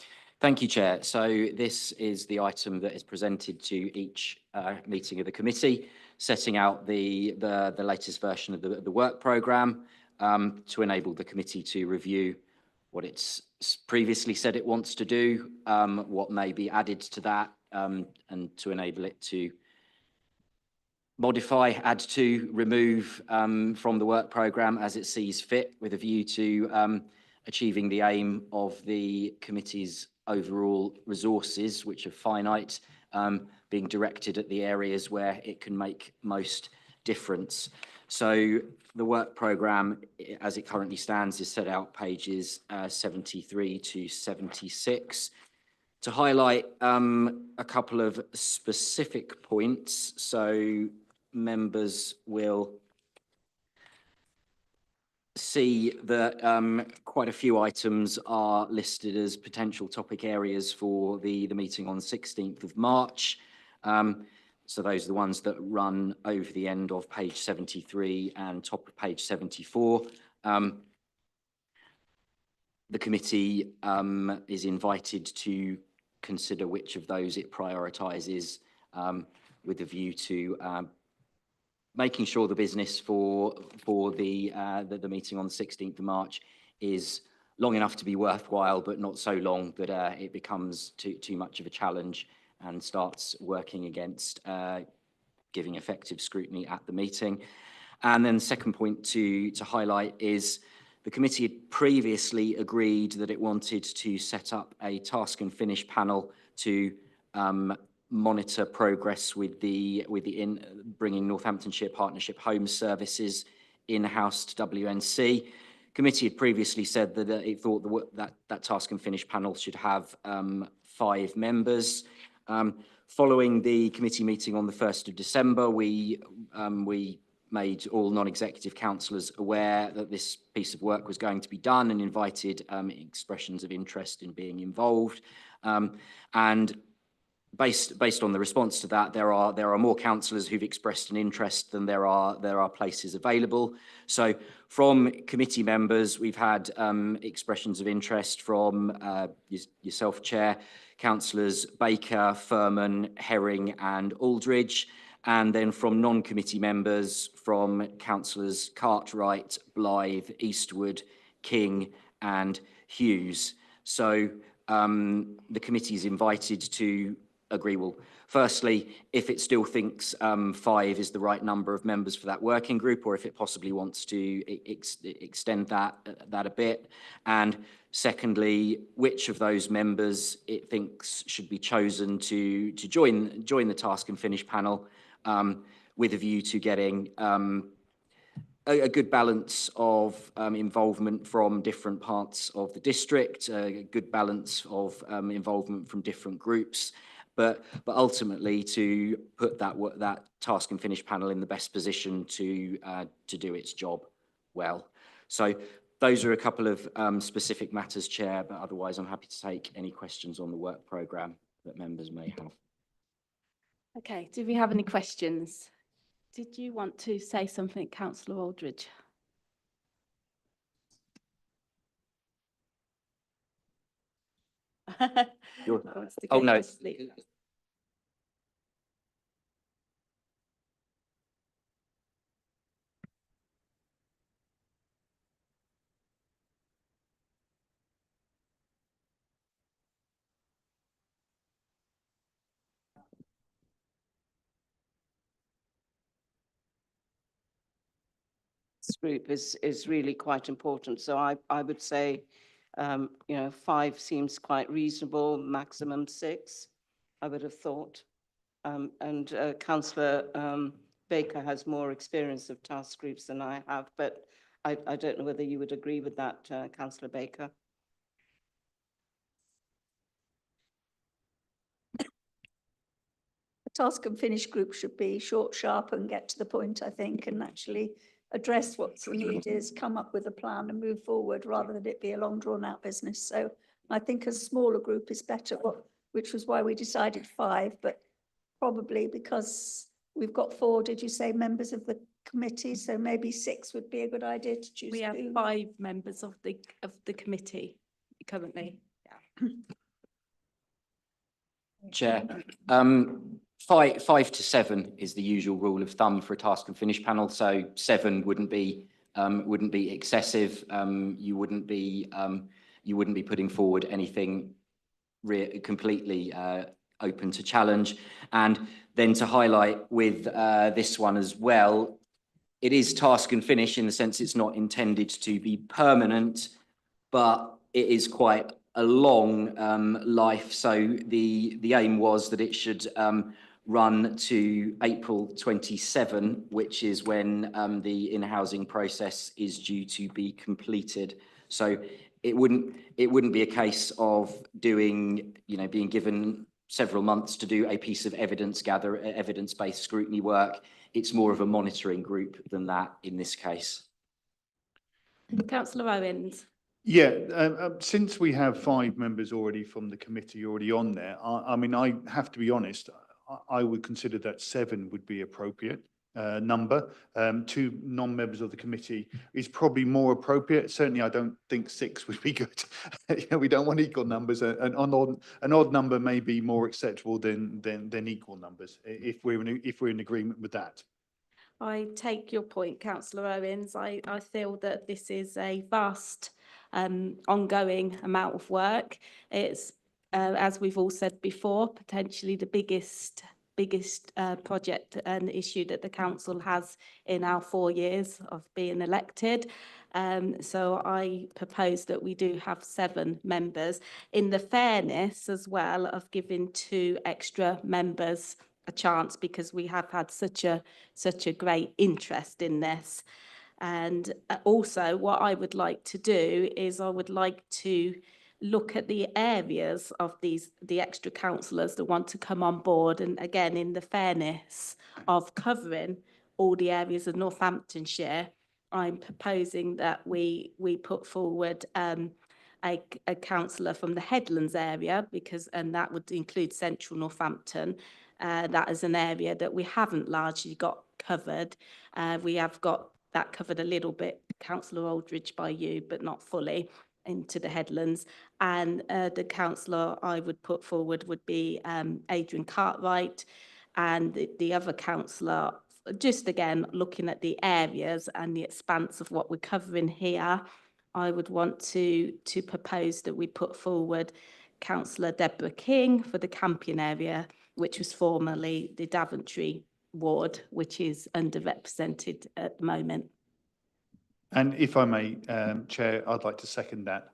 Thank you, Chair. So this is the item that is presented to each meeting of the committee. setting out the latest version of the work programme to enable the committee to review what it's previously said it wants to do, what may be added to that, and to enable it to modify, add to, remove from the work programme as it sees fit, with a view to achieving the aim of the committee's overall resources, which are finite, being directed at the areas where it can make most difference. So the work programme, as it currently stands, is set out pages 73 to 76. To highlight a couple of specific points, so members will see that quite a few items are listed as potential topic areas for the meeting on 16th of March. So those are the ones that run over the end of page 73 and top of page 74. The committee is invited to consider which of those it prioritises with a view to making sure the business for the meeting on the 16th of March is long enough to be worthwhile, but not so long that it becomes too much of a challenge and starts working against giving effective scrutiny at the meeting. And then the second point to highlight is the committee had previously agreed that it wanted to set up a task and finish panel to monitor progress with bringing Northamptonshire Partnership Home Services in-house to WNC. Committee had previously said that it thought that task and finish panel should have 5 members. Following the committee meeting on the 1st of December, we made all non-executive councillors aware that this piece of work was going to be done and invited expressions of interest in being involved. And based on the response to that, there are more councillors who've expressed an interest than there are places available. So from committee members, we've had expressions of interest from yourself, Chair, councillors Baker, Furman, Herring and Aldridge, and then from non-committee members, from councillors Cartwright, Blythe, Eastwood, King and Hughes. So the committee is invited to agree. Well, firstly, if it still thinks 5 is the right number of members for that working group, or if it possibly wants to extend that a bit. And secondly, which of those members it thinks should be chosen to join the task and finish panel, with a view to getting a good balance of involvement from different parts of the district, a good balance of involvement from different groups, but ultimately to put that task and finish panel in the best position to do its job well. So those are a couple of specific matters, Chair, but otherwise I'm happy to take any questions on the work programme that members may have. Okay, do we have any questions? Did you want to say something, Councillor Aldridge? Oh, no. This group is really quite important. So I would say, 5 seems quite reasonable, maximum 6, I would have thought. And Councillor Baker has more experience of task groups than I have, but I don't know whether you would agree with that, Councillor Baker. Task and finish group should be short, sharp and get to the point, I think, and actually address what the need is, come up with a plan and move forward rather than it be a long drawn out business. So I think a smaller group is better, which was why we decided 5, but probably because we've got 4, did you say, members of the committee? So maybe 6 would be a good idea to choose. We have 5 members of the committee currently. Yeah. Chair, 5 to 7 is the usual rule of thumb for a task and finish panel. So 7 wouldn't be excessive. You wouldn't be putting forward anything completely open to challenge. And then to highlight with this one as well, it is task and finish in the sense it's not intended to be permanent, but it is quite a long life. So the aim was that it should run to April 27, which is when the in-housing process is due to be completed. So it wouldn't be a case of doing, being given several months to do a piece of evidence-based scrutiny work. It's more of a monitoring group than that in this case. Councillor Owens. Yeah, since we have 5 members already from the committee already on there, I mean, I have to be honest, I would consider that 7 would be appropriate number. 2 non-members of the committee is probably more appropriate. Certainly, I don't think 6 would be good. We don't want equal numbers. An odd number may be more acceptable than equal numbers, if we're in agreement with that. I take your point, Councillor Owens. I feel that this is a vast ongoing amount of work. It's, as we've all said before, potentially the biggest project and issue that the council has in our 4 years of being elected. So I propose that we do have 7 members, in the fairness as well of giving 2 extra members a chance, because we have had such a great interest in this. And also what I would like to do is I would like to look at the areas of the extra councillors that want to come on board, and again in the fairness of covering all the areas of Northamptonshire, I'm proposing that we put forward a councillor from the Headlands area, and that would include central Northampton. That is an area that we haven't largely got covered. We have got that covered a little bit, Councillor Aldridge, by you, but not fully into the Headlands. And the councillor I would put forward would be Adrian Cartwright, and the other councillor, just again looking at the areas and the expanse of what we're covering here, I would want to propose that we put forward Councillor Deborah King for the Campion area, which was formerly the Daventry ward, which is underrepresented at the moment. And if I may, Chair, I'd like to second that.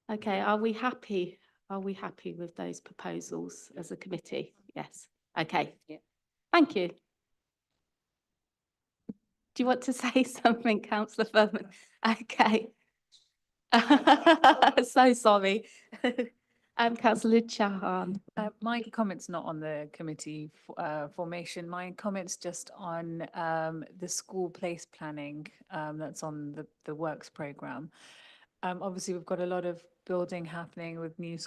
Okay, are we happy with those proposals as a committee? Yes. Okay. Yeah. Thank you. Do you want to say something, Councillor Furman? Okay. So sorry. Councillor Chauhan. My comment's not on the committee formation. My comment's just on the school place planning that's on the works programme. Obviously, we've got a lot of building happening with new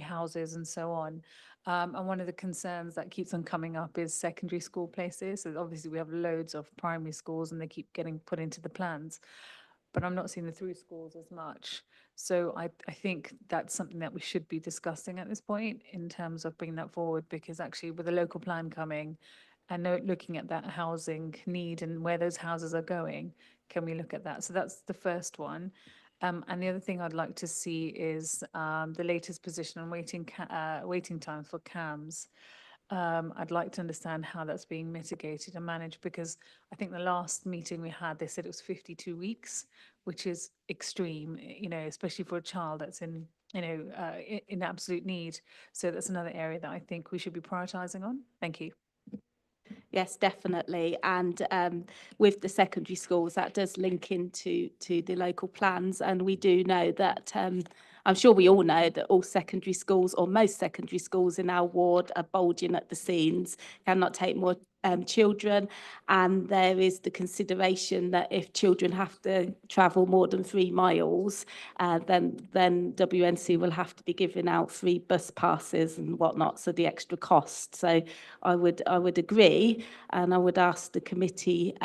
houses and so on. And one of the concerns that keeps on coming up is secondary school places. So obviously, we have loads of primary schools and they keep getting put into the plans. But I'm not seeing the through schools as much. So I think that's something that we should be discussing at this point in terms of bringing that forward, because actually with a local plan coming and looking at that housing need and where those houses are going, can we look at that? So that's the first one. And the other thing I'd like to see is the latest position on waiting times for CAMs. I'd like to understand how that's being mitigated and managed, because I think the last meeting we had, they said it was 52 weeks, which is extreme, especially for a child that's in absolute need. So that's another area that I think we should be prioritising on. Thank you. Yes, definitely. And with the secondary schools, that does link into the local plans. And we do know that, I'm sure we all know that all secondary schools, or most secondary schools in our ward, are bulging at the seams, cannot take more children. And there is the consideration that if children have to travel more than 3 miles, then WNC will have to be giving out free bus passes and whatnot, so the extra cost. So I would agree, and I would ask the committee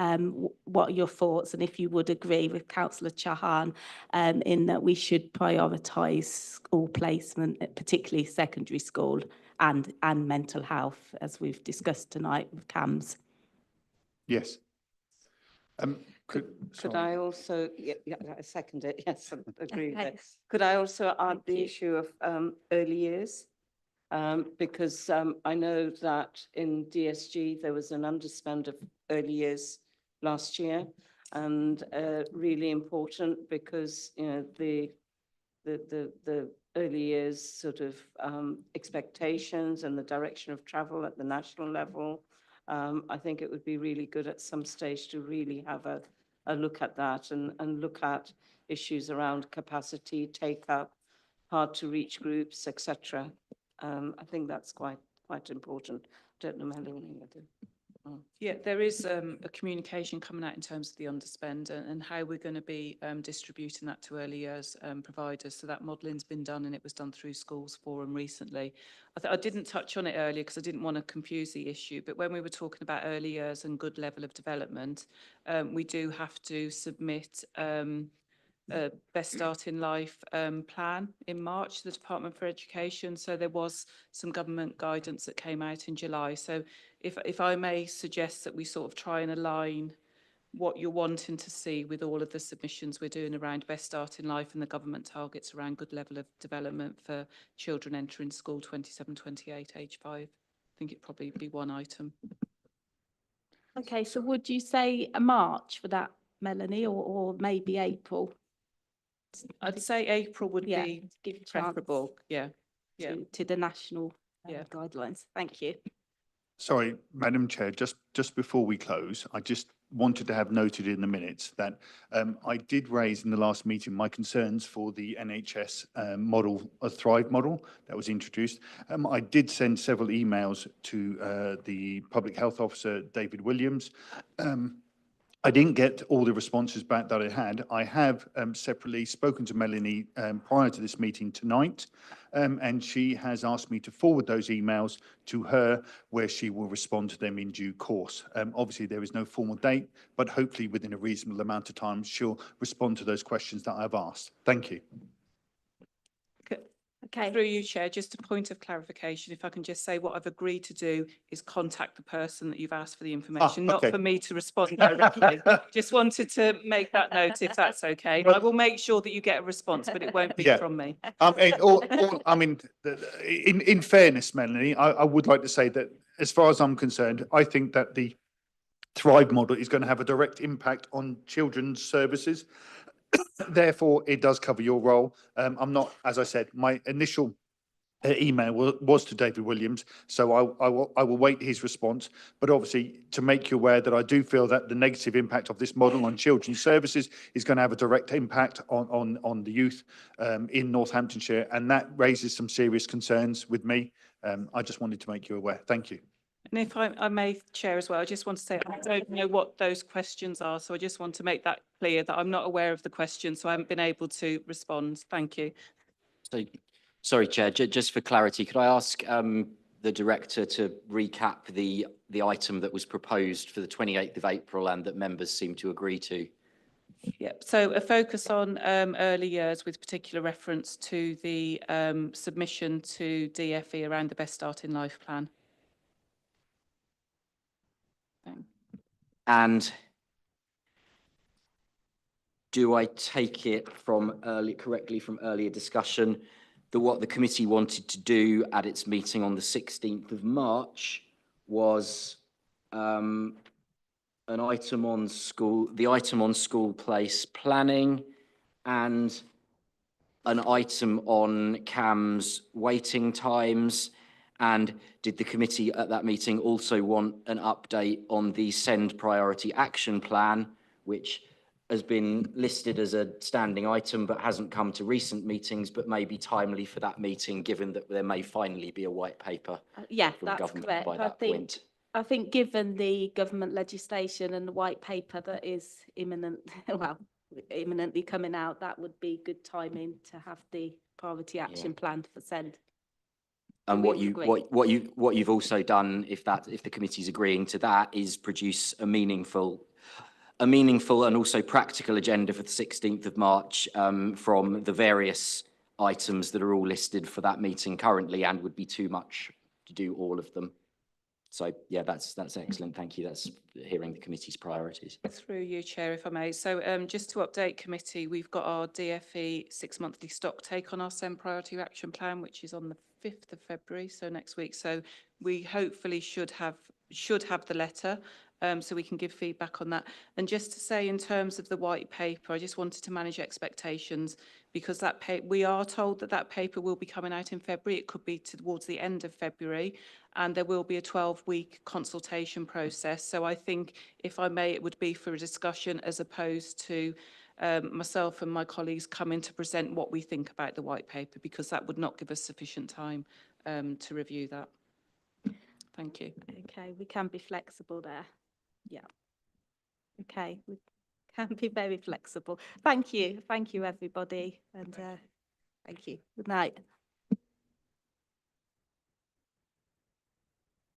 what are your thoughts, and if you would agree with Councillor Chauhan in that we should prioritise school placement, particularly secondary school, and mental health, as we've discussed tonight with CAMS. Yes. Could sorry. I also, yeah, I second it, yes, I agree with it. Thanks. Could I also add Thank the you. issue of early years? Because I know that in DSG, there was an underspend of early years last year, and really important because, you know, the early years sort of expectations and the direction of travel at the national level. I think it would be really good at some stage to really have a look at that and look at issues around capacity, take up, hard to reach groups, etc. I think that's quite important. Don't know, Melanie. Yeah, there is a communication coming out in terms of the underspend and how we're going to be distributing that to early years providers. So that modelling's been done, and it was done through Schools Forum recently. I didn't touch on it earlier because I didn't want to confuse the issue, but when we were talking about early years and good level of development, we do have to submit a Best Start in Life plan in March to the Department for Education. So there was some government guidance that came out in July. So if I may suggest that we sort of try and align what you're wanting to see with all of the submissions we're doing around Best Start in Life and the government targets around good level of development for children entering school 27-28, age 5. I think it'd probably be one item. Okay, so would you say a March for that, Melanie, or maybe April? I'd say April would Yeah, be give a chance preferable. Yeah. Yeah. to the national Yeah. guidelines. Thank you. Sorry, Madam Chair, just before we close, I just wanted to have noted in the minutes that I did raise in the last meeting my concerns for the NHS model, a Thrive model that was introduced. I did send several emails to the Public Health Officer, David Williams. I didn't get all the responses back that I had. I have separately spoken to Melanie prior to this meeting tonight, and she has asked me to forward those emails to her, where she will respond to them in due course. Obviously, there is no formal date, but hopefully within a reasonable amount of time, she'll respond to those questions that I've asked. Thank you. Okay. Through you, Chair, just a point of clarification, if I can just say what I've agreed to do is contact the person that you've asked for the information, okay. not for me to respond directly. Just wanted to make that note, if that's okay. I will make sure that you get a response, but it won't be from me. In fairness, Melanie, I would like to say that as far as I'm concerned, I think that the Thrive model is going to have a direct impact on children's services. Therefore, it does cover your role. I'm not, as I said, my initial email was to David Williams, so I will wait his response. But obviously, to make you aware that I do feel that the negative impact of this model on children's services is going to have a direct impact on the youth in Northamptonshire, and that raises some serious concerns with me. I just wanted to make you aware. Thank you. And if I may, Chair, as well, I just want to say I don't know what those questions are, so I just want to make that clear that I'm not aware of the questions, so I haven't been able to respond. Thank you. So, sorry, Chair, just for clarity, could I ask the Director to recap the item that was proposed for the 28th of April and that members seem to agree to? Yep. So a focus on early years with particular reference to the submission to DFE around the Best Start in Life plan. And do I take it from correctly from earlier discussion that what the committee wanted to do at its meeting on the 16th of March was an item on school place planning and an item on CAMS waiting times? And did the committee at that meeting also want an update on the SEND priority action plan, which has been listed as a standing item but hasn't come to recent meetings, but may be timely for that meeting, given that there may finally be a white paper Yeah, from that's government correct. by that point? I think given the government legislation and the white paper that is imminently coming out, that would be good timing to have the priority action plan for SEND. And what you've also done, if the committee's agreeing to that, is produce a meaningful and also practical agenda for the 16th of March from the various items that are all listed for that meeting currently and would be too much do all of them. So yeah, that's excellent. Thank you. That's hearing the committee's priorities. Through you, Chair, if I may. So just to update committee, we've got our DFE 6-monthly stock take on our SEND priority action plan, which is on the 5th of February, so next week. So we hopefully should have the letter, so we can give feedback on that. And just to say, in terms of the white paper, I just wanted to manage expectations, because we are told that paper will be coming out in February. It could be towards the end of February, and there will be a 12-week consultation process. So I think, if I may, it would be for a discussion as opposed to myself and my colleagues coming to present what we think about the white paper, because that would not give us sufficient time to review that. Thank you. Okay, we can be flexible there. Yeah. Okay, we can be very flexible. Thank you, everybody, and thank you. Good night.